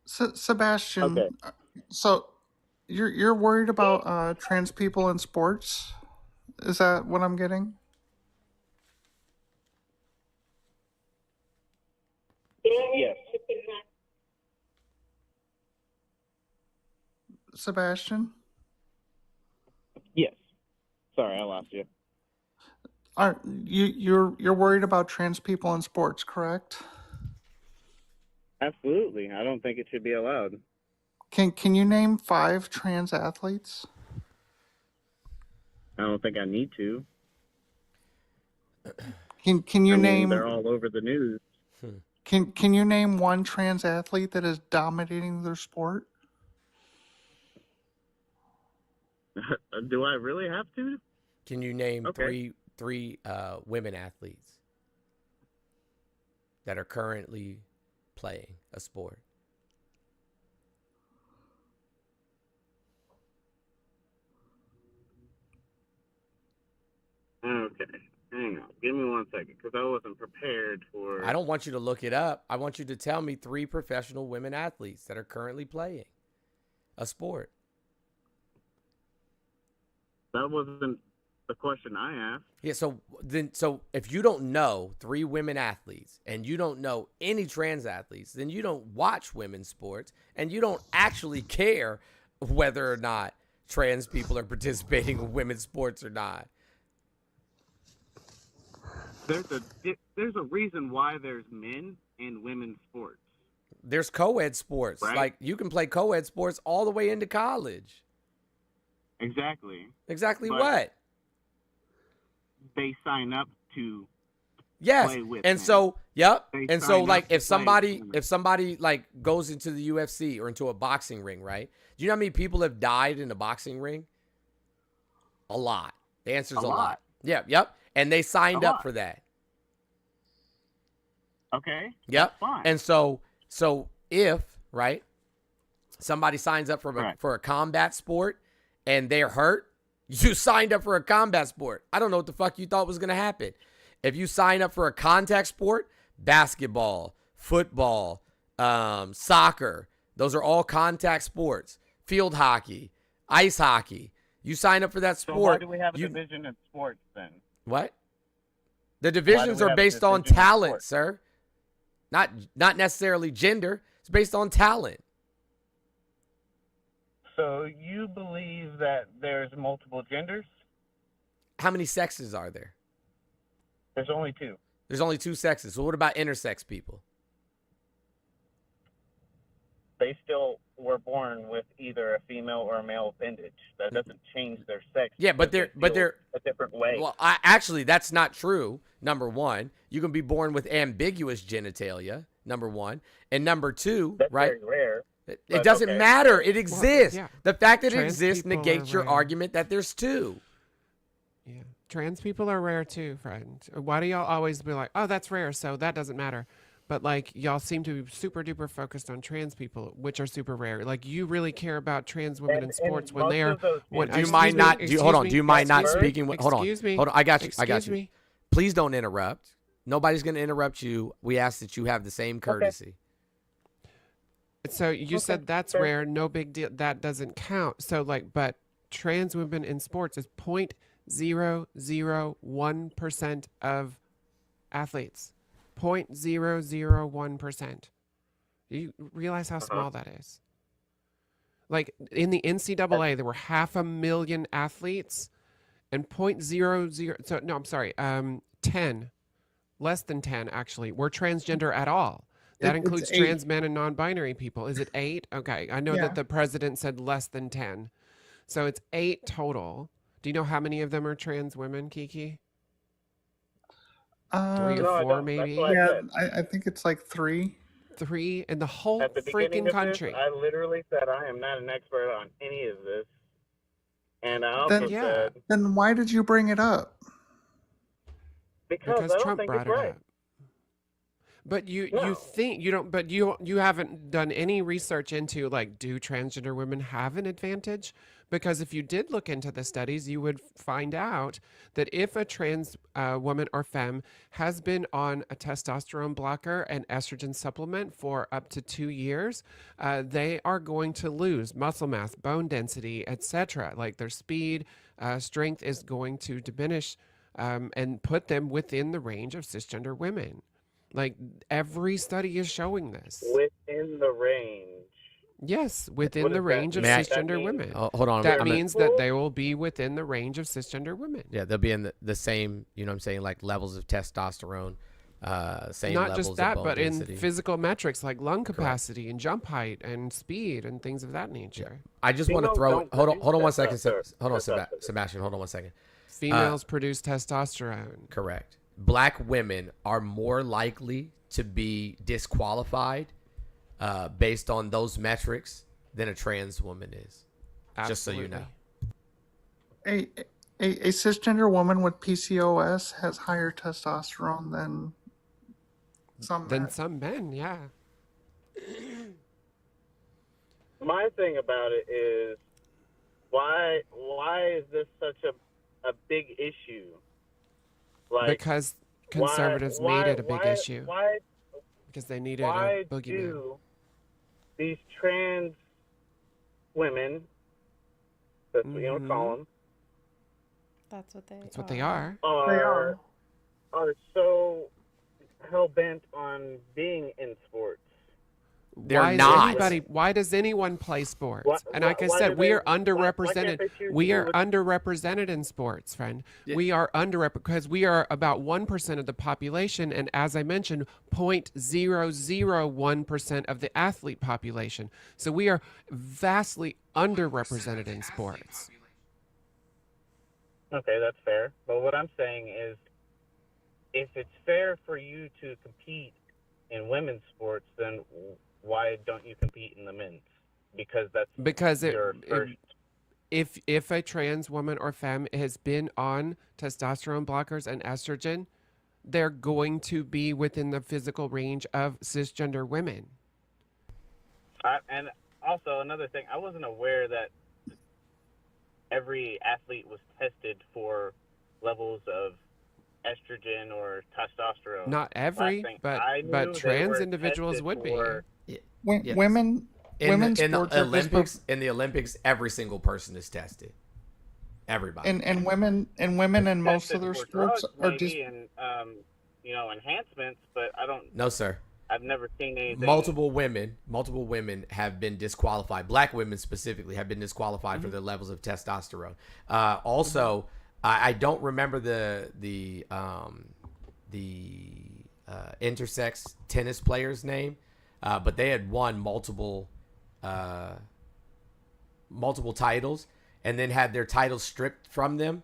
Sebastian, Okay. So you're worried about trans people in sports? Is that what I'm getting? Yes. Sebastian? Yes. Sorry, I lost you. You're worried about trans people in sports, correct? Absolutely. I don't think it should be allowed. Can you name 5 trans athletes? I don't think I need to. Can you name? They're all over the news. Can you name one trans athlete that is dominating their sport? Do I really have to? Can you name three women athletes that are currently playing a sport? Okay. Hang on. Give me 1 second, because I wasn't prepared for... I don't want you to look it up. I want you to tell me 3 professional women athletes that are currently playing a sport. That wasn't the question I asked. Yeah, so if you don't know 3 women athletes and you don't know any trans athletes, then you don't watch women's sports and you don't actually care whether or not trans people are participating in women's sports or not. There's a reason why there's men and women's sports. There's co-ed sports. Right? Like, you can play co-ed sports all the way into college. Exactly. Exactly But what? They sign up to Yes. play with And men. so, yep. They And so, sign like, up to if somebody like goes into the UFC or into a boxing ring, right? Do you know how many people have died in a boxing ring? A lot. The answer is a lot. Yeah, yep. And they signed up for that. Okay. Yep. That's fine. And so if, right, somebody signs up for a combat sport and they're hurt, you signed up for a combat sport. I don't know what the fuck you thought was going to happen. If you sign up for a contact sport, basketball, football, soccer, those are all contact sports. Field hockey, ice hockey. You sign up for that sport. So why do we have a division in sports then? What? The divisions are based on talent, sir. Not necessarily gender. It's based on talent. So you believe that there's multiple genders? How many sexes are there? There's only 2. There's only 2 sexes. So what about intersex people? They still were born with either a female or a male appendage. That doesn't change their sex. Yeah, but they're a different way. Well, actually, that's not true. Number 1, you can be born with ambiguous genitalia. Number 1, and number 2, that's right? very rare. It doesn't matter. It exists. Well, yeah. The fact that it Trans exists people negates are your rare. argument that there's 2. Yeah. Trans people are rare too, friend. Why do y'all always be like, oh, that's rare, so that doesn't matter? But like, y'all seem to be super duper focused on trans people, which are super rare. Like, you really care about trans women in sports when they are. Do you mind not? Hold on. Do you mind not speaking? Hold on. Excuse me. Hold on. I got you. I got Excuse you. me. Please don't interrupt. Nobody's going to interrupt you. We ask that you have the same courtesy. So you said that's rare, no big deal. That doesn't count. So like, but trans women in sports is 0.001% of athletes. 0.001%. Do you realize how small that is? Like in the NCAA, there were 500,000 athletes, and 0.00. So no, I'm sorry. 10, less than 10 actually, were transgender at all. That includes trans men and non-binary people. Is it 8? Okay, I know that the president said less than 10, so it's 8 total. Do you know how many of them are trans women, Kiki? 3 or 4, maybe. Yeah, I think it's like 3. 3 in the whole At the beginning freaking of country. This, I literally said I am not an expert on any of this, and I also said Then why did you bring it up? because I don't Trump think brought it's it right. up. But you think you don't, but you haven't done any research into like, do transgender women have an advantage? Because if you did look into the studies, you would find out that if a trans woman or femme has been on a testosterone blocker and estrogen supplement for up to 2 years, they are going to lose muscle mass, bone density, etc. Like their speed, strength is going to diminish and put them within the range of cisgender women. Like every study is showing this. Within the range. Yes, within the range of cisgender women. Oh, hold on. That means that they will be within the range of cisgender women. Yeah, they'll be in the same, you know what I'm saying, like levels of testosterone, same Not levels just that, of bone but density. in physical metrics like lung capacity and jump height and speed and things of that nature. I just want to throw. Hold on 1 second. Hold on, Sebastian. Hold on 1 second. Females produce testosterone. Correct. Black women are more likely to be disqualified based on those metrics than a trans woman is. Absolutely. Just so you know. A cisgender woman with PCOS has higher testosterone than some men, yeah. My thing about it is, why is this such a big issue? Like, because conservatives made it a big issue. Why? Because they needed Why a boogeyman. do these trans women, that's what you want to call them, That's what That's what they are. are so hell-bent on being in sports? They're not. Why does anyone play sports? And like I said, we are underrepresented. We are underrepresented in sports, friend. We are underrepresented because we are about 1% of the population, and as I mentioned, 0.001% of the athlete population. So we are vastly underrepresented in sports. Okay, that's fair. But what I'm saying is, if it's fair for you to compete in women's sports, then why don't you compete in the men's? Because your first. If a trans woman or femme has been on testosterone blockers and estrogen, they're going to be within the physical range of cisgender women. And also another thing, I wasn't aware that every athlete was tested for levels of estrogen or testosterone. Not every, but trans individuals would be. Yes. Women in the Olympics, every single person is tested. Everybody. And women in most of their sports are just enhancements, but I don't. No, sir. I've never seen anything. Multiple women have been disqualified. Black women specifically have been disqualified for their levels of testosterone. Also, I don't remember the intersex tennis player's name, but they had won multiple titles and then had their titles stripped from them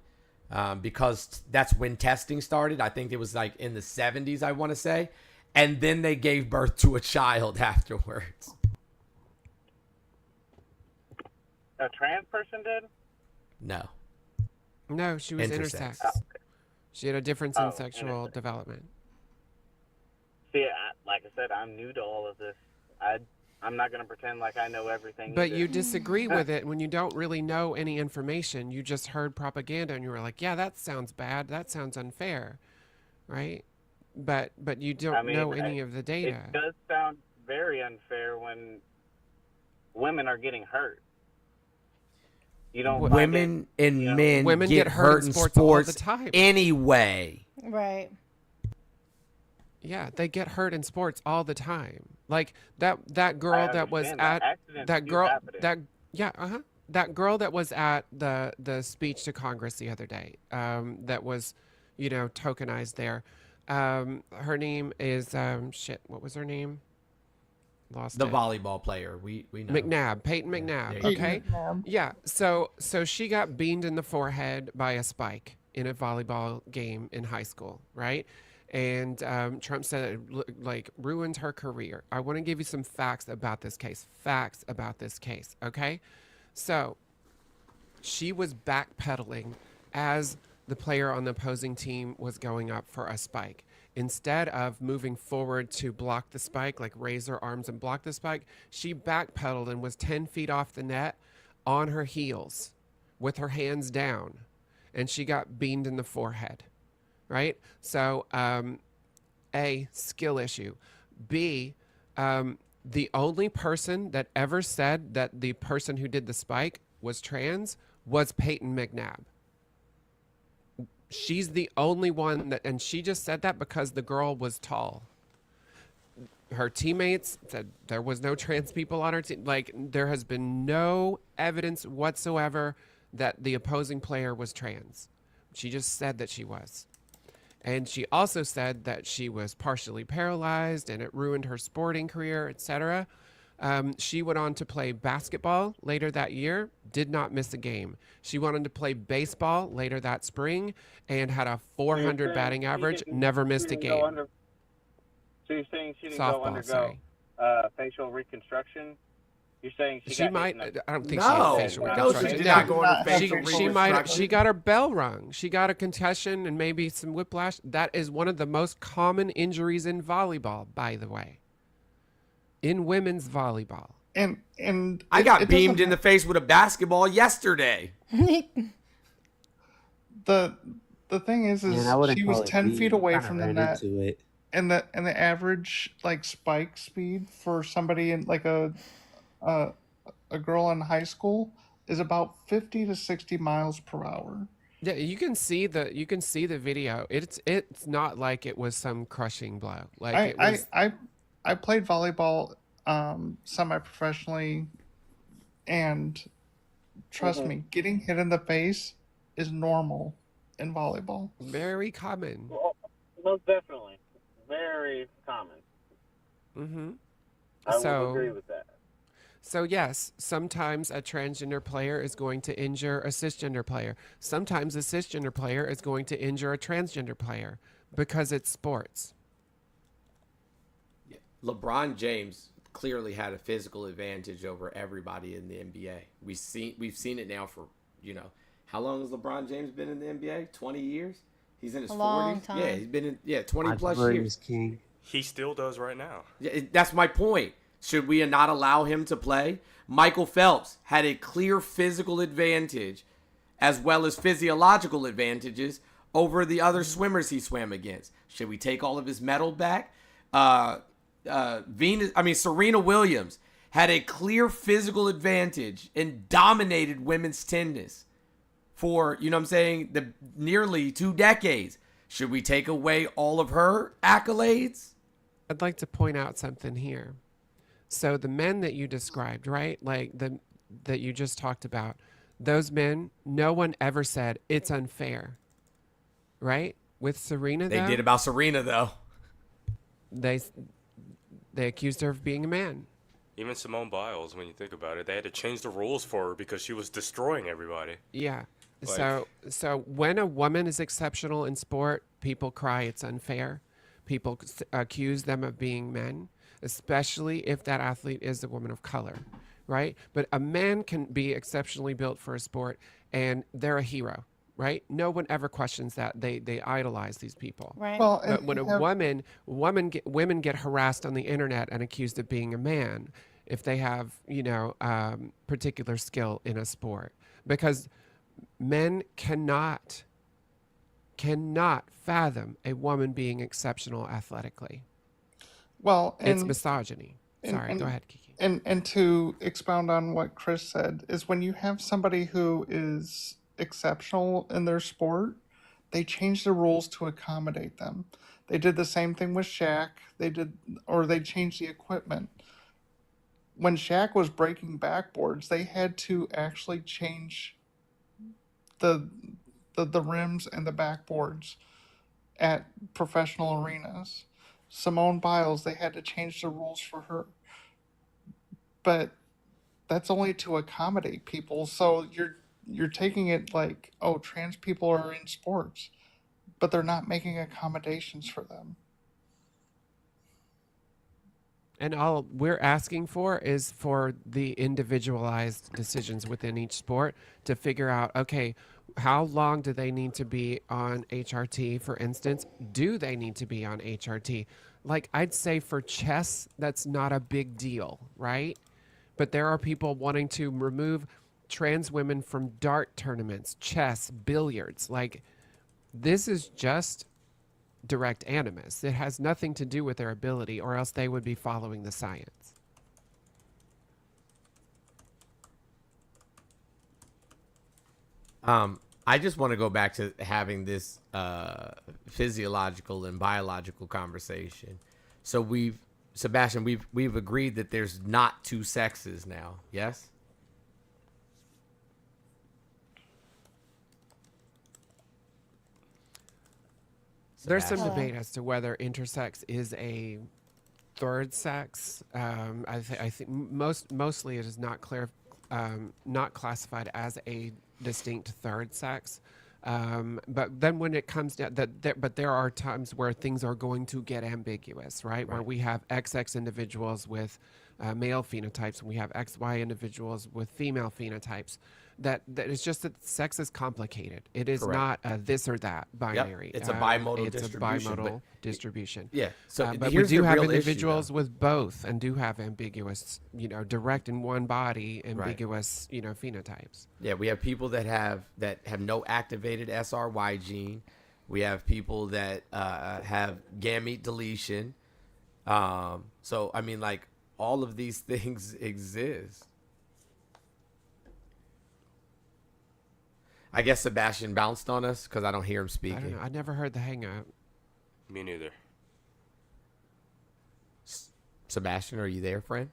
because that's when testing started. I think it was like in the 70s, I want to say. And then they gave birth to a child afterwards. A trans person did? No. No, she was intersex. Oh, okay. She had a difference in sexual development. See, like I said, I'm new to all of this. I'm not going to pretend like I know everything. But either. you disagree with it when you don't really know any information. You just heard propaganda and you were like, yeah, that sounds bad. That sounds unfair. Right? But you don't know any of the data. It does sound very unfair when women are getting hurt. You don't. Women and men women get hurt in sports all the time. Anyway. Right. Yeah, they get hurt in sports all the time. Like that girl that was at that girl that was at the speech to Congress the other day. That was, tokenized there. Her name is what was her name? Lost the it. Volleyball player. We know. McNabb, Peyton McNabb. Okay. Yeah. So she got beamed in the forehead by a spike in a volleyball game in high school, right? And Trump said it ruined her career. I want to give you some facts about this case. Okay? So she was backpedaling as the player on the opposing team was going up for a spike. Instead of moving forward to block the spike, like raise her arms and block the spike, she backpedaled and was 10 feet off the net on her heels with her hands down. And she got beamed in the forehead. Right? So, A, skill issue. B, the only person that ever said that the person who did the spike was trans was Peyton McNabb. She's the only one and she just said that because the girl was tall. Her teammates said there was no trans people on her team. Like, there has been no evidence whatsoever that the opposing player was trans. She just said that she was. And she also said that she was partially paralyzed and it ruined her sporting career, etc. She went on to play basketball later that year, did not miss a game. She went on to play baseball later that spring and had a 400 batting average, never missed a game. So you're saying she didn't Softball, go undergo sorry. facial reconstruction? You're saying She got might. hit in I don't think No. she had facial No, reconstruction. she did not go under facial She might. reconstruction. She got her bell rung. She got a concussion and maybe some whiplash. That is one of the most common injuries in volleyball, by the way. In women's volleyball. And I got beamed in the face with a basketball yesterday. The thing is Man, she was 10 feet away from the net. It. And the average like spike speed for somebody in like a girl in high school is about 50 to 60 miles per hour. Yeah, you can see the video. It's not like it was some crushing blow. Like I played volleyball semi-professionally, and trust me, getting hit in the face is normal in volleyball. Very common. Well, most definitely. Very common. Mm-hmm. I would agree with that. So yes, sometimes a transgender player is going to injure a cisgender player. Sometimes a cisgender player is going to injure a transgender player because it's sports. LeBron James clearly had a physical advantage over everybody in the NBA. We've seen it now for, how long has LeBron James been in the NBA? 20 years? He's in his 40s. Long time. Yeah, he's been in 20 plus years. King. He still does right now. Yeah, that's my point. Should we not allow him to play? Michael Phelps had a clear physical advantage as well as physiological advantages over the other swimmers he swam against. Should we take all of his medal back? Serena Williams had a clear physical advantage and dominated women's tennis for, the nearly 2 decades. Should we take away all of her accolades? I'd like to point out something here. So the men that you described, right? Like that you just talked about, those men, no one ever said it's unfair. Right? With Serena, They did about Serena, though. They accused her of being a man. Even Simone Biles, when you think about it, they had to change the rules for her because she was destroying everybody. Yeah. So when a woman is exceptional in sport, people cry it's unfair. People accuse them of being men, especially if that athlete is a woman of color, right? But a man can be exceptionally built for a sport, and they're a hero, right? No one ever questions that. They idolize these people. Right. Well, But when women get harassed on the internet and accused of being a man, if they have particular skill in a sport, because men cannot fathom a woman being exceptional athletically. Well, it's misogyny. Sorry, go ahead, Kiki. And to expound on what Chris said, is when you have somebody who is exceptional in their sport, they change the rules to accommodate them. They did the same thing with Shaq. They changed the equipment. When Shaq was breaking backboards, they had to actually change the rims and the backboards at professional arenas. Simone Biles, they had to change the rules for her. But that's only to accommodate people. So you're taking it like, oh, trans people are in sports, but they're not making accommodations for them. And all we're asking for is for the individualized decisions within each sport to figure out, okay, how long do they need to be on HRT, for instance? Do they need to be on HRT? Like, I'd say for chess, that's not a big deal, right? But there are people wanting to remove trans women from dart tournaments, chess, billiards. Like, this is just direct animus. It has nothing to do with their ability, or else they would be following the science. I just want to go back to having this physiological and biological conversation. So Sebastian, we've agreed that there's not 2 sexes now. Yes? There's some debate as to whether intersex is a third sex. I think mostly it is not clear, not classified as a distinct third sex. But then when it comes down but there are times where things are going to get ambiguous, right? Where we have XX individuals with male phenotypes, and we have XY individuals with female phenotypes. That it's just that sex is complicated. It is not this or that binary. It's a bimodal it's distribution. a bimodal distribution. Yeah. So but we here's do the have real individuals issue, with both, and do have ambiguous, direct in one body, ambiguous, phenotypes. Yeah, we have people that have no activated SRY gene. We have people that have gamete deletion. So I mean, like, all of these things exist. I guess Sebastian bounced on us because I don't hear him speaking. I don't know. I never heard the hang up. Me neither. Sebastian, are you there, friend?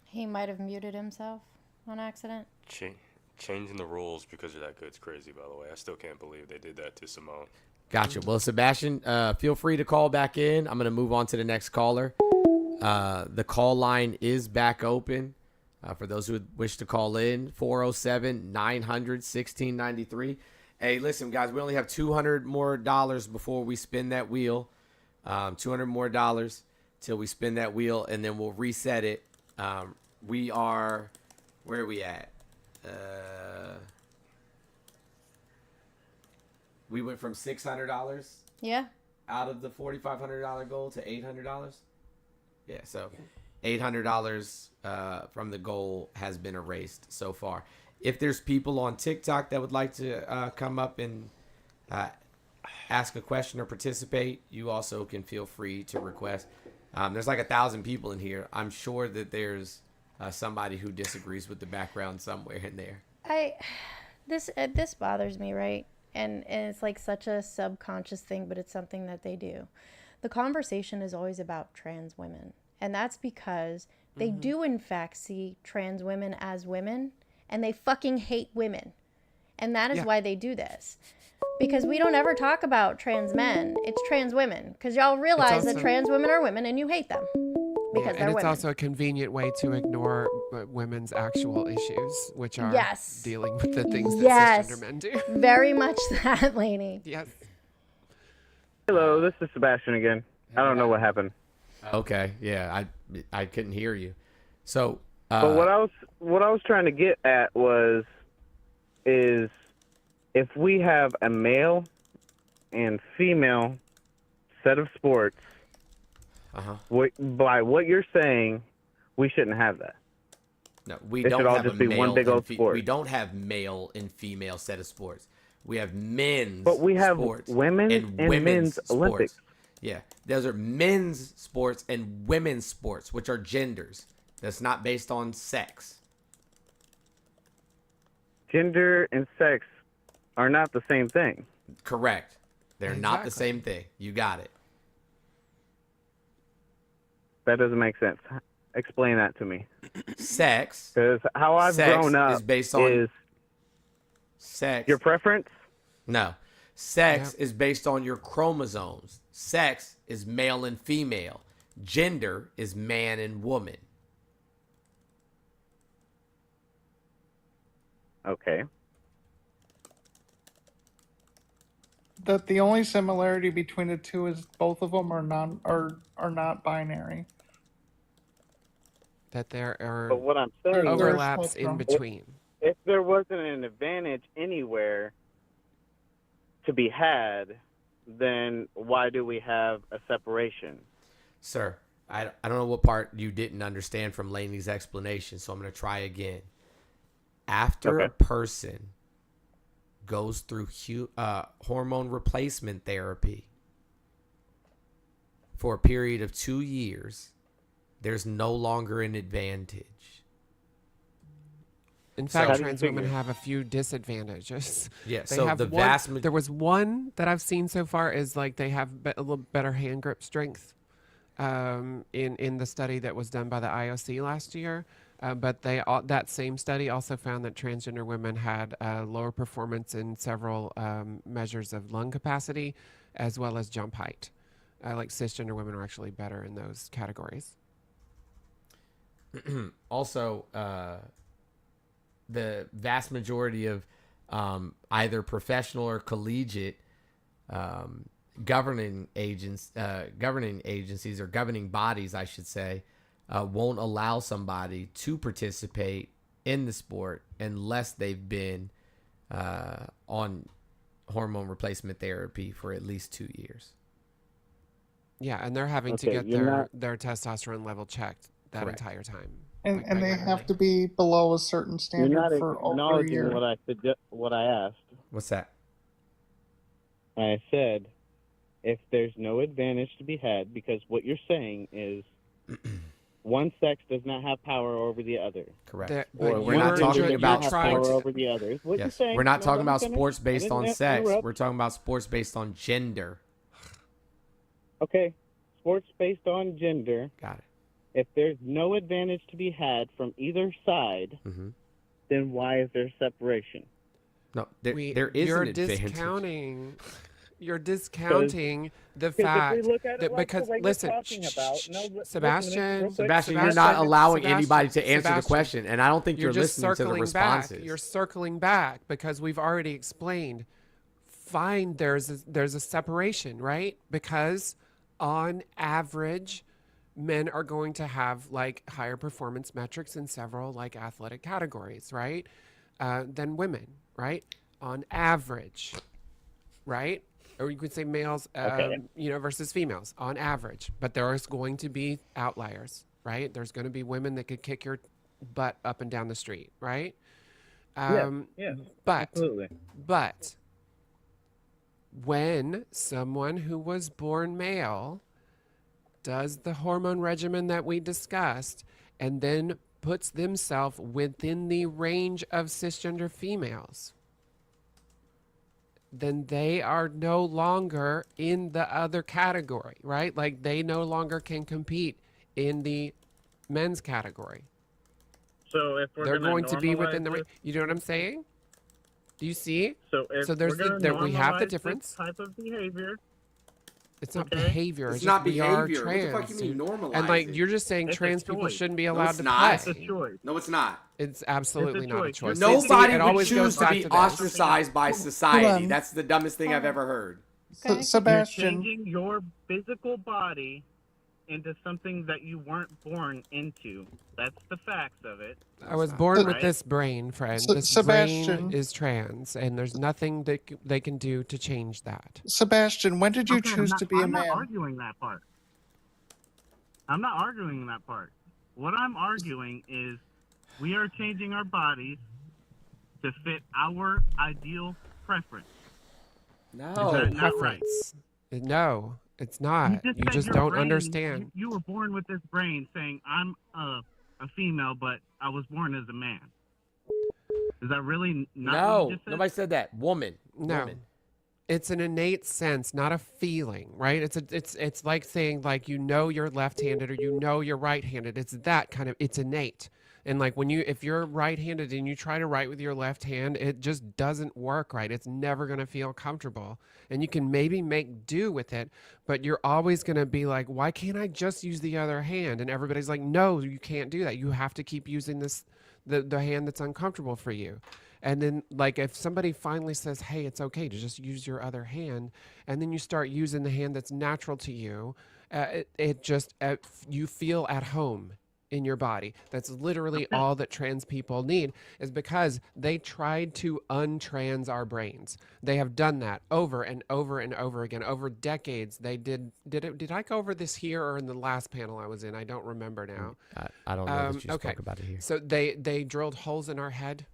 He might have muted himself on accident. Changing the rules because you're that good is crazy, by the way. I still can't believe they did that to Simone. Gotcha. Well, Sebastian, feel free to call back in. I'm going to move on to the next caller. The call line is back open. For those who wish to call in, 407-900-1693. Hey, listen, guys, we only have $200 more before we spin that wheel. $200 more till we spin that wheel, and then we'll reset it. We are, where are we at? We went from $600. Yeah. Out of the $4,500 goal to $800. Yeah, so $800 from the goal has been erased so far. If there's people on TikTok that would like to come up and ask a question or participate, you also can feel free to request. There's like 1,000 people in here. I'm sure that there's somebody who disagrees with the background somewhere in there. This bothers me, right? And it's like such a subconscious thing, but it's something that they do. The conversation is always about trans women. And that's because they do, in fact, see trans women as women, and they fucking hate women. And that is why they do this. Because we don't ever talk about trans men. It's trans women. Because y'all realize that trans women are women, and you hate them. Because they're and it's women. also a convenient way to ignore women's actual issues, which are dealing with the things that cisgender men do. Very much that, lady. Yes. Hello, this is Sebastian again. I don't know what happened. Okay, yeah, I couldn't hear you. So, but what I was trying to get at is if we have a male and female set of sports, by what you're saying, we shouldn't have that. No, we It don't should all have just a be male one big and old sport. We don't have male and female set of sports. We have men's But we have sports women's and men's sports. Olympics. Yeah, those are men's sports and women's sports, which are genders. That's not based on sex. Gender and sex are not the same thing. Correct. They're not the same thing. You got it. That doesn't make sense. Explain that to me. Sex. Because how I've grown up is based on sex. Your preference? No. Sex is based on your chromosomes. Sex is male and female. Gender is man and woman. Okay. That the only similarity between the two is both of them are not binary. That there are But what I'm saying overlaps in between. If there wasn't an advantage anywhere to be had, then why do we have a separation? Sir, I don't know what part you didn't understand from Laney's explanation, so I'm going to try again. After a person goes through hormone replacement therapy for a period of 2 years, there's no longer an advantage. In fact, trans women have a few disadvantages. Yeah, They so have the one, there was one that I've seen so far is like they have a little better hand grip strength in the study that was done by the IOC last year. But that same study also found that transgender women had lower performance in several measures of lung capacity as well as jump height. like cisgender women are actually better in those categories. Also, the vast majority of either professional or collegiate governing agencies or governing bodies, I should say, won't allow somebody to participate in the sport unless they've been on hormone replacement therapy for at least 2 years. Yeah, and they're having to get their testosterone level checked that Correct. entire time. And they have to be below a certain standard You're not for over a year. acknowledging what I asked. What's that? I said, if there's no advantage to be had, because what you're saying is one sex does not have power over the other. Correct. Or We're not talking about power sports over the other. Is what you're saying. We're not No, talking let me about finish. sports based I didn't on sex. interrupt. We're talking about sports based on gender. Okay, sports based on gender. Got it. If there's no advantage to be had from either side, then why is there separation? No, there is an advantage. You're discounting the fact that because listen, Sebastian, you're not allowing anybody to answer the question, and I don't think you're just listening to the responses. Back. You're circling back because we've already explained. Fine, there's a separation, right? Because on average, men are going to have like higher performance metrics in several like athletic categories, right? Than women, right? On average, right? Or you could say males, versus females on average. But there is going to be outliers, right? There's going to be women that could kick your butt up and down the street, right? Absolutely. But when someone who was born male does the hormone regimen that we discussed and then puts themselves within the range of cisgender females, then they are no longer in the other category, right? Like they no longer can compete in the men's category. So if they're going to be within the range, you know what I'm saying? Do you see? So there's we have the difference. This type of behavior. It's not behavior. It's not behavior. We are trans, what the fuck you mean normalize and like it? you're just saying It's trans a people choice. shouldn't be No, allowed it's to not. play. It's a choice. No, it's not. It's absolutely It's a not a choice. choice. Nobody it would always choose goes to back be this. ostracized by society. on. That's the dumbest thing I've ever heard. Sebastian, You're changing your physical body into something that you weren't born into. That's the facts of it. I was born with Right? this brain, friend. Se- This Sebastian. brain is trans, and there's nothing that they can do to change that. Sebastian, when did you Okay, choose to be a I'm man? not arguing that part. I'm not arguing that part. What I'm arguing is we are changing our bodies to fit our ideal preference. No. Is that not right? Preference. No, it's not. You said just your don't brain- understand. You were born with this brain saying, I'm a female, but I was born as a man. Is that really not what No, you just said? nobody said that. Woman. No. Woman. It's an innate sense, not a feeling, right? It's like saying like you're left-handed or you're right-handed. It's that kind of, it's innate. And like if you're right-handed and you try to write with your left hand, it just doesn't work right. It's never going to feel comfortable. And you can maybe make do with it, but you're always going to be like, why can't I just use the other hand? And everybody's like, no, you can't do that. You have to keep using the hand that's uncomfortable for you. And then like if somebody finally says, hey, it's okay to just use your other hand, and then you start using the hand that's natural to you, you feel at home in your body. That's literally all that trans people need, is because they tried to untrans our brains. They have done that over and over and over again over decades. They did I go over this here or in the last panel I was in? I don't remember now. I don't know that you spoke about it here. So they drilled holes in our head.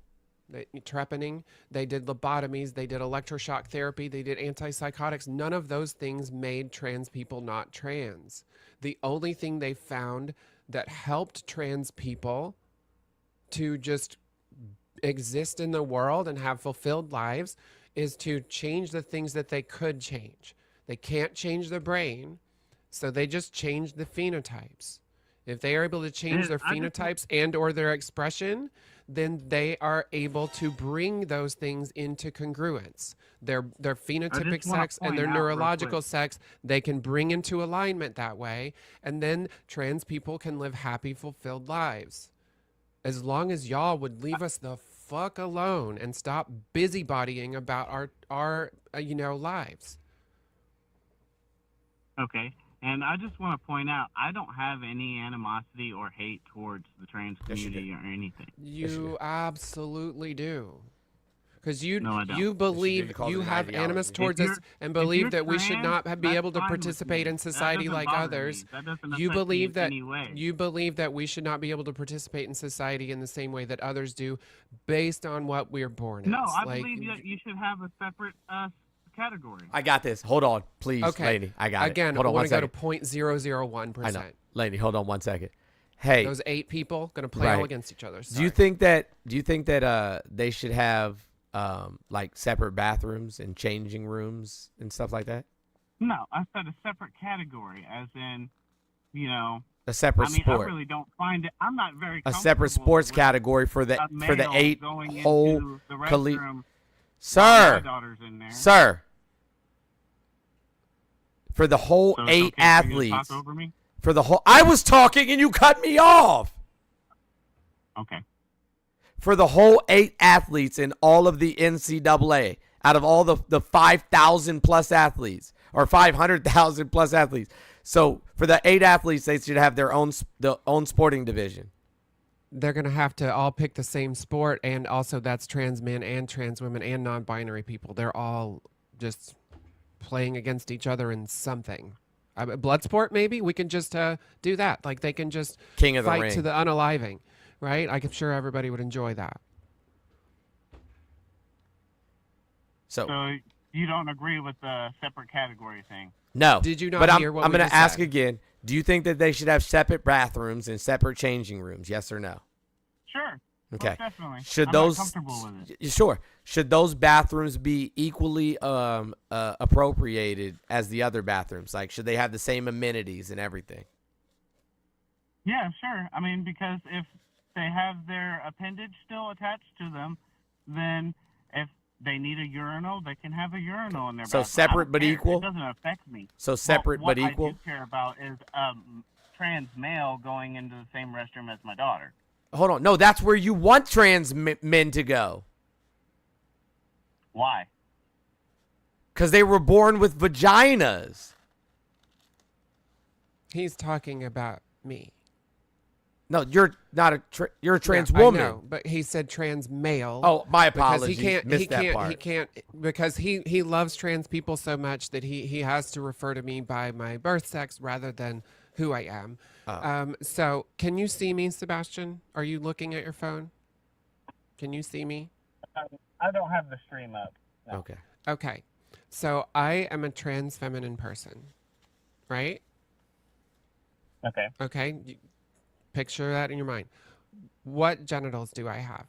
Trepanning, they did lobotomies, they did electroshock therapy, they did antipsychotics. None of those things made trans people not trans. The only thing they found that helped trans people to just exist in the world and have fulfilled lives is to change the things that they could change. They can't change the brain, so they just change the phenotypes. If they are able to change their phenotypes and or their expression, then they are able to bring those things into congruence. Their phenotypic sex and their neurological sex, they can bring into alignment that way, and then trans people can live happy, fulfilled lives. As long as y'all would leave us the fuck alone and stop busybodying about our lives. Okay. And I just want to point out, I don't have any animosity or hate towards the trans community or anything. You absolutely do. Because No, I don't. you believe you have animus towards us and believe that we should not be able to participate in society like others. You believe that we should not be able to participate in society in the same way that others do, based on what we're born as. No, I believe that you should have a separate category. I got this. Hold on, please, Okay. lady. I got Again, it. Hold on I want one to go to second. 0.001%. I know. Lady, hold on one second. Hey, those 8 people going to play all against each other. Do you think that they should have like separate bathrooms and changing rooms and stuff like that? No, I said a separate category, as in, A separate sport. I really don't find it. I'm not very. A separate sports category for the 8 whole Sir, for the whole 8 athletes. For the whole, I was talking and you cut me off. Okay. For the whole 8 athletes in all of the NCAA, out of all the 5,000 plus athletes or 500,000 plus athletes. So for the 8 athletes, they should have their own sporting division. They're going to have to all pick the same sport, and also that's trans men and trans women and non-binary people. They're all just playing against each other in something. Blood sport, maybe? We can just do that. Like, they can just King of the fight Ring. to the unaliving, right? I'm sure everybody would enjoy that. So you don't agree with the separate category thing? No. Did you not but hear what I'm we going to just ask said? again. Do you think that they should have separate bathrooms and separate changing rooms? Yes or no? Sure. Okay. Most definitely. Should I'm those not comfortable with it. Sure. Should those bathrooms be equally appropriated as the other bathrooms? Like, should they have the same amenities and everything? Yeah, sure. I mean, because if they have their appendage still attached to them, then if they need a urinal, they can have a urinal in their So bathroom. separate but equal? It doesn't affect me. So separate what but equal? What I do care about is trans male going into the same restroom as my daughter. Hold on. No, that's where you want trans men to go. Why? Because they were born with vaginas. He's talking about me. No, you're not you're a trans Yeah, woman. I know, but he said trans male. Oh, my because apologies. He Missed that part. He can't because he loves trans people so much that he has to refer to me by my birth sex rather than who I am. Oh. So can you see me, Sebastian? Are you looking at your phone? Can you see me? I don't have the stream up. No. Okay. Okay. So I am a trans feminine person, right? Okay. Okay. Picture that in your mind. What genitals do I have?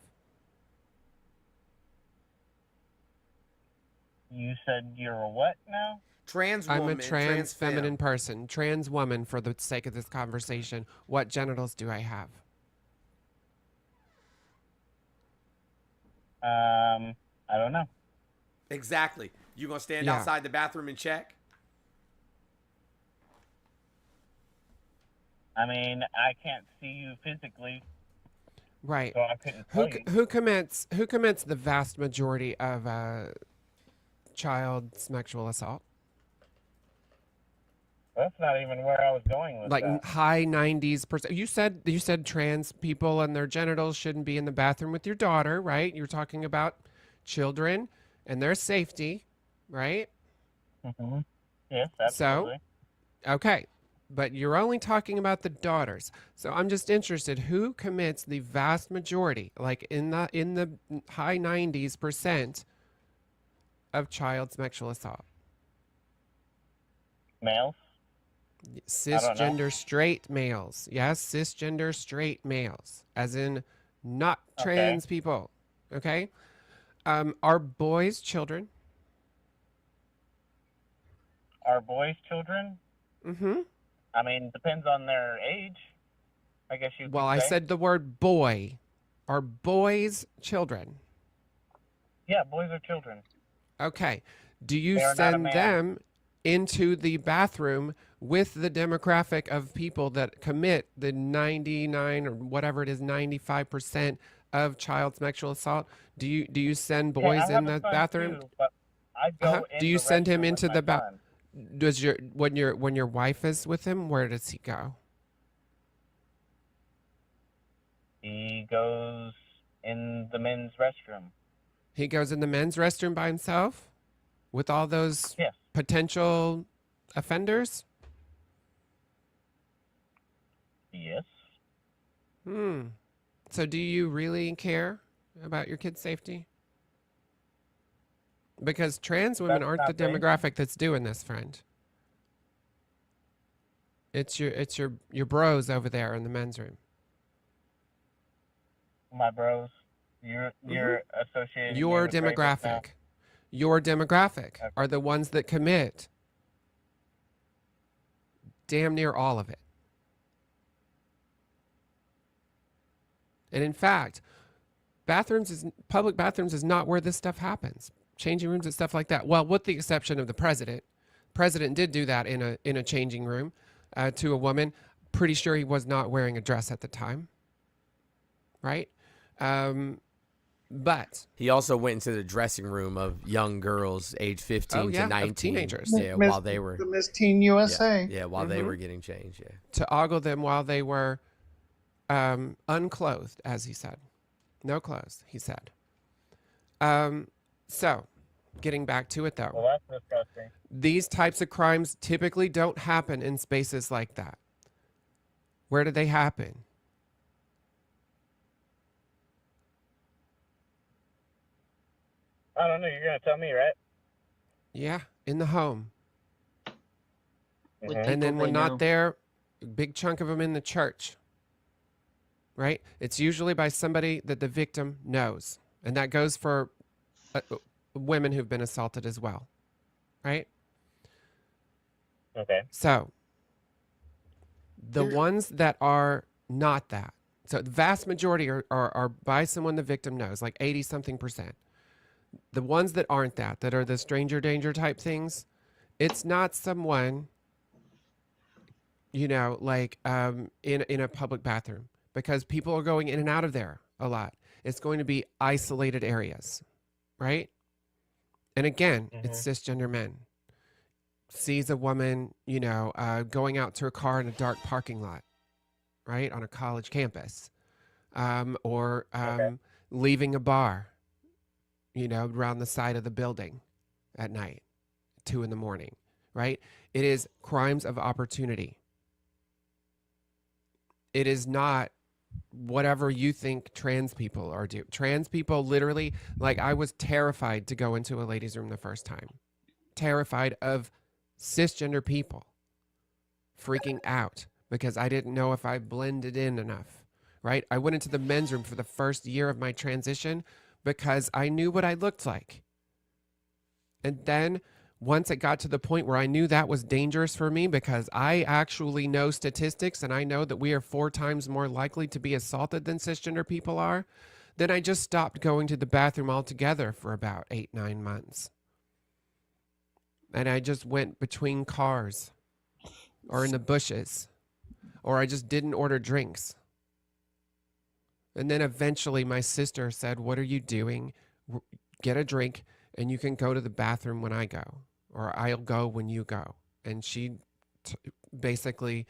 You said you're a what now? Trans I'm woman. a trans feminine person. Trans woman, for the sake of this conversation. What genitals do I have? I don't know. Exactly. You gonna stand Yeah. outside the bathroom and check? I mean, I can't see you physically. Right. So I couldn't tell you. Who commits the vast majority of child sexual assault? That's not even where I was going with Like that. high 90s%. You said trans people and their genitals shouldn't be in the bathroom with your daughter, right? You're talking about children and their safety, right? Mm-hmm. Yes, absolutely. So, okay. But you're only talking about the daughters. So I'm just interested, who commits the vast majority, like in the high 90s% of child sexual assault? Males? Cisgender straight males. Yes, cisgender straight males. As in not trans people. Okay? Are boys children? Are boys children? Mm-hmm. I mean, depends on their age. I guess you could Well, I say. said the word boy. are boys children? Yeah, boys are children. Okay. Do you They are not a send man. them into the bathroom with the demographic of people that commit the 99 or whatever it is, 95% of child sexual assault? Do you send Okay, boys I have in a the son bathroom? too, but I go in Do you the send him restroom into with the my son. Does your when your wife is with him, where does he go? He goes in the men's restroom. He goes in the men's restroom by himself with all those Yes. potential offenders? Yes. So do you really care about your kids' safety? Because trans women That's aren't the not the issue. demographic that's doing this, friend. It's your bros over there in the men's room. My bros, you're associating me Your with rapists now? demographic. Your demographic are the ones that commit damn near all of it. And in fact, public bathrooms is not where this stuff happens. Changing rooms and stuff like that. Well, with the exception of the president. President did do that in a changing room to a woman. Pretty sure he was not wearing a dress at the time. Right? But he also went into the dressing room of young girls age 15 to 19. Of teenagers. Yeah, while they were the Miss Teen USA. Yeah, while they were getting changed, yeah. To ogle them while they were unclothed, as he said. No clothes, he said. So, getting back to it though. Well, that's disgusting. These types of crimes typically don't happen in spaces like that. Where do they happen? I don't know. You're gonna tell me, right? Yeah, in the home. With And then people when they not know. there, a big chunk of them in the church. Right? It's usually by somebody that the victim knows. And that goes for women who've been assaulted as well. Right? Okay. So, the ones that are not that, so the vast majority are by someone the victim knows, like 80-something%. The ones that aren't that are the stranger danger type things, it's not someone, like in a public bathroom, because people are going in and out of there a lot. It's going to be isolated areas, right? And again, it's cisgender men. Sees a woman, going out to a car in a dark parking lot, right, on a college campus, or leaving a bar, around the side of the building at night, 2 a.m, right? It is crimes of opportunity. It is not whatever you think trans people are doing. Trans people literally, like, I was terrified to go into a ladies' room the first time. Terrified of cisgender people. Freaking out because I didn't know if I blended in enough, right? I went into the men's room for the first year of my transition because I knew what I looked like. And then once it got to the point where I knew that was dangerous for me, because I actually know statistics and I know that we are 4 times more likely to be assaulted than cisgender people are, then I just stopped going to the bathroom altogether for about 8-9 months. And I just went between cars or in the bushes, or I just didn't order drinks. And then eventually my sister said, "What are you doing? Get a drink and you can go to the bathroom when I go, or I'll go when you go." And she basically,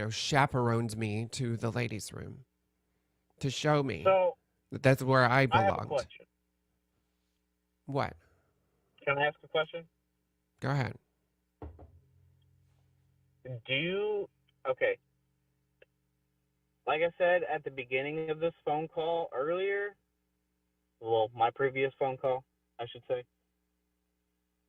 chaperoned me to the ladies' room to show me that that's where I I have a belonged. question. What? Can I ask a question? Go ahead. Okay. Like I said at the beginning of this phone call earlier, well, my previous phone call, I should say,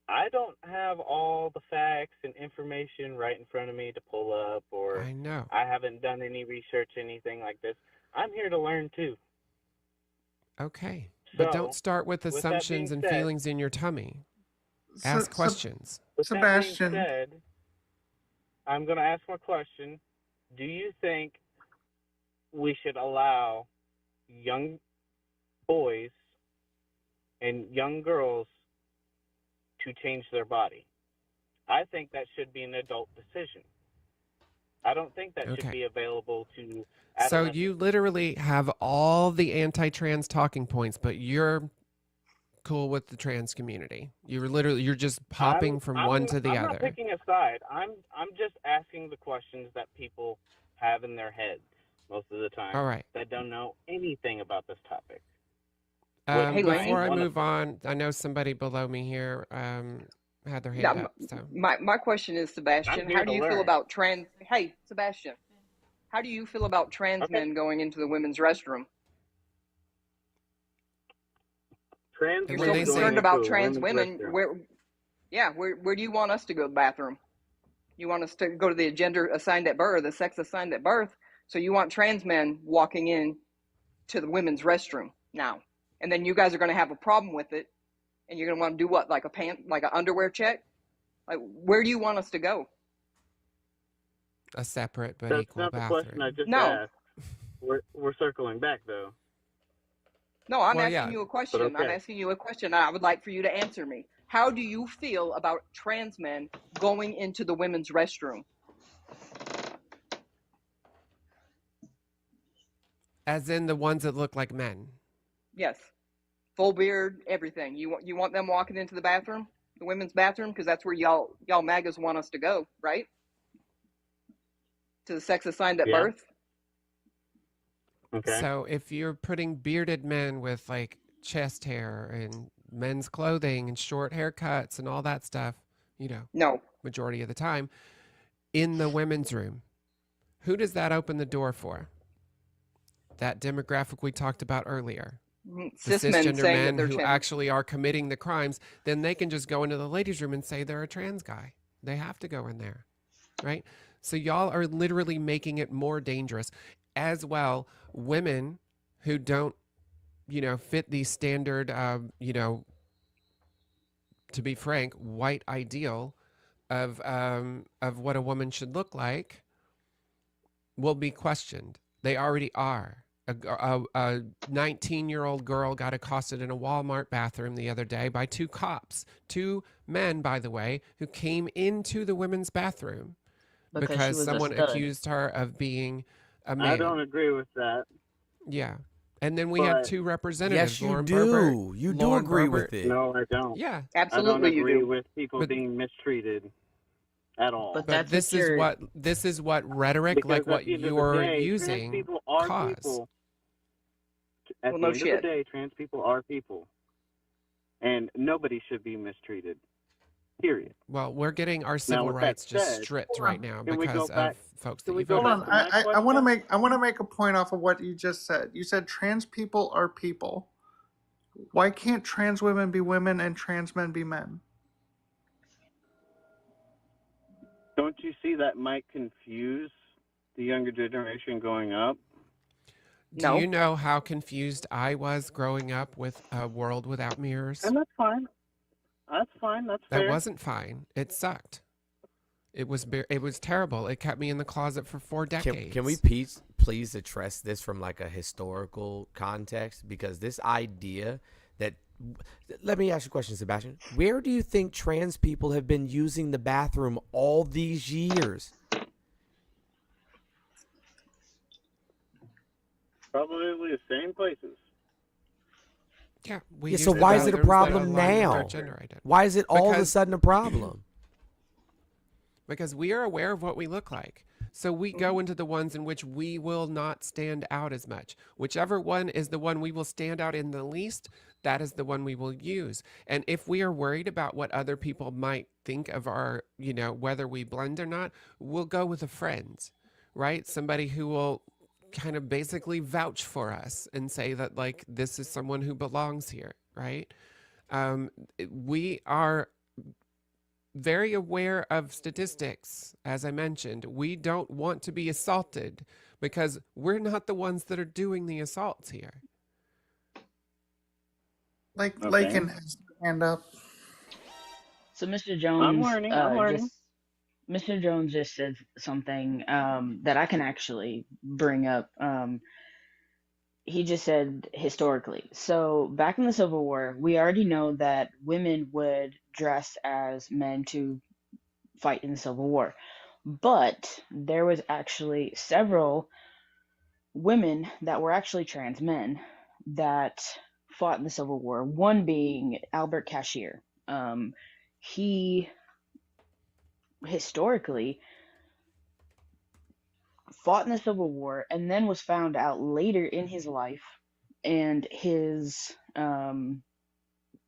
I don't have all the facts and information right in front of me to pull up, or I know. I haven't done any research, anything like this. I'm here to learn too. Okay. But So, don't start with with that assumptions being and said- feelings in your tummy. Ask questions. With Sebastian. that being said, I'm going to ask my question. Do you think we should allow young boys and young girls to change their body. I think that should be an adult decision. I don't think that should be available to So you literally have all the anti-trans talking points, but you're cool with the trans community. You're just popping from one to the I'm other. not picking a side. I'm just asking the questions that people have in their heads most of the time. All right. That don't know anything about this topic. Before I move on, I know somebody below me here had their hand up. So my question is, Sebastian, how do you feel about trans? Hey, Sebastian, how do you feel about trans men going into the women's restroom? Trans You're so concerned about trans women. Where do you want us to go to the bathroom? You want us to go to the gender assigned at birth, the sex assigned at birth. So you want trans men walking in to the women's restroom now. And then you guys are going to have a problem with it. And you're going to want to do what? Like an underwear check? Like, where do you want us to go? a separate but That's equal not the bathroom. question I just asked. We're circling back though. No, I'm asking you a question. Okay. I'm asking you a question. I would like for you to answer me. How do you feel about trans men going into the women's restroom? As in the ones that look like men. Yes. Full beard, everything. You want them walking into the bathroom? The women's bathroom? Because that's where y'all MAGAs want us to go, right? To the sex assigned at birth? Okay. So if you're putting bearded men with like chest hair and men's clothing and short haircuts and all that stuff, no, majority of the time, in the women's room, who does that open the door for? That demographic we talked about earlier. The cisgender men who actually are committing the crimes, then they can just go into the ladies' room and say they're a trans guy. They have to go in there, right? So y'all are literally making it more dangerous. As well, women who don't, fit the standard, to be frank, white ideal of what a woman should look like will be questioned. They already are. A 19-year-old girl got accosted in a Walmart bathroom the other day by two cops, two men, by the way, who came into the women's bathroom because someone accused her of being a man. I don't agree with that. Yeah. And then we have two representatives. Yes, you Lauren do. Berber, You do Lauren agree Berber, with it. No, I don't. Yeah. Absolutely, I don't you agree do. with people being mistreated at all. But this is what rhetoric, Because like at what the end of the you're day, using, trans people are cause. people. At Well, the no end shit. of the day, trans people are people, and nobody should be mistreated. Period. Well, we're getting our civil with that rights just said, stripped right now can we go because back- of folks can that we you go voted Hold on. for. I want to make a point off of what you just said. You said trans people are people. Why can't trans women be women and trans men be men? Don't you see that might confuse the younger generation going up? Do you know how confused I was growing up with a world without mirrors? And that's fine. That's fine. That's fair. That wasn't fine. It sucked. It was terrible. It kept me in the closet for 4 decades. Can we please address this from like a historical context? Because this idea that, let me ask you a question, Sebastian. Where do you think trans people have been using the bathroom all these years? Probably the same places. Yeah. So why is it a problem now? Why is it all of a sudden a problem? Because we are aware of what we look like. So we go into the ones in which we will not stand out as much. Whichever one is the one we will stand out in the least, that is the one we will use. And if we are worried about what other people might think of our, whether we blend or not, we'll go with a friend, right? Somebody who will kind of basically vouch for us and say that, like, this is someone who belongs here, right? We are very aware of statistics. As I mentioned, we don't want to be assaulted because we're not the ones that are doing the assaults here. Lakin has his hand up. So, Mr. Jones, I'm learning. Mr. Jones just said something that I can actually bring up. He just said historically. So back in the Civil War, we already know that women would dress as men to fight in the Civil War. But there was actually several women that were actually trans men that fought in the Civil War. One being Albert Cashier. He historically fought in the Civil War and then was found out later in his life, and his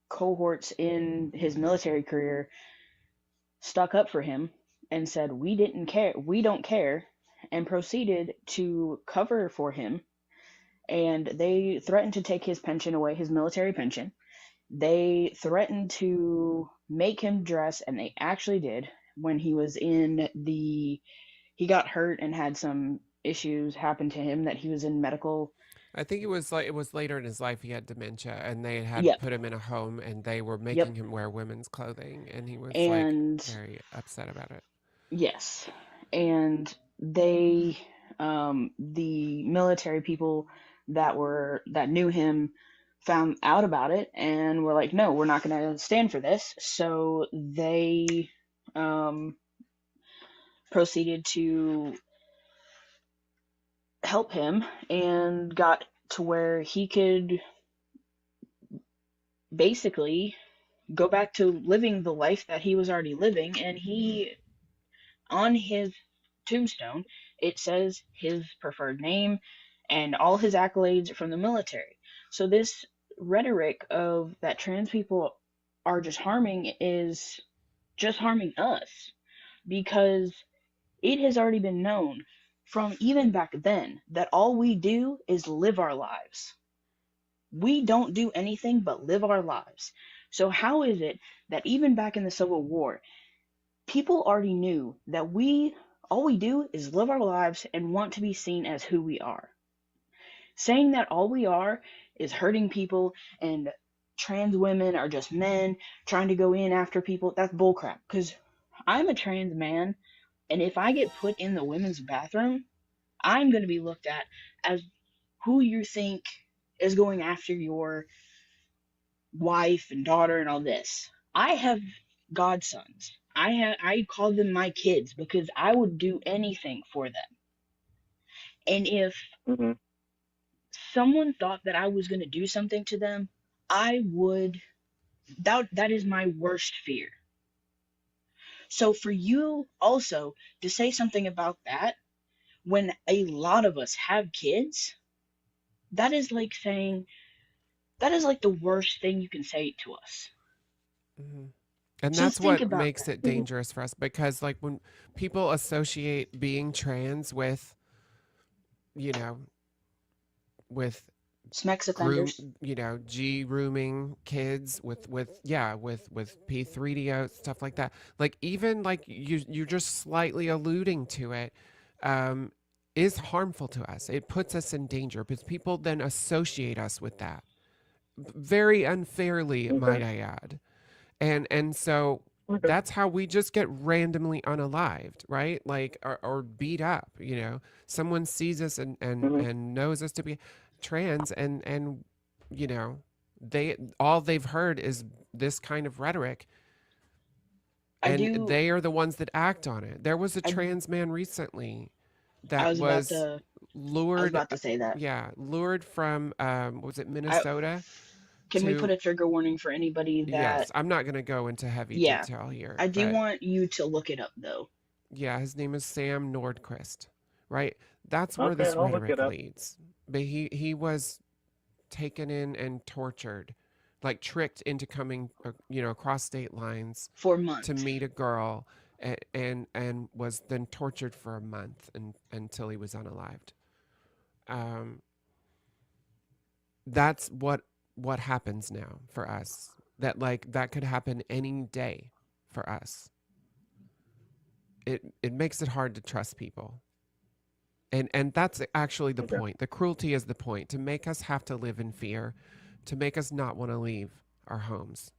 cohorts in his military career stuck up for him and said, we don't care, and proceeded to cover for him. And they threatened to take his pension away, his military pension. They threatened to make him dress, and they actually did. When he was he got hurt and had some issues happen to him that he was in medical. I think it was later in his life he had dementia, and they had Yep. put him in a home, and they were making him wear women's clothing, and he was And very upset about it. Yes, and they, the military people that knew him found out about it and were like, no, we're not going to stand for this. So they proceeded to help him and got to where he could basically go back to living the life that he was already living. And he, on his tombstone, it says his preferred name and all his accolades from the military. So this rhetoric of that trans people are just harming is just harming us, because it has already been known from even back then that all we do is live our lives. We don't do anything but live our lives. So how is it that even back in the Civil War, people already knew that all we do is live our lives and want to be seen as who we are? Saying that all we are is hurting people and trans women are just men trying to go in after people, that's bullcrap. Because I'm a trans man, and if I get put in the women's bathroom, I'm going to be looked at as who you think is going after your wife and daughter and all this. I have godsons. I call them my kids because I would do anything for them. And if someone thought that I was going to do something to them, I would. That is my worst fear. So for you also to say something about that when a lot of us have kids, that is like the worst thing you can say to us. Mm-hmm. And Just that's what about makes it dangerous for us, because like when people associate being trans with, with sex offenders, grooming kids with P3DO stuff like that. Like even like you're just slightly alluding to it, is harmful to us. It puts us in danger because people then associate us with that very unfairly, might I add. And so that's how we just get randomly unalived, right? Like, or beat up, someone sees us and knows us to be trans and all they've heard is this kind of rhetoric. And they are the ones that act on it. There was a trans man recently that was lured. I was about to say that. Yeah. Lured from, was it Minnesota? Can we put a trigger warning for anybody that... Yes, I'm not going to go into heavy detail here. I do want you to look it up, though. Yeah, his name is Sam Nordquist, right? That's where this rhetoric leads. But he was taken in and tortured, like tricked into coming, across state lines for months to meet a girl, and was then tortured for a month until he was unalived. That's what happens now for us, that could happen any day for us. It makes it hard to trust people, and that's actually the point. The cruelty is the point, to make us have to live in fear, to make us not want to leave our homes,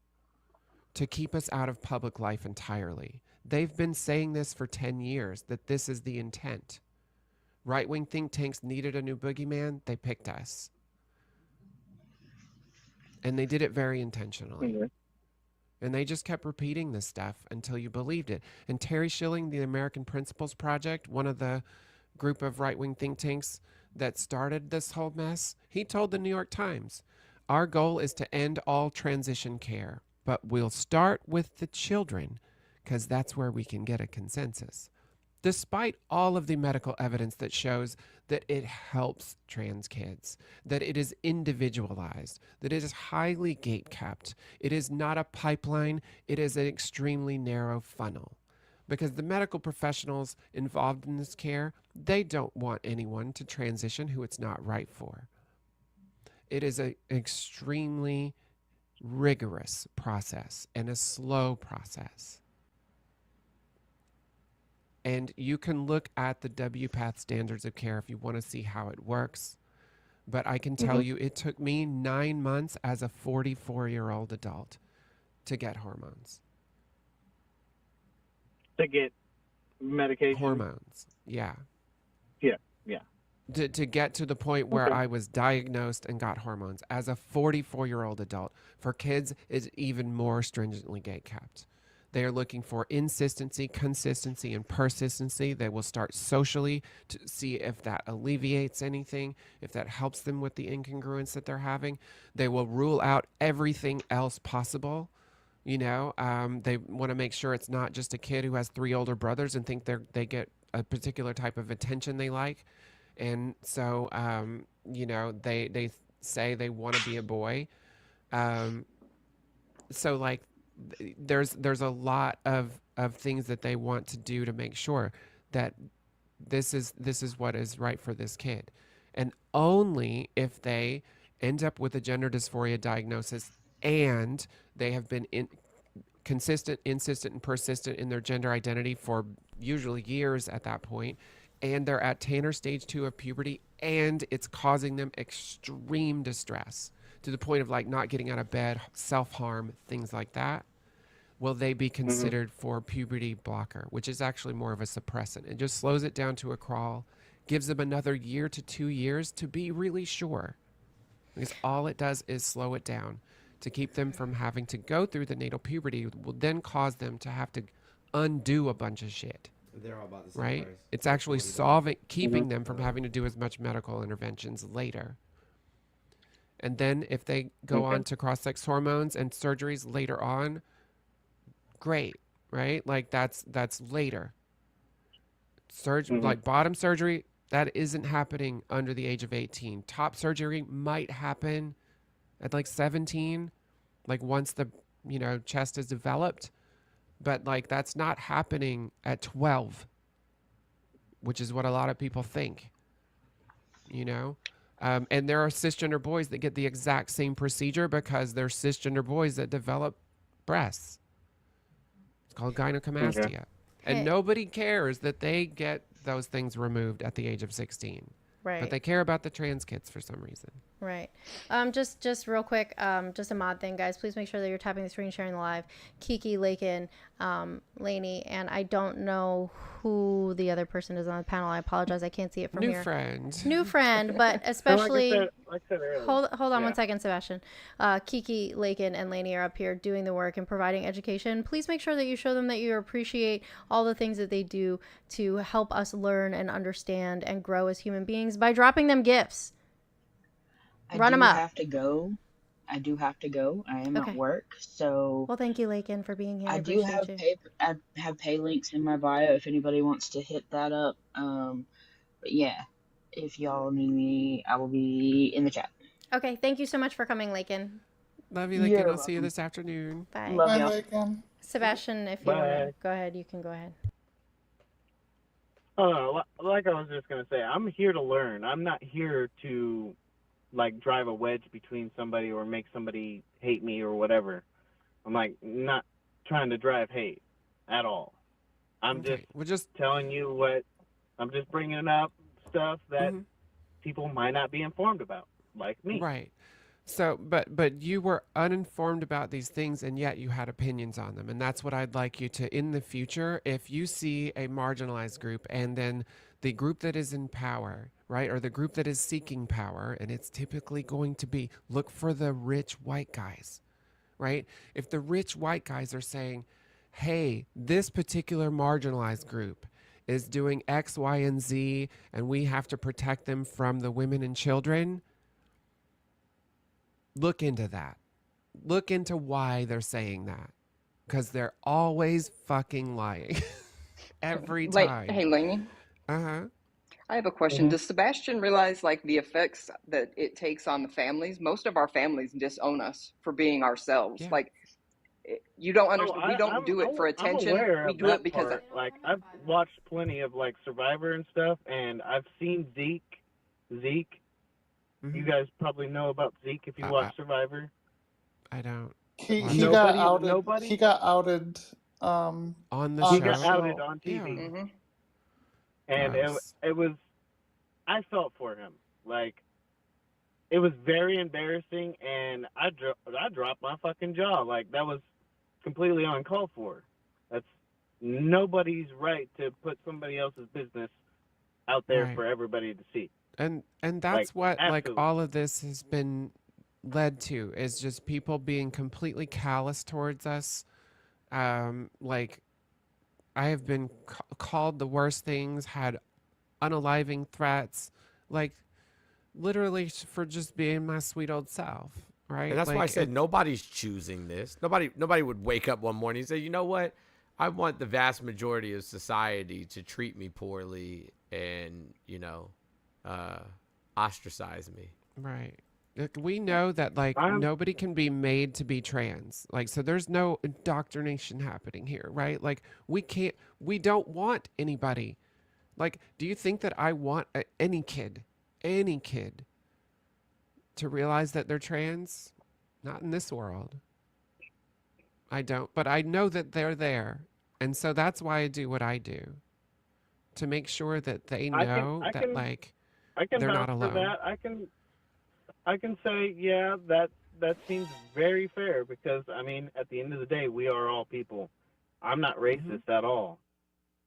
to keep us out of public life entirely. They've been saying this for 10 years, that this is the intent. Right-wing think tanks needed a new boogeyman. They picked us. And they did it very intentionally. Mhm. And they just kept repeating this stuff until you believed it. And Terry Schilling, the American Principles Project, one of the group of right-wing think tanks that started this whole mess, he told the New York Times, our goal is to end all transition care, but we'll start with the children because that's where we can get a consensus. Despite all of the medical evidence that shows that it helps trans kids, that it is individualized, that it is highly gate-kept, it is not a pipeline, it is an extremely narrow funnel. Because the medical professionals involved in this care, they don't want anyone to transition who it's not right for. It is an extremely rigorous process and a slow process. And you can look at the WPATH standards of care if you want to see how it works. But I can tell you, it took me 9 months as a 44-year-old adult to get hormones. To get medication? Hormones, yeah. Yeah. To get to the point where I was diagnosed and got hormones as a 44-year-old adult. For kids, it's even more stringently gate-kept. They are looking for insistency, consistency, and persistency. They will start socially to see if that alleviates anything, if that helps them with the incongruence that they're having. They will rule out everything else possible. You know, they want to make sure it's not just a kid who has 3 older brothers and think they get a particular type of attention they like. And so, you know, they say they want to be a boy. So, like, there's a lot of things that they want to do to make sure that this is what is right for this kid. And only if they end up with a gender dysphoria diagnosis and they have been consistent, insistent, and persistent in their gender identity for usually years at that point, and they're at Tanner stage 2 of puberty, and it's causing them extreme distress to the point of like not getting out of bed, self-harm, things like that, will they be considered for puberty blocker, which is actually more of a suppressant. It just slows it down to a crawl, gives them another year to 2 years to be really sure. Because all it does is slow it down to keep them from having to go through the natal puberty, will then cause them to have to undo a bunch of shit. They're all about the same Right? price. It's actually keeping them from having to do as much medical interventions later. And then if they go on to cross-sex hormones and surgeries later on, great, right? Like that's later. Like bottom surgery, that isn't happening under the age of 18. Top surgery might happen at like 17, like once the, you know, chest is developed, but like that's not happening at 12, which is what a lot of people think, you know? And there are cisgender boys that get the exact same procedure because they're cisgender boys that develop breasts. It's called gynecomastia. And nobody cares that they get those things removed at the age of 16. Right. But they care about the trans kids for some reason. Right. Just real quick, just a mod thing, guys. Please make sure that you're tapping the screen, sharing the live. Kiki, Lakin, Lainey, and I don't know who the other person is on the panel. I apologize. I can't see it from here. New friend, but especially. Like I said earlier. Hold on 1 second, Sebastian. Kiki, Lakin, and Lainey are up here doing the work and providing education. Please make sure that you show them that you appreciate all the things that they do to help us learn and understand and grow as human beings by dropping them gifts. Run them up. I do have to go. I am at work, so. Well, thank you, Lakin, for being here. I do have I have pay links in my bio if anybody wants to hit that up. But yeah, if y'all need me, I will be in the chat. Okay, thank you so much for coming, Lakin. Love you, Lakin. I'll see you this afternoon. Bye. Love y'all. Lakin. Sebastian, if you want to go ahead, you can go ahead. Like I was just gonna say, I'm here to learn. I'm not here to like drive a wedge between somebody or make somebody hate me or whatever. I'm like not trying to drive hate at all. We're just telling you what. I'm just bringing up stuff that people might not be informed about, like me. Right. So, but you were uninformed about these things, and yet you had opinions on them, and that's what I'd like you to, in the future, if you see a marginalized group, and then the group that is in power, right, or the group that is seeking power, and it's typically going to be, look for the rich white guys, right? If the rich white guys are saying, hey, this particular marginalized group is doing X, Y, and Z, and we have to protect them from the women and children, look into that. Look into why they're saying that. Because they're always fucking lying. Every time. Hey, Lainey. Uh-huh. I have a question. Does Sebastian realize like the effects that it takes on the families? Most of our families disown us for being ourselves. Yeah. Like, you don't understand. We don't do it for I'm attention. aware We of do that it because part. Like, I've watched plenty of like Survivor and stuff, and I've seen Zeke. You guys probably know about Zeke if you watch Survivor. I don't. He got outed. Nobody? He got outed on the He show. got outed on TV. Yeah. Mm-hmm. And Gross. it was, I felt for him. Like, it was very embarrassing, and I dropped my fucking jaw. Like, that was completely uncalled for. That's nobody's right to put somebody else's business out there Right. for everybody to see. And that's what like all of this has been led to, is just people being completely callous towards us. Like, I have been called the worst things, had unaliving threats, like literally for just being my sweet old self, right? And that's like, why I said nobody's choosing this. Nobody would wake up one morning and say, you know what? I want the vast majority of society to treat me poorly and, ostracize me. Right. Like, we know that like nobody can be made to be trans. Like, so there's no indoctrination happening here, right? Like, we don't want anybody. Like, do you think that I want any kid to realize that they're trans? Not in this world. I don't, but I know that they're there. And so that's why I do what I do, to make sure that they know they're not alone. For that. I can say, yeah, that seems very fair, because I mean, at the end of the day, we are all people. I'm not racist at all.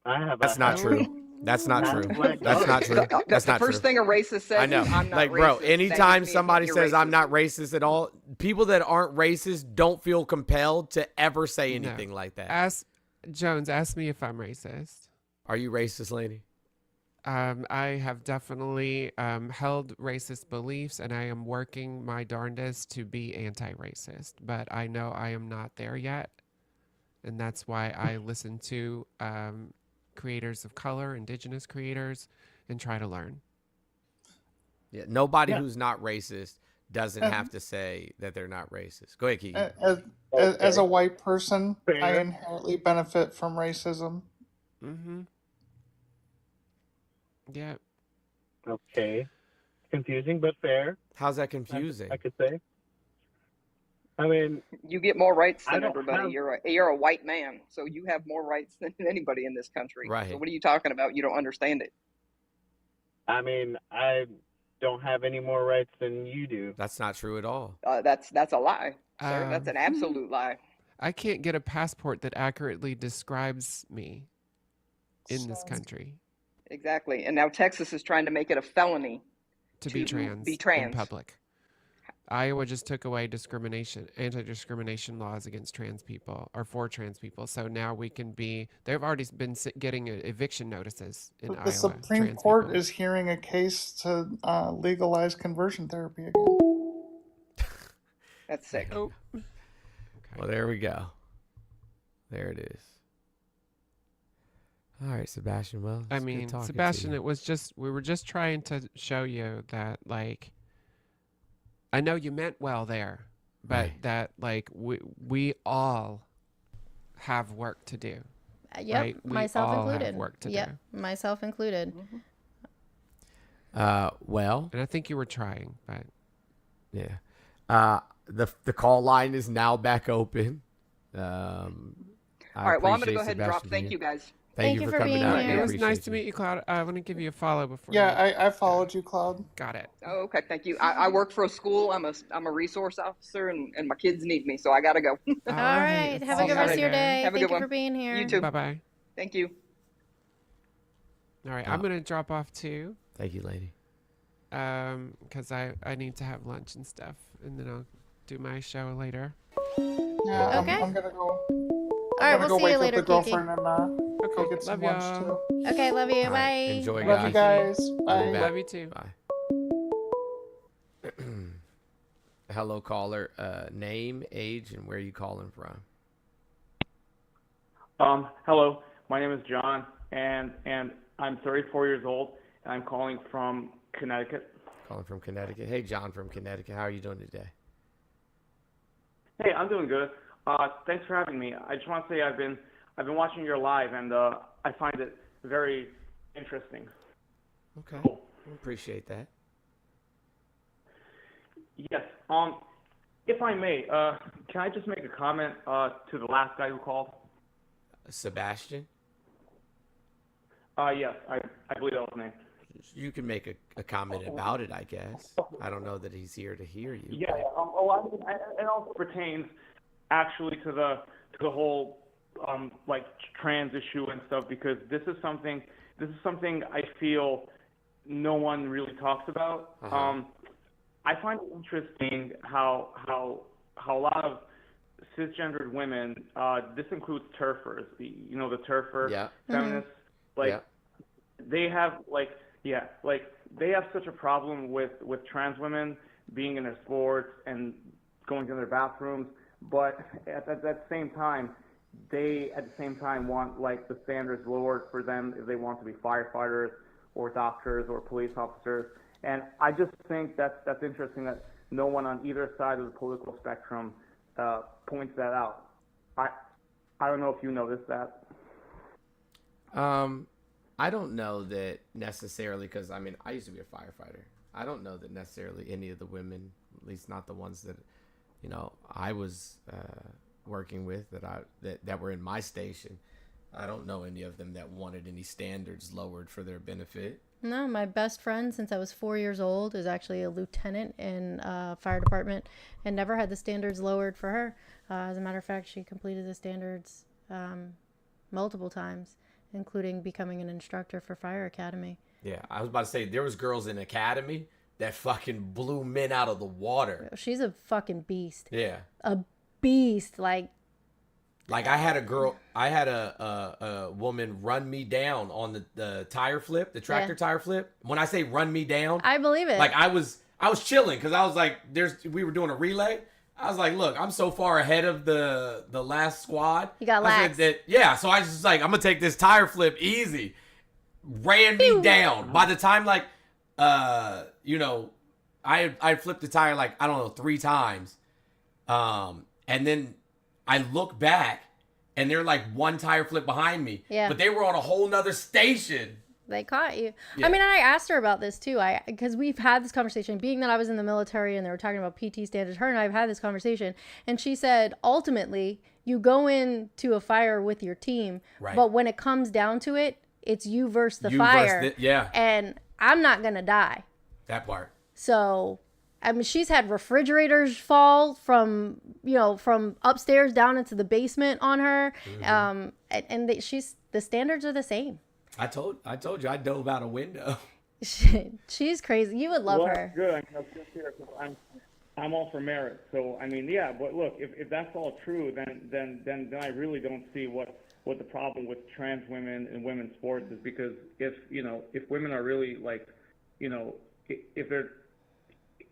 That's not true. That's not true. That's not true. That's not true. The first thing a racist says, I know. is, I'm not like, racist. bro, That anytime makes me somebody think says you're I'm racist. not racist at all, people that aren't racist don't feel compelled to ever say anything like that. Ask me if I'm racist. Are you racist, lady? I have definitely held racist beliefs, and I am working my darndest to be anti-racist, but I know I am not there yet. And that's why I listen to creators of color, indigenous creators, and try to learn. Yeah, nobody who's not racist doesn't have to say that they're not racist. Go ahead, Keegan. As a white person, Fair. I inherently benefit from racism. Mm-hmm. Yeah. Okay. Confusing, but fair. How's that confusing? I could say. I mean, you get more rights I than don't everybody. have- You're a white man, so you have more rights than anybody in this country. Right. So what are you talking about? You don't understand it. I mean, I don't have any more rights than you do. That's not true at all. That's a lie, sir. That's an absolute lie. I can't get a passport that accurately describes me in this country. Exactly. And now Texas is trying to make it a felony to be trans in public. Iowa just took away anti-discrimination laws against trans people, or for trans people. So now we can be, they've already been getting eviction notices in Iowa. The Supreme Court is hearing a case to legalize conversion therapy again. That's sick. Oh. Okay. Well, there we go. There it is. All right, Sebastian. Well, I mean, Sebastian, we were just trying to show you that, like, I know you meant well there, but that, like, we all have work to do. Yep, right? myself included. Have work to yep, do. myself included. Well, and I think you were trying, but yeah. The call line is now back open. All right. Well, I'm going to go ahead and drop. Thank you, guys. Thank you for coming being out. here. It was nice Appreciate to you. meet you, Cloud. I want to give you a follow before. Yeah, I followed you, Cloud. Got it. Oh, okay. Thank you. I work for a school. I'm a resource officer, and my kids need me, so I gotta go. All right. Have a good rest of your day. Have a Thank good you one. for being here. You too. Bye-bye. Thank you. All right, I'm gonna drop off too. Thank you, lady. Because I need to have lunch and stuff, and then I'll do my show later. Yeah, Okay. I'm gonna go. All right, I'm gonna we'll go see you wake later, up the Kiki. girlfriend and go get some Love lunch y'all. too. Okay, love you. All Bye. right, enjoy, Love you guys. I'll Bye. be back. Love you too. Bye. Hello, caller. Name, age, and where are you calling from? Hello. My name is John, and I'm 34 years old, and I'm calling from Connecticut. Calling from Connecticut. Hey, John from Connecticut. How are you doing today? Hey, I'm doing good. Thanks for having me. I just want to say I've been watching your live, and I find it very interesting. Okay. Cool. Appreciate that. Yes. If I may, can I just make a comment to the last guy who called? Sebastian? Yes, I believe that was his name. You can make a comment about it, I guess. I don't know that he's here to hear you. Yeah. It also pertains actually to the whole like trans issue and stuff, because this is something I feel no one really talks about. I find it interesting how a lot of cisgendered women, this includes turfers, the turfer feminists, they have they have such a problem with trans women being in their sports and going to their bathrooms, but at that same time, they want like the standards lowered for them if they want to be firefighters or doctors or police officers. And I just think that's interesting that no one on either side of the political spectrum points that out. I don't know if you noticed that. I don't know that necessarily, because I mean, I used to be a firefighter. I don't know that necessarily any of the women, at least not the ones that, I was working with that were in my station. I don't know any of them that wanted any standards lowered for their benefit. No, my best friend since I was 4 years old is actually a lieutenant in fire department and never had the standards lowered for her. As a matter of fact, she completed the standards multiple times, including becoming an instructor for Fire Academy. Yeah, I was about to say, there was girls in Academy that fucking blew men out of the water. She's a fucking beast. Yeah. A beast. Like I had a woman run me down on the tire flip, the tractor tire flip. When I say run me down, I believe it. Like I was chilling because I was like, we were doing a relay. I was like, look, I'm so far ahead of the last squad. You got lax. So I was just like, I'm gonna take this tire flip easy. Ran me down. By the time I flipped the tire 3 times. And then I look back and they're like one tire flip behind me. Yeah. But they were on a whole nother station. They caught you. Yeah. I mean, I asked her about this too. Because we've had this conversation, being that I was in the military and they were talking about PT standards. Her and I have had this conversation, and she said, ultimately, you go into a fire with your team, right. But when it comes down to it, it's you versus the fire. And I'm not gonna die. That part. So, I mean, she's had refrigerators fall from upstairs down into the basement on her, and the standards are the same. I told you I dove out a window. She's crazy. You would love her. Good. I'm all for merit. So I mean, yeah. But look, if that's all true, then I really don't see what the problem with trans women and women's sports is, because if women are really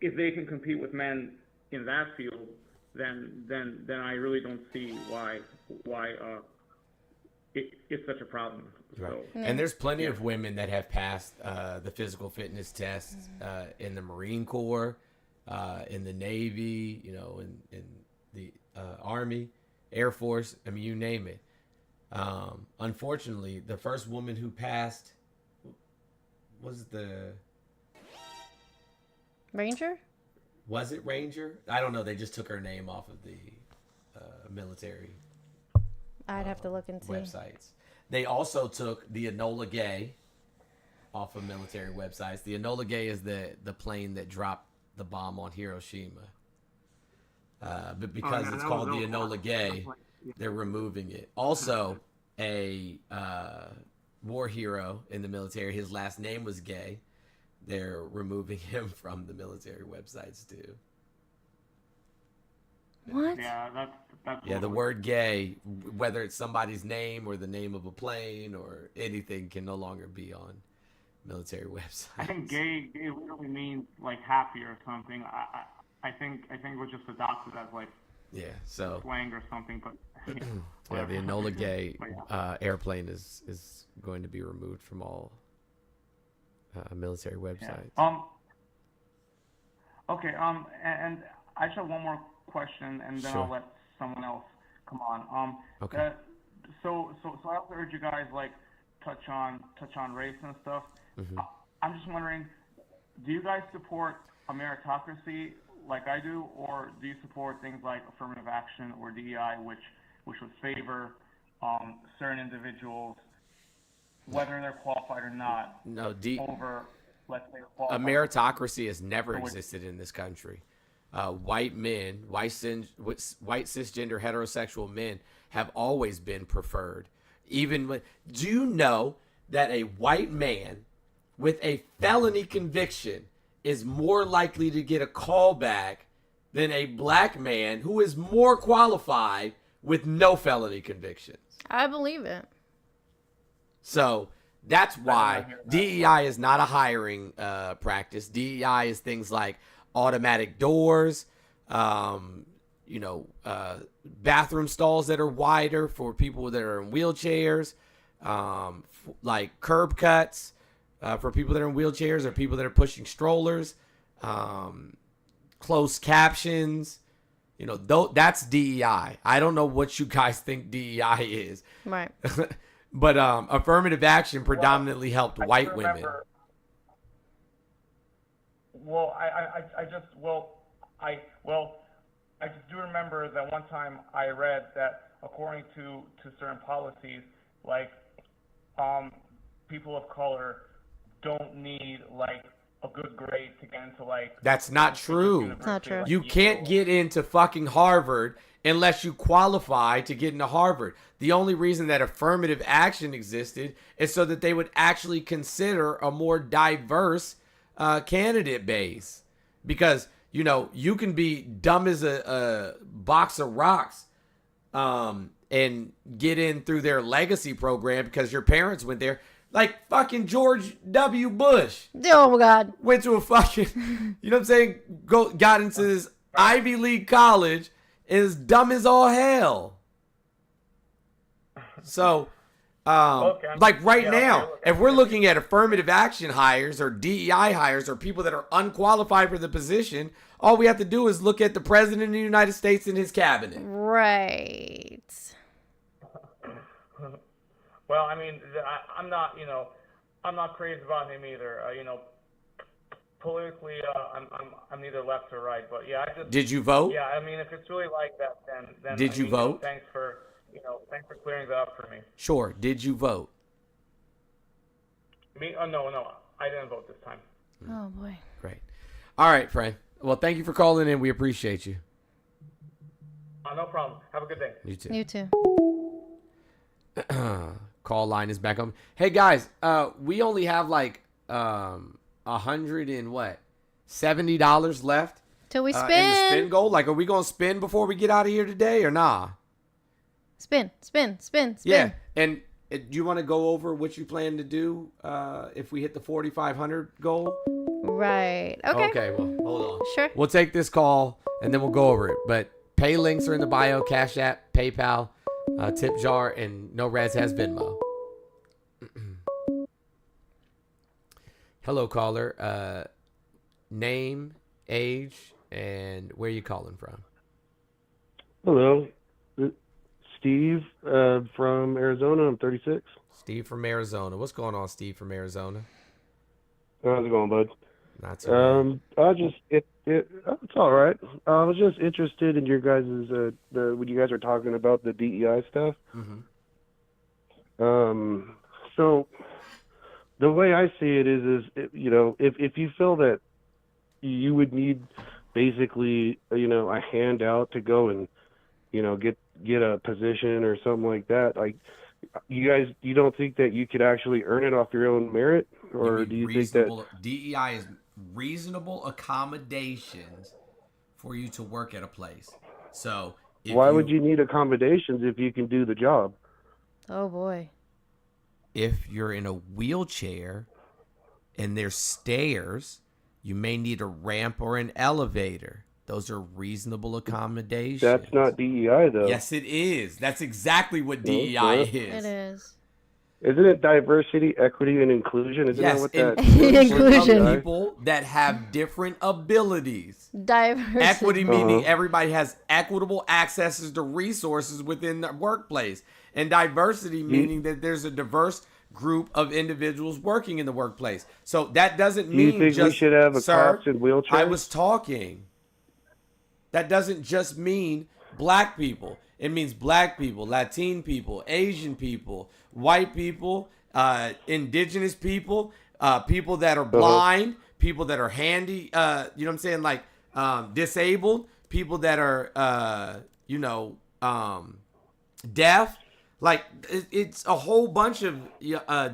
if they can compete with men in that field, then I really don't see why it's such a problem. Right. So, and there's plenty of women that have passed the physical fitness test in the Marine Corps, in the Navy, in the Army, Air Force. I mean, you name it. Unfortunately, the first woman who passed was the Ranger? Was it Ranger? I don't know. They just took her name off of the military. I'd have to look and see. Websites. They also took the Enola Gay off of military websites. The Enola Gay is the plane that dropped the bomb on Hiroshima. But because it's called the Enola Gay, they're removing it. Also, a war hero in the military, his last name was Gay. They're removing him from the military websites too. What? Yeah, that's Yeah, the word gay, whether it's somebody's name or the name of a plane or anything, can no longer be on military websites. I think gay literally means like happy or something. I think it was just adopted as like so slang or something. But yeah, the Enola Gay airplane is going to be removed from all military websites. Yeah. Okay. And I just have one more question, and then I'll let someone else come on. Okay. So I also heard you guys like touch on race and stuff. Mm-hmm. I'm just wondering, do you guys support a meritocracy like I do, or do you support things like affirmative action or DEI, which would favor certain individuals, whether they're qualified or not? No, over, let's say, a meritocracy has never existed in this country. White men, white cisgender heterosexual men have always been preferred. Do you know that a white man with a felony conviction is more likely to get a call back than a black man who is more qualified with no felony convictions? I believe it. So that's why DEI is not a hiring practice. DEI is things like automatic doors, bathroom stalls that are wider for people that are in wheelchairs, like curb cuts for people that are in wheelchairs or people that are pushing strollers, closed captions. That's DEI. I don't know what you guys think DEI is. Right. But affirmative action predominantly helped white women. Well, I just do remember that one time I read that according to certain policies, like people of color don't need like a good grade to get into like. That's not true. It's not true. You can't get into fucking Harvard unless you qualify to get into Harvard. The only reason that affirmative action existed is so that they would actually consider a more diverse candidate base, because you can be dumb as a box of rocks and get in through their legacy program because your parents went there, like fucking George W. Bush. Oh my God, went to a fucking you know what I'm saying, got into this Ivy League college, is dumb as all hell. So like right now, if we're looking at affirmative action hires or DEI hires or people that are unqualified for the position, all we have to do is look at the president of the United States and his cabinet. Right. Well, I mean, I'm not crazy about him either. Politically, I'm neither left or right, but yeah, I just. Did you vote? Yeah, I mean, if it's really like that, then. Did you vote? Thanks for clearing that up for me. Sure. Did you vote? Me? Oh, no, I didn't vote this time. Oh boy. Great. All right, Frank. Well, thank you for calling in. We appreciate you. No problem. Have a good day. You too. You too. Call line is back on. Hey guys, we only have like $170 left till we spin. In the spin goal. Like, are we gonna spin before we get out of here today or nah? Spin. Yeah, and do you want to go over what you plan to do if we hit the 4,500 goal? Right. Okay. Okay. Well, hold on. Sure. We'll take this call and then we'll go over it. But pay links are in the bio: Cash App, PayPal, tip jar, and No Raz has Venmo. Hello, caller. Name, age, and where you calling from? Hello, Steve from Arizona. I'm 36. Steve from Arizona. What's going on, Steve from Arizona? How's it going, bud? Not too bad. It's all right. I was just interested in your guys' when you guys were talking about the DEI stuff. Mm-hmm. So the way I see it is you know, if you feel that you would need basically, you know, a handout to go and, you know, get a position or something like that, like, you don't think that you could actually earn it off your own merit, or do you think that Reasonable DEI is reasonable accommodations for you to work at a place. So why would you need accommodations if you can do the job? Oh boy. If you're in a wheelchair and there's stairs, you may need a ramp or an elevator. Those are reasonable accommodations. That's not DEI, though. Yes, it is. That's exactly what DEI is. It is. Isn't it diversity, equity, and inclusion? Isn't that what that inclusion of people that have different abilities. Diversity. Equity meaning everybody has equitable accesses to resources within the workplace. And diversity meaning that there's a diverse group of individuals working in the workplace. So that doesn't mean you think just, we should have a sir, cops in wheelchairs? I was talking. That doesn't just mean black people. It means black people, Latin people, Asian people, white people, indigenous people, people that are blind, people that are handy, you know what I'm saying? Like disabled, people that are, you know, deaf. Like it's a whole bunch of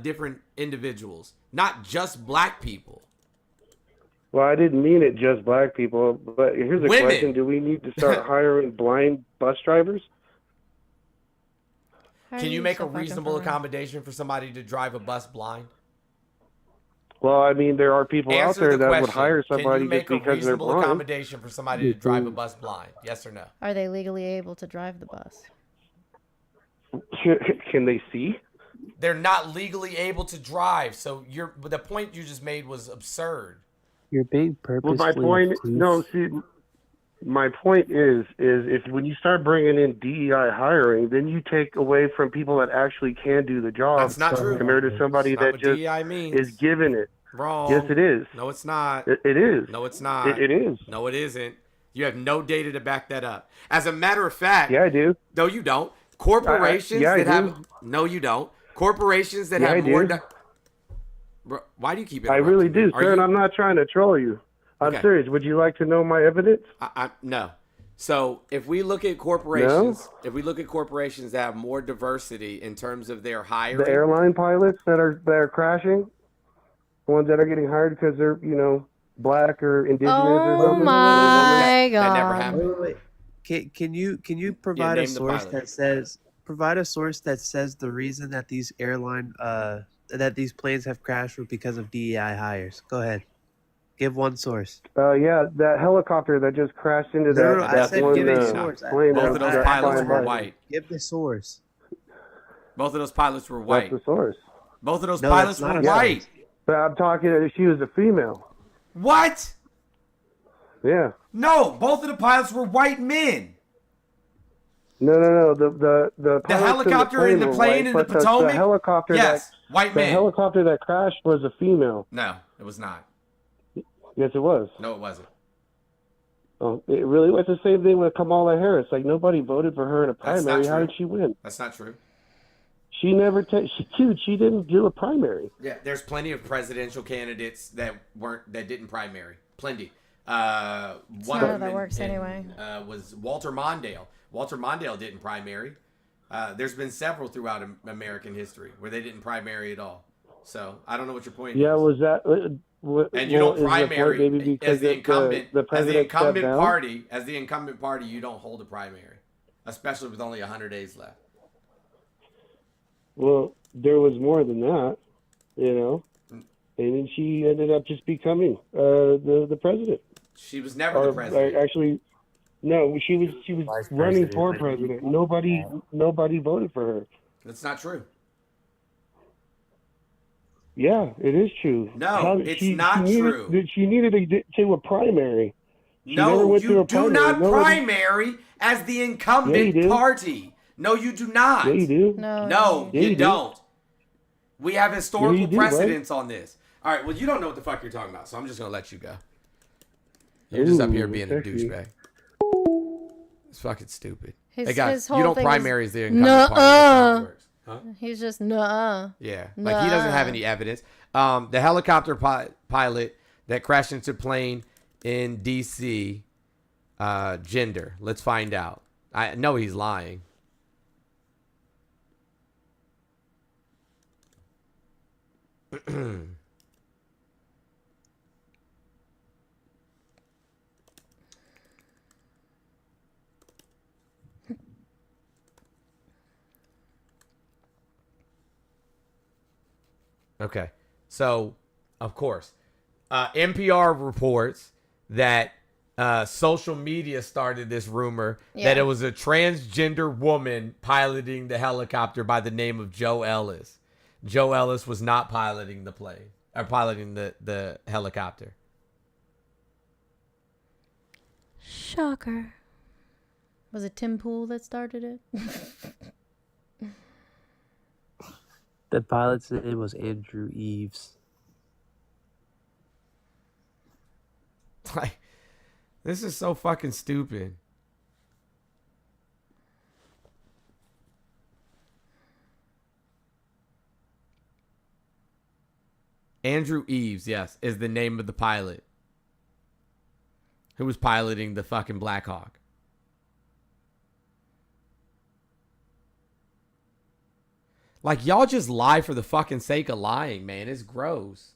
different individuals, not just black people. Well, I didn't mean it just black people, but here's a Women. question. Do we need to start hiring blind bus drivers? Can you make a reasonable accommodation for somebody to drive a bus blind? Well, I mean, there are people out there that would hire Can somebody you make just a because they're reasonable blind. accommodation for somebody to drive a bus blind? Yes or no? Are they legally able to drive the bus? Can they see? They're not legally able to drive. So the point you just made was absurd. You're being purposefully Well, my point, no, see, my point is if when you start bringing in DEI hiring, then you take away from people that actually can do the job. That's not true. Compared to somebody That's not that what just DEI means. is given it. Wrong. Yes, it is. No, it's not. It is. No, it's not. It is. No, it isn't. You have no data to back that up. As a matter of fact. Yeah, I do. No, you don't. Corporations I that do. have. No, you don't. Corporations that Yeah, have I more. do. Bro, why do you keep it? I really do, sir, and I'm not trying to troll you. I'm Okay. serious. Would you like to know my evidence? No. So if we look at corporations, if we look at corporations that have more diversity in terms of their hiring, The airline pilots that are crashing, the ones that are getting hired because they're, you know, black or indigenous or Oh something. my god. that never happened. Wait. Can you provide a name the source pilot. that says the reason that these that these planes have crashed was because of DEI hires? Go ahead. Give one source. Yeah, that helicopter that just crashed into No, that, I that said one give a source. plane. Both of those pilots were by. white. Give the source. Both of those pilots were white. That's the source. Both of those No, pilots that's were not a white. But I'm talking. She was a female. What? Yeah. No, both of the pilots were white men. No. The pilots helicopter in the were plane white, in the but the Potomac? helicopter Yes, white the men. helicopter that crashed was a female. No, it was not. Yes, it was. No, it wasn't. Oh, it really was the same thing with Kamala Harris. Like, nobody voted for her in a That's primary. not How true. did she win? That's not true. She never. She didn't do a primary. Yeah, there's plenty of presidential candidates that didn't primary. Plenty. One not of how that them works anyway. Was Walter Mondale. Walter Mondale didn't primary. There's been several throughout American history where they didn't primary at all. So I don't know what your point Yeah, is. was that? And you don't primary as the incumbent. The president stepped down? party. As the incumbent party, you don't hold a primary, especially with only 100 days left. Well, there was more than that, you know. And then she ended up just becoming the president. She was never the president. Actually, no, she was running for president. Nobody voted for her. That's not true. Yeah, it is true. No, it's not true. She needed to do a primary. She never No, went to you a do not Nobody- primary as the incumbent Yeah, you do. party. No, you do not. Yeah, you do. No, Yeah, you you do. don't. We have historical Yeah, you do, precedents on this. All right, well, you don't know what the fuck you're talking about, so I'm just going to let you go. You're just up here being a sexy. douchebag. It's fucking stupid. His- Hey, guys, his whole you don't thing primary is- as the incumbent party. That's not how it works. He's just nah. Yeah, like he doesn't have any evidence. The helicopter pilot that crashed into plane in D.C. Gender. Let's find out. I know he's lying. Okay. So, of course, NPR reports that social media started this rumor that it was a transgender woman piloting the helicopter by the name of Joe Ellis. Joe Ellis was not piloting the plane or piloting the helicopter. Shocker. Was it Tim Pool that started it? The pilot's name was Andrew Eves. Like, this is so fucking stupid. Andrew Eves, yes, is the name of the pilot who was piloting the fucking Black Hawk. Like, y'all just lie for the fucking sake of lying, man. It's gross.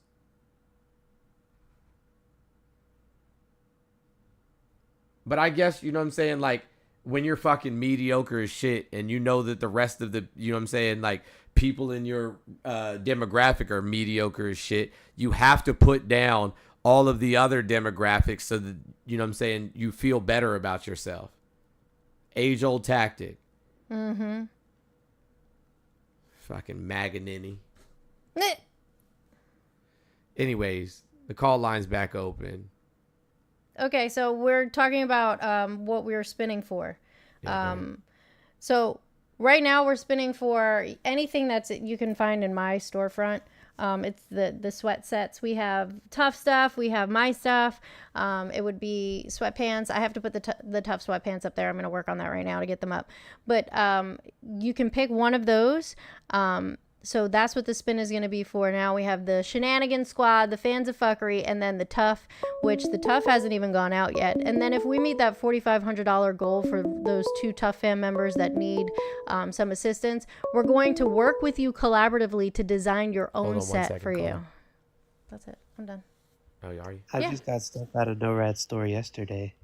But I guess, you know what I'm saying? Like, when you're fucking mediocre as shit and you know that the rest of the, you know what I'm saying? Like, people in your demographic are mediocre as shit, you have to put down all of the other demographics so that, you know what I'm saying, you feel better about yourself. Age-old tactic. Mm-hmm. Fucking Maganini. Anyways, the call line's back open. Okay, so we're talking about what we were spinning for. So right now we're spinning for anything that's you can find in my storefront. It's the sweat sets. We have Tough stuff. We have my stuff. It would be sweatpants. I have to put the Tough sweatpants up there. I'm going to work on that right now to get them up. But you can pick one of those. So that's what the spin is going to be for. Now we have the Shenanigans Squad, the Fans of Fuckery, and then the Tough, which the Tough hasn't even gone out yet. And then if we meet that $4,500 goal for those 2 Tough fan members that need some assistance, we're going to work with you collaboratively to design your own set for you. That's it. I'm done. Oh, are you? I just got stuff out of NORAD's store yesterday.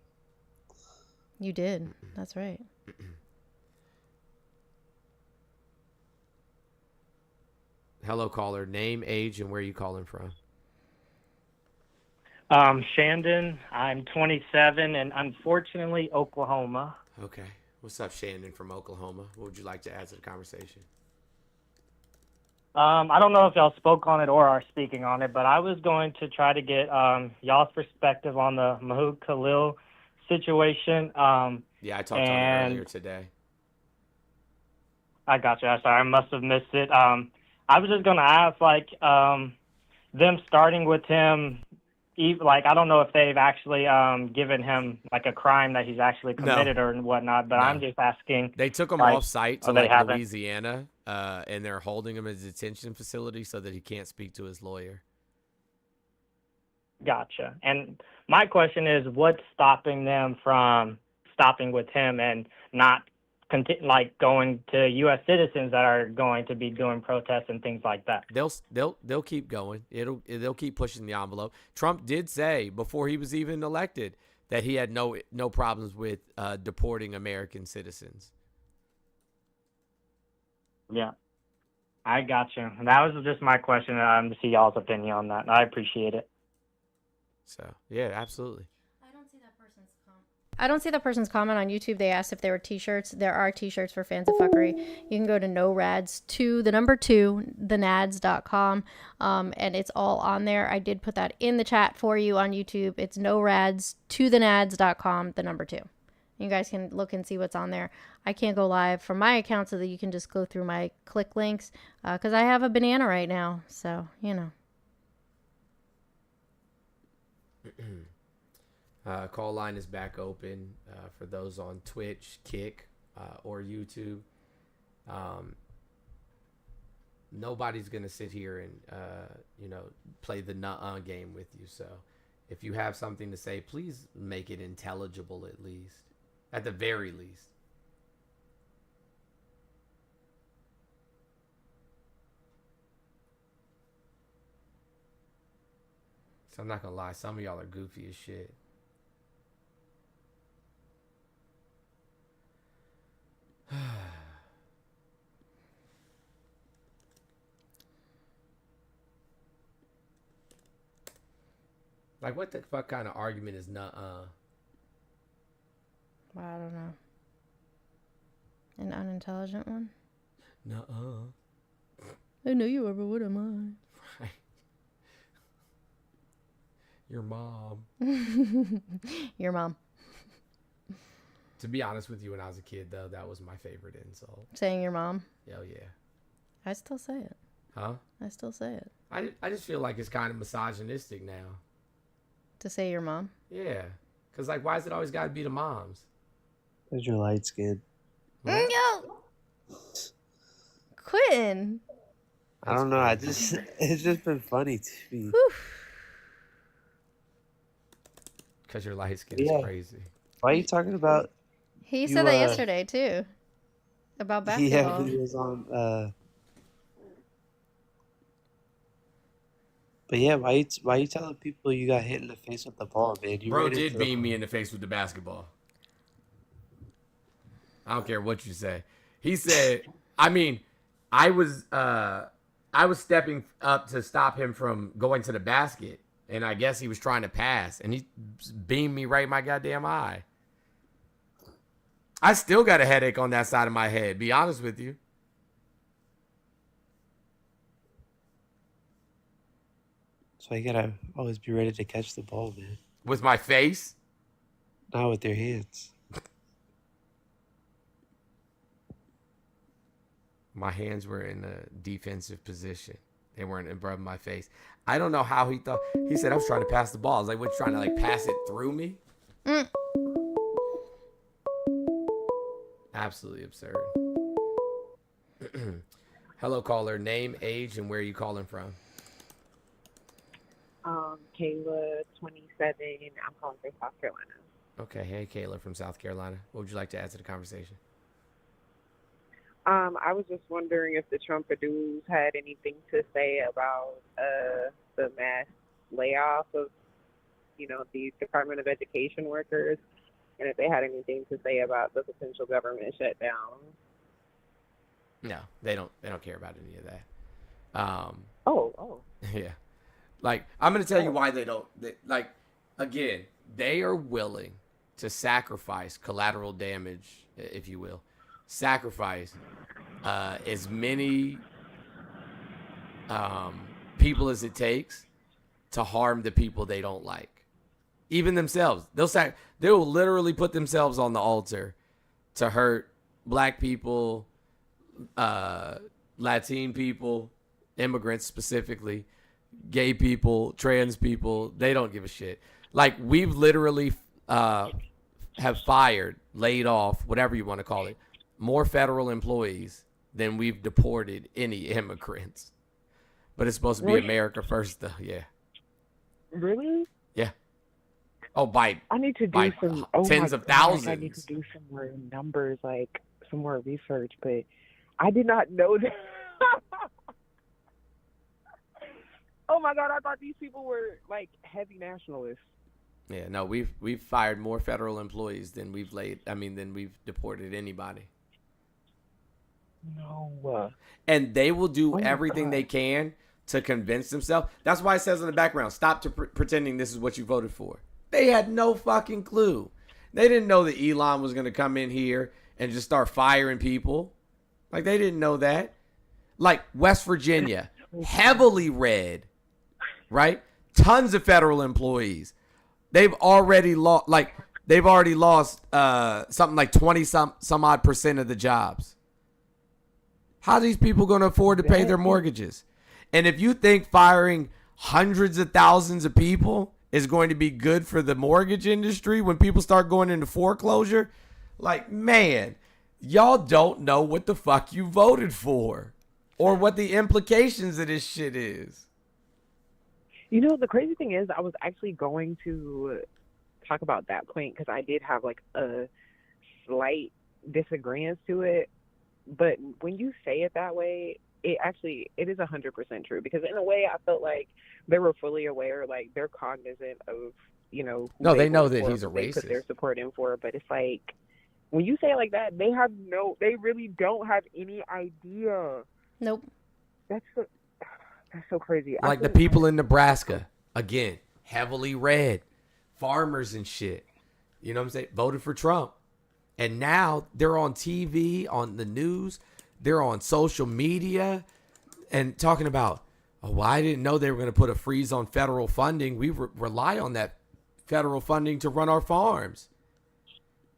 You did. That's right. Hello, caller. Name, age, and where are you calling from? Shandon. I'm 27 and unfortunately Oklahoma. Okay. What's up, Shandon from Oklahoma? What would you like to add to the conversation? I don't know if y'all spoke on it or are speaking on it, but I was going to try to get y'all's perspective on the Mahood Khalil situation. Yeah, I talked on it earlier today. I got you. I'm sorry, I must have missed it. I was just going to ask, like, them starting with him, like, I don't know if they've actually given him, like, a crime that he's actually committed or whatnot, but I'm just asking. They took him like, off site to, like, Louisiana, and they're holding him in a detention facility so that he can't speak to his lawyer. Gotcha. And my question is, what's stopping them from stopping with him and not like going to U.S. citizens that are going to be doing protests and things like that? They'll keep going. They'll keep pushing the envelope. Trump did say before he was even elected that he had no problems with deporting American citizens. Yeah, I got you. That was just my question. To see y'all's opinion on that. I appreciate it. So yeah, absolutely. I don't see that person's comment on YouTube. They asked if there were t-shirts. There are t-shirts for Fans of Fuckery. You can go to NORADS2, the number 2, thenads.com, and it's all on there. I did put that in the chat for you on YouTube. It's NORADS2, the number 2. You guys can look and see what's on there. I can't go live from my account so that you can just go through my click links because I have a banana right now. So, you know. Call line is back open for those on Twitch, Kick, or YouTube. nobody's gonna sit here and play the nuh-uh game with you. So if you have something to say, please make it intelligible at the very least. So I'm not gonna lie, some of y'all are goofy as shit. Like, what the fuck kind of argument is nuh-uh? Well, I don't know. An unintelligent one? Nuh-uh. I know you are, but what am I? Right. Your mom. Your mom. To be honest with you, when I was a kid, though, that was my favorite insult. Saying your mom? Hell yeah. I still say it. Huh? I still say it. I just feel like it's kind of misogynistic now. To say your mom? Yeah. Because, like, why is it always got to be the moms? Because you're light skinned. Yo! Quentin! I don't know. It's just been funny to me. Because your light skin is crazy. Why are you talking about? He said that yesterday, too. About basketball. Yeah, he was on. But yeah, why you telling people you got hit in the face with the ball, man? Bro did beam me in the face with the basketball. I don't care what you say. He said, I mean, I was stepping up to stop him from going to the basket, and I guess he was trying to pass, and he beamed me right in my goddamn eye. I still got a headache on that side of my head, be honest with you. So you gotta always be ready to catch the ball, man. With my face? Not with your hands. My hands were in a defensive position. They weren't in front of my face. I don't know how he thought. He said I was trying to pass the ball. I was like, what, you trying to like pass it through me? Absolutely absurd. Hello, caller. Name, age, and where are you calling from? Kayla, 27. I'm calling from South Carolina. Okay. Hey, Kayla from South Carolina. What would you like to add to the conversation? I was just wondering if the Trumpadoos had anything to say about the mass layoff of, the Department of Education workers, and if they had anything to say about the potential government shutdown. No, they don't care about any of that. Yeah. Like, I'm going to tell you why they don't. Again, they are willing to sacrifice collateral damage, if you will. Sacrifice as many people as it takes to harm the people they don't like. Even themselves. They will literally put themselves on the altar to hurt black people, Latin people, immigrants specifically, gay people, trans people. They don't give a shit. Like, we've literally have fired, laid off, whatever you want to call it, more federal employees than we've deported any immigrants. But it's supposed to be America first, though. Yeah. Really? Yeah. Oh, I need to do some tens of thousands. I need to do some more numbers, like some more research, but I did not know that. Oh my God, I thought these people were like heavy nationalists. Yeah, no, we've fired more federal employees than we've deported anybody. No. And they will do everything they can to convince themselves. That's why it says in the background, stop pretending this is what you voted for. They had no fucking clue. They didn't know that Elon was going to come in here and just start firing people. Like, they didn't know that. Like, West Virginia, heavily red, right? Tons of federal employees. They've already lost, something like 20 some odd % of the jobs. How are these people going to afford to pay their mortgages? And if you think firing hundreds of thousands of people is going to be good for the mortgage industry when people start going into foreclosure, like, man, y'all don't know what the fuck you voted for or what the implications of this shit is. You know, the crazy thing is, I was actually going to talk about that point because I did have like a slight disagreement to it. But when you say it that way, it is 100% true, because in a way I felt like they were fully aware, like they're cognizant of, you know, who No, they know vote that for, he's a who they put their racist. support in for. But it's like, when you say it like that, they really don't have any idea. Nope. That's so crazy. Like the people in Nebraska, again, heavily red, farmers and shit. You know what I'm saying? Voted for Trump. And now they're on TV, on the news, they're on social media and talking about, oh, well, I didn't know they were going to put a freeze on federal funding. We rely on that federal funding to run our farms.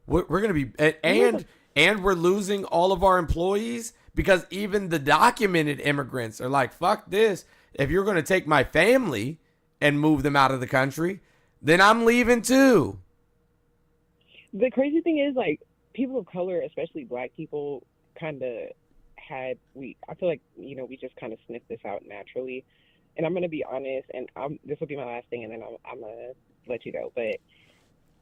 We're going to be, and we're losing all of our employees because even the documented immigrants are like, fuck this. If you're going to take my family and move them out of the country, then I'm leaving too. The crazy thing is, like, people of color, especially Black people, kind of I feel like, you know, we just kind of sniffed this out naturally. And I'm going to be honest, and this will be my last thing, and then I'm going to let you go. But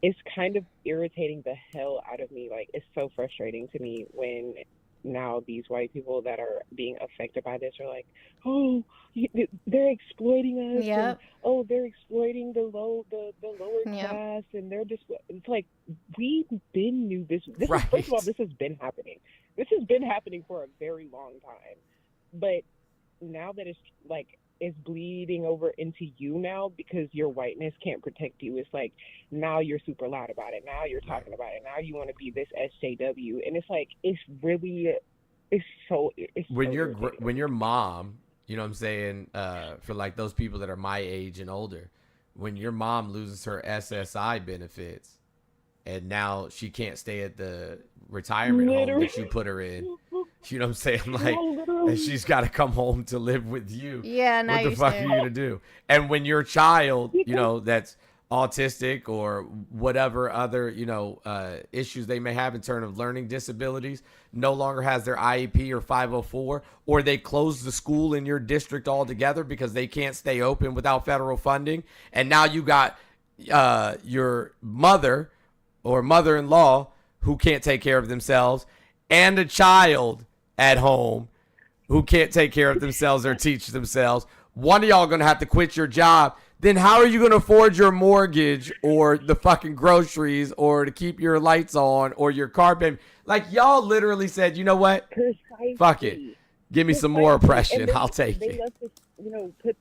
it's kind of irritating the hell out of me. Like, it's so frustrating to me when now these white people that are being affected by this are like, oh, they're exploiting us. Yep. And, oh, they're exploiting the lower class, and they're just, it's like, we've been new this right. First of all, this has been happening. This has been happening for a very long time. But now that it's like, it's bleeding over into you now because your whiteness can't protect you. It's like, now you're super loud about it. Now you're talking about it. Now you want to be this SJW. And it's like, when your mom, you know what I'm saying, for like those people that are my age and older, when your mom loses her SSI benefits and now she can't stay at the retirement home that you put her in, you know what I'm saying? Like, and she's got to come home to live with you. Yeah, now what the fuck are you going to do? And when your child, you know, that's autistic or whatever other, you know, issues they may have in terms of learning disabilities, no longer has their IEP or 504, or they close the school in your district altogether because they can't stay open without federal funding. And now you got your mother or mother-in-law who can't take care of themselves and a child at home who can't take care of themselves or teach themselves. One of y'all going to have to quit your job. Then how are you going to afford your mortgage or the fucking groceries or to keep your lights on or your car payment? Like, y'all literally said, you know what? Precisely. Fuck it. Give me some more oppression. I'll take they it. love to, put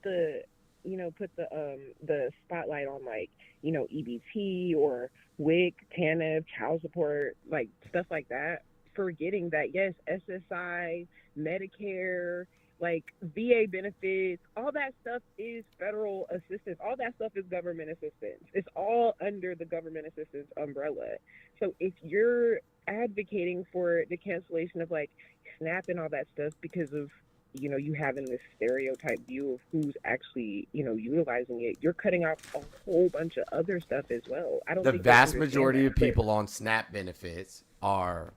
the spotlight on, like, EBT or WIC, TANF, child support, like stuff like that, forgetting that, yes, SSI, Medicare, like VA benefits, all that stuff is federal assistance. All that stuff is government assistance. It's all under the government assistance umbrella. So if you're advocating for the cancellation of, like, SNAP and all that stuff because of, you having this stereotype view of who's actually, utilizing it, you're cutting off a whole bunch of other stuff as well. I don't The think vast majority of people on SNAP benefits are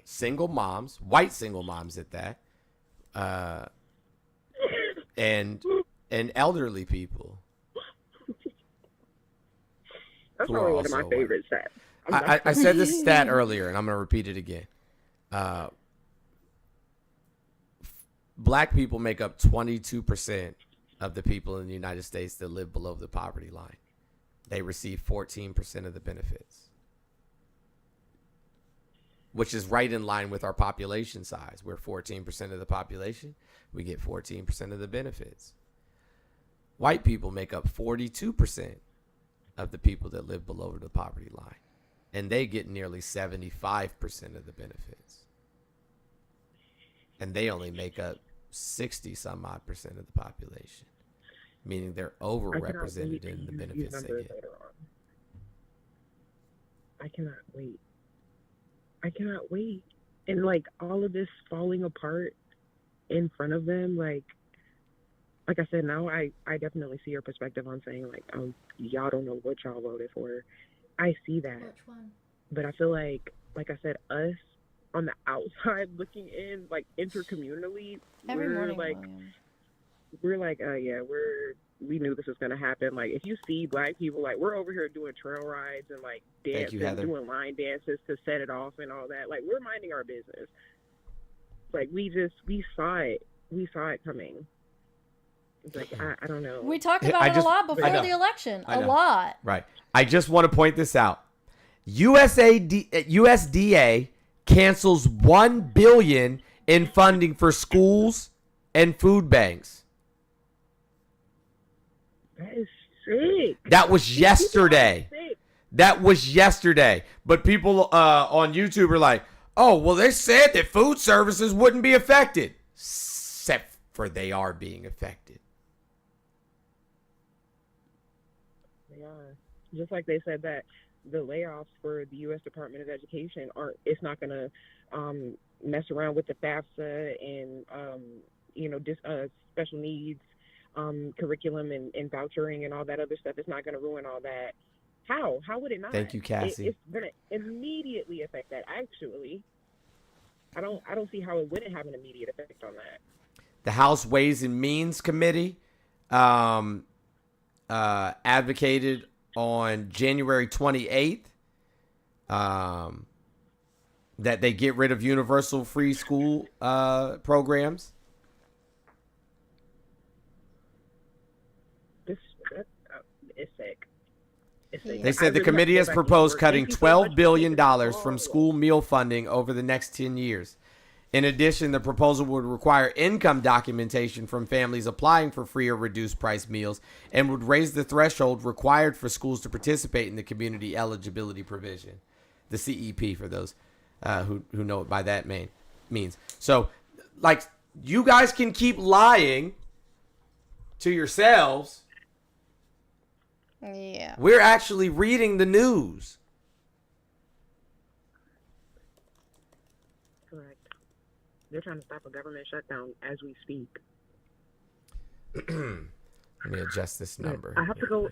single moms, white single moms at that, and elderly people. That's probably one of my favorite stats. I said this stat earlier, and I'm going to repeat it again. Black people make up 22% of the people in the United States that live below the poverty line. They receive 14% of the benefits, which is right in line with our population size. We're 14% of the population. We get 14% of the benefits. White people make up 42% of the people that live below the poverty line, and they get nearly 75% of the benefits. And they only make up 60 some odd percent of the population, meaning they're overrepresented in the benefits they get. I cannot wait. And, like, all of this falling apart in front of them, like I said, now I definitely see your perspective on saying, like, y'all don't know what y'all voted for. I see that. Which one? But I feel like I said, us on the outside looking in, like intercommunally, Every we're morning, like, William. we knew this was gonna happen. Like, if you see Black people, like, we're over here doing trail rides and like Thank you, dancing, Heather. doing line dances to set it off and all that. Like, we're minding our business. Like, we saw it coming. It's like, I don't know. We talked about it a lot before the election. A lot. Right. I just want to point this out. USDA cancels $1 billion in funding for schools and food banks. That is sick. That was yesterday. That was yesterday. But people on YouTube are like, oh, well, they said that food services wouldn't be affected. Except for they are being affected. They are. Just like they said that the layoffs for the U.S. Department of Education it's not going to mess around with the FAFSA and, special needs curriculum and vouchering and all that other stuff. It's not going to ruin all that. How would it not? Thank you, Cassie. It's going to immediately affect that. Actually, I don't see how it wouldn't have an immediate effect on that. The House Ways and Means Committee advocated on January 28th that they get rid of universal free school programs. It's sick. They said the committee has proposed cutting $12 billion from school meal funding over the next 10 years. In addition, the proposal would require income documentation from families applying for free or reduced price meals and would raise the threshold required for schools to participate in the community eligibility provision, the CEP, for those who know it by that means. So, like, you guys can keep lying to yourselves. Yeah. We're actually reading the news. Correct. They're trying to stop a government shutdown as we speak. Let me adjust this number. I have to go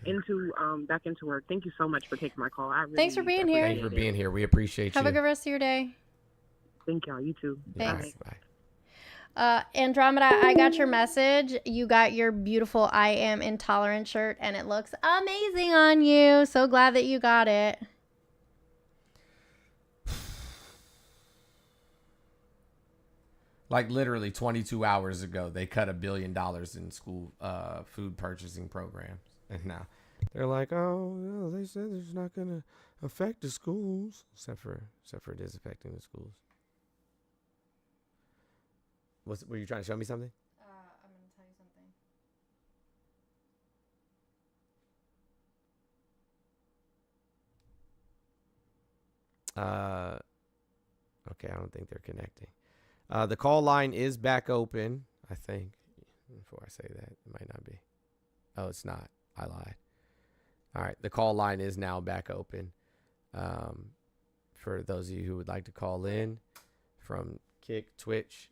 back into work. Thank you so much for taking my call. Thanks for being here. Thank you for being here. We appreciate Have you. a good rest of your day. Thank y'all. You too. Thanks. Bye. Andromeda, I got your message. You got your beautiful I Am Intolerant shirt, and it looks amazing on you. So glad that you got it. Like literally 22 hours ago, they cut $1 billion in school food purchasing programs. And now they're like, oh, no, they said it's not going to affect the schools. Except for it is affecting the schools. Were you trying to show me something? I'm going to tell you something. Okay, I don't think they're connecting. The call line is back open, I think. Before I say that, it might not be. Oh, it's not. I lied. All right, the call line is now back open. For those of you who would like to call in from Kick, Twitch,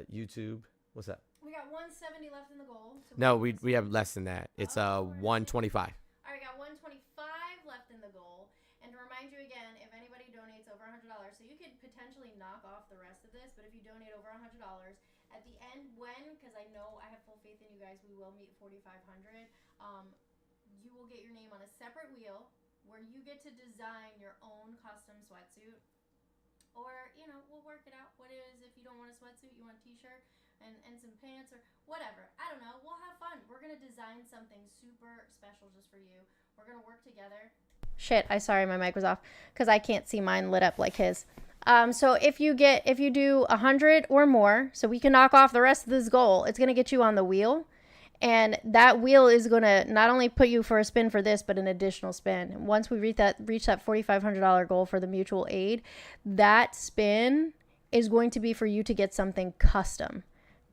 YouTube. What's that? We got 170 left in the goal. So No, we have less than that. It's 125. All right, got 125 left in the goal. And to remind you again, if anybody donates over $100, so you could potentially knock off the rest of this, but if you donate over $100, at the end, because I know I have full faith in you guys, we will meet 4,500. You will get your name on a separate wheel where you get to design your own custom sweatsuit. Or, we'll work it out. What it is, if you don't want a sweatsuit, you want a t-shirt and some pants or whatever. I don't know. We'll have fun. We're going to design something super special just for you. We're going to work together. Shit, sorry, my mic was off because I can't see mine lit up like his. So if you do 100 or more, so we can knock off the rest of this goal, it's going to get you on the wheel. And that wheel is going to not only put you for a spin for this, but an additional spin. Once we reach that $4,500 goal for the mutual aid, that spin is going to be for you to get something custom.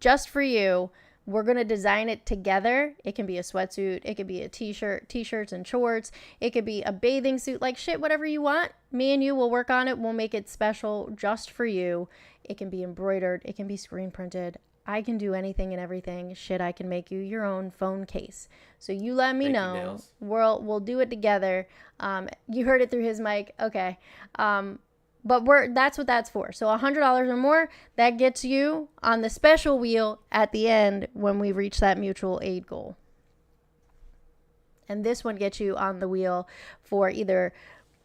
Just for you. We're going to design it together. It can be a sweatsuit. It could be a t-shirts and shorts. It could be a bathing suit, like shit, whatever you want. Me and you will work on it. We'll make it special just for you. It can be embroidered. It can be screen printed. I can do anything and everything. Shit, I can make you your own phone case. So you let me know. We'll do it together. You heard it through his mic. Okay. But that's what that's for. So $100 or more, that gets you on the special wheel at the end when we reach that mutual aid goal. And this one gets you on the wheel for either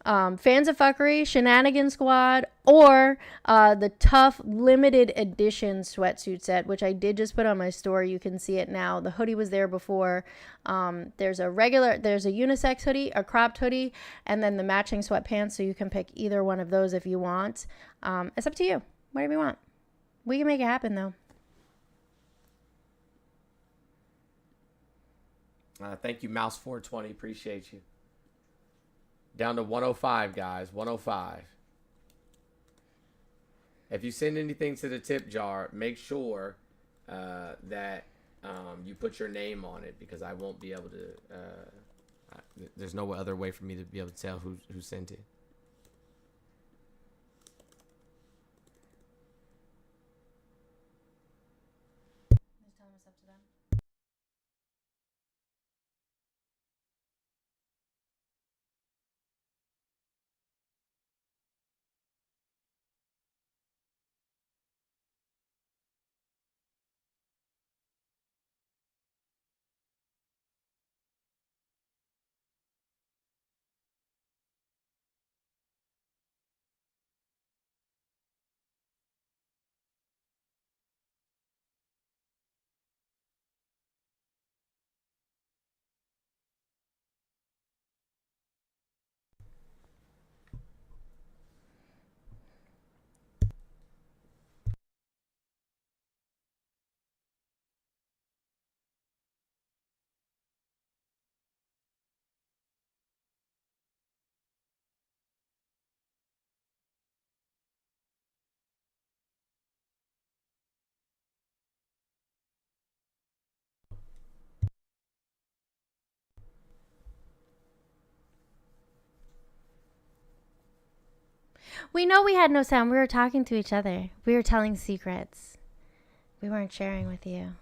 Fans of Fuckery, Shenanigan Squad, or the Tough limited edition sweatsuit set, which I did just put on my store. You can see it now. The hoodie was there before. There's a unisex hoodie, a cropped hoodie, and then the matching sweatpants. So you can pick either one of those if you want. It's up to you. Whatever you want. We can make it happen, though. Thank you, Mouse420. Appreciate you. Down to 105, guys. 105. If you send anything to the tip jar, make sure that you put your name on it, because I won't be able to. There's no other way for me to be able to tell who sent it. We know we had no sound. We were talking to each other. We were telling secrets. We weren't sharing with you.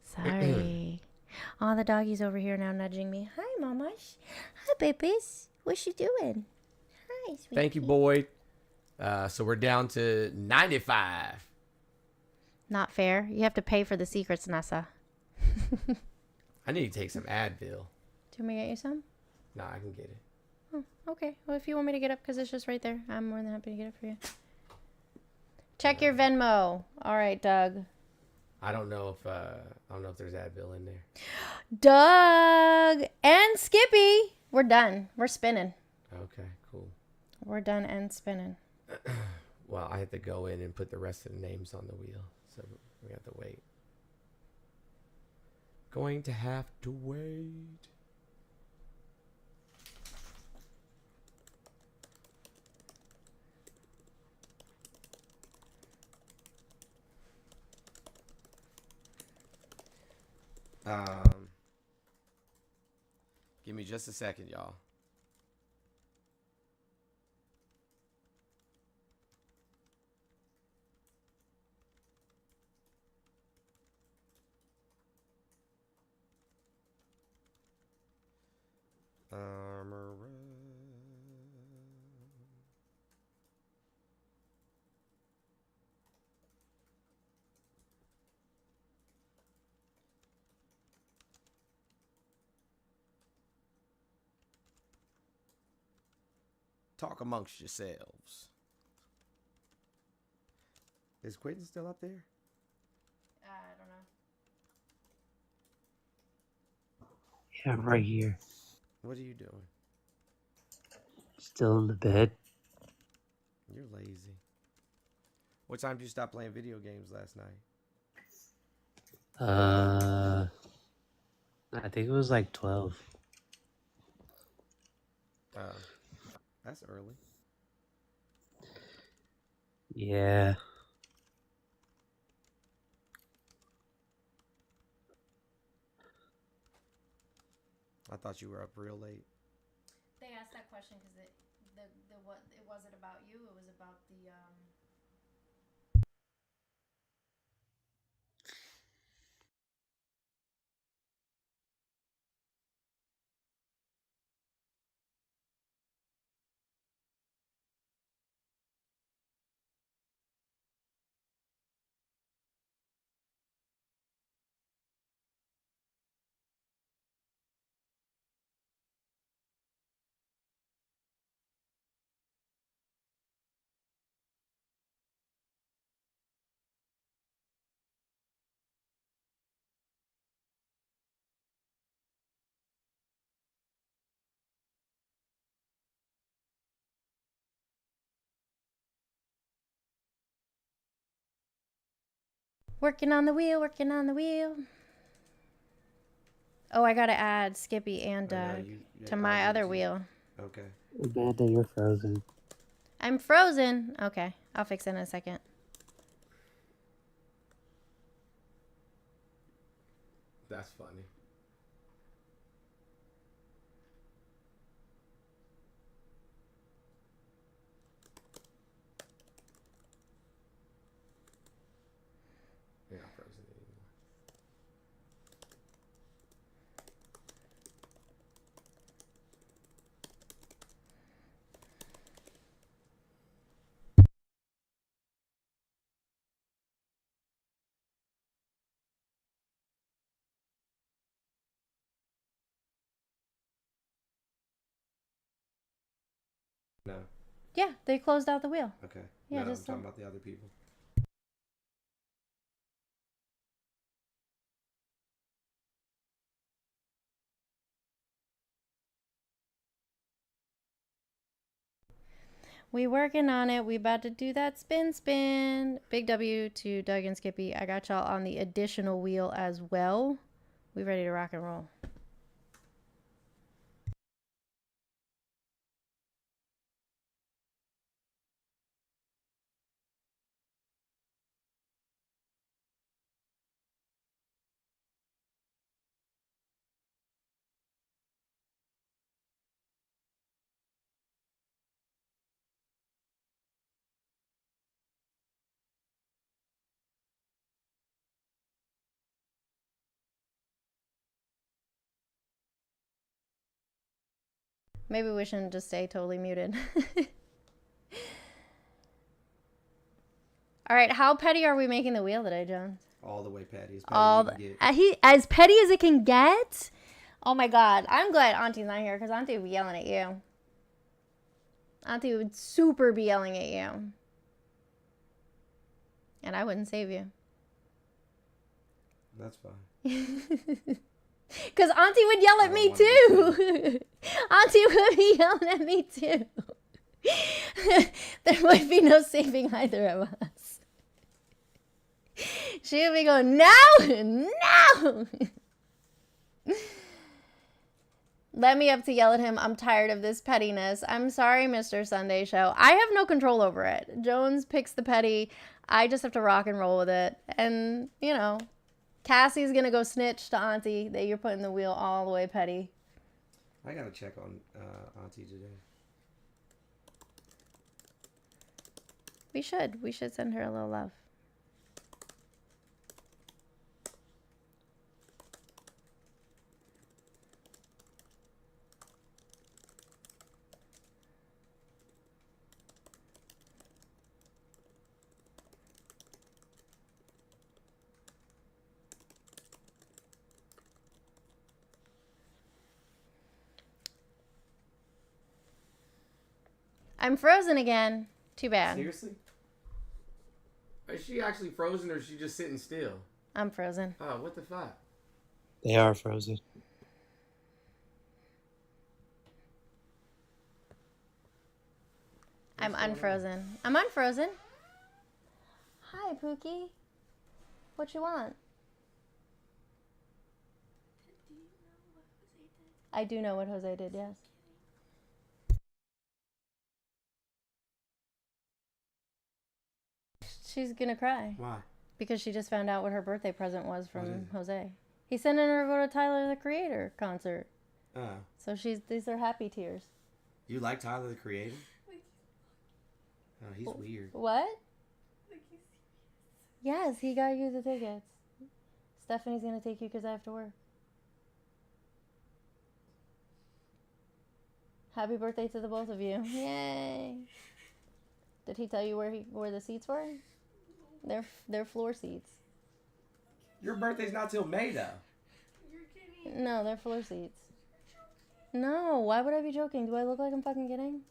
Sorry. All the doggies over here now nudging me. Hi, mamas. Hi, babies. What's she doing? Hi, sweetie. Thank you, Boyd. So we're down to 95. Not fair. You have to pay for the secrets, Nessa. I need to take some Advil. Do you want me to get you some? Nah, I can get it. Oh, okay. Well, if you want me to get up, because it's just right there, I'm more than happy to get it for you. Check your Venmo. All right, Doug. I don't know if there's Advil in there. Doug and Skippy. We're done. We're spinning. Okay, cool. We're done and spinning. Well, I had to go in and put the rest of the names on the wheel, so we have to wait. Going to have to wait. Give me just a second, y'all. Talk amongst yourselves. Is Quentin still up there? I don't know. Yeah, I'm right here. What are you doing? Still in the bed. You're lazy. What time did you stop playing video games last night? I think it was like 12. That's early. Yeah. I thought you were up real late. They asked that question because it wasn't about you. It was about the Working on the wheel, working on the wheel. Oh, I gotta add Skippy and Doug to my other wheel. Okay. Amanda, you're frozen. I'm frozen. Okay, I'll fix it in a second. That's funny. You're not frozen anymore. No. Yeah, they closed out the wheel. Okay. Yeah, no, just I'm talking about the other people. We working on it. We about to do that spin. Big W to Doug and Skippy. I got y'all on the additional wheel as well. We ready to rock and roll. Maybe we shouldn't just stay totally muted. All right, how petty are we making the wheel today, John? All the way petty. As petty as it can get? Oh my God, I'm glad Auntie's not here because Auntie would be yelling at you. Auntie would super be yelling at you. And I wouldn't save you. That's fine. Because Auntie would yell at me too. Auntie would be yelling at me too. There might be no saving either of us. She would be going, no, no. Let me up to yell at him. I'm tired of this pettiness. I'm sorry, Mr. Sunday Show. I have no control over it. Jones picks the petty. I just have to rock and roll with it. And, you know, Cassie's going to go snitch to Auntie that you're putting the wheel all the way petty. I got to check on Auntie today. We should. We should send her a little love. I'm frozen again. Too bad. Seriously? Is she actually frozen or is she just sitting still? I'm frozen. Oh, what the fuck? They are frozen. I'm unfrozen. I'm unfrozen. Hi, Pookie. What you want? I do know what Jose did, yes. She's gonna cry. Why? Because she just found out what her birthday present was from Jose. He's sending her to go to Tyler, the Creator concert. Oh. So these are happy tears. You like Tyler, the Creator? Oh, he's weird. What? Yes, he got you the tickets. Stephanie's gonna take you because I have to work. Happy birthday to the both of you. Yay. Did he tell you where the seats were? They're floor seats. Your birthday's not till May, though. No, they're floor seats. No, why would I be joking? Do I look like I'm fucking kidding?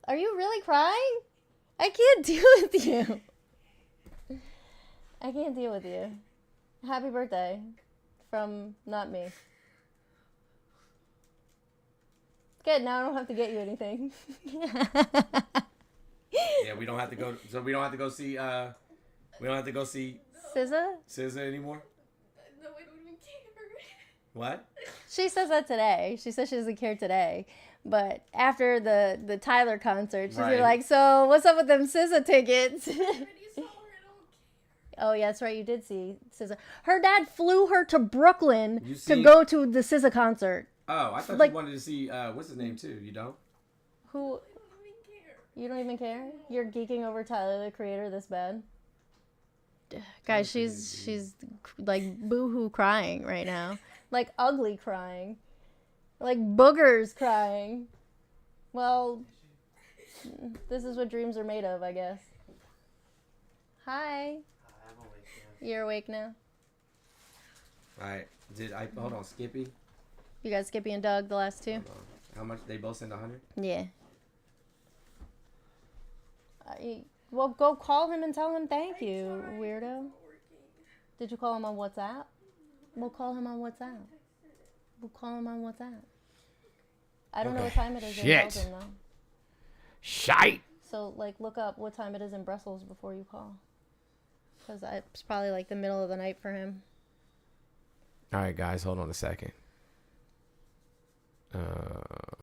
Are you really crying? I can't deal with you. I can't deal with you. Happy birthday from not me. Good, now I don't have to get you anything. Yeah, we don't have to go. So we don't have to go see We don't have to go see SZA anymore. No, we don't even care. What? She says that today. She says she doesn't care today. But after the Tyler concert, she's Right. like, so what's up with them SZA tickets? Oh, yeah, that's right. You did see SZA. Her dad flew her to Brooklyn to go to the SZA concert. Oh, I thought Like- you wanted to see what's his name too. You don't? Who? You don't even care? You're geeking over Tyler, the creator, this bad? Guys, she's like boo-hoo crying right now. Like ugly crying. Like boogers crying. Well, this is what dreams are made of, I guess. Hi. You're awake now? All right. Hold on, Skippy? You got Skippy and Doug, the last two? How much? They both send 100? Yeah. Well, go call him and tell him thank you, weirdo. Did you call him on WhatsApp? We'll call him on WhatsApp. I don't know what time it is in Belgium, though. Shite. So, like, look up what time it is in Brussels before you call. Because it's probably, like, the middle of the night for him. All right, guys, hold on a second.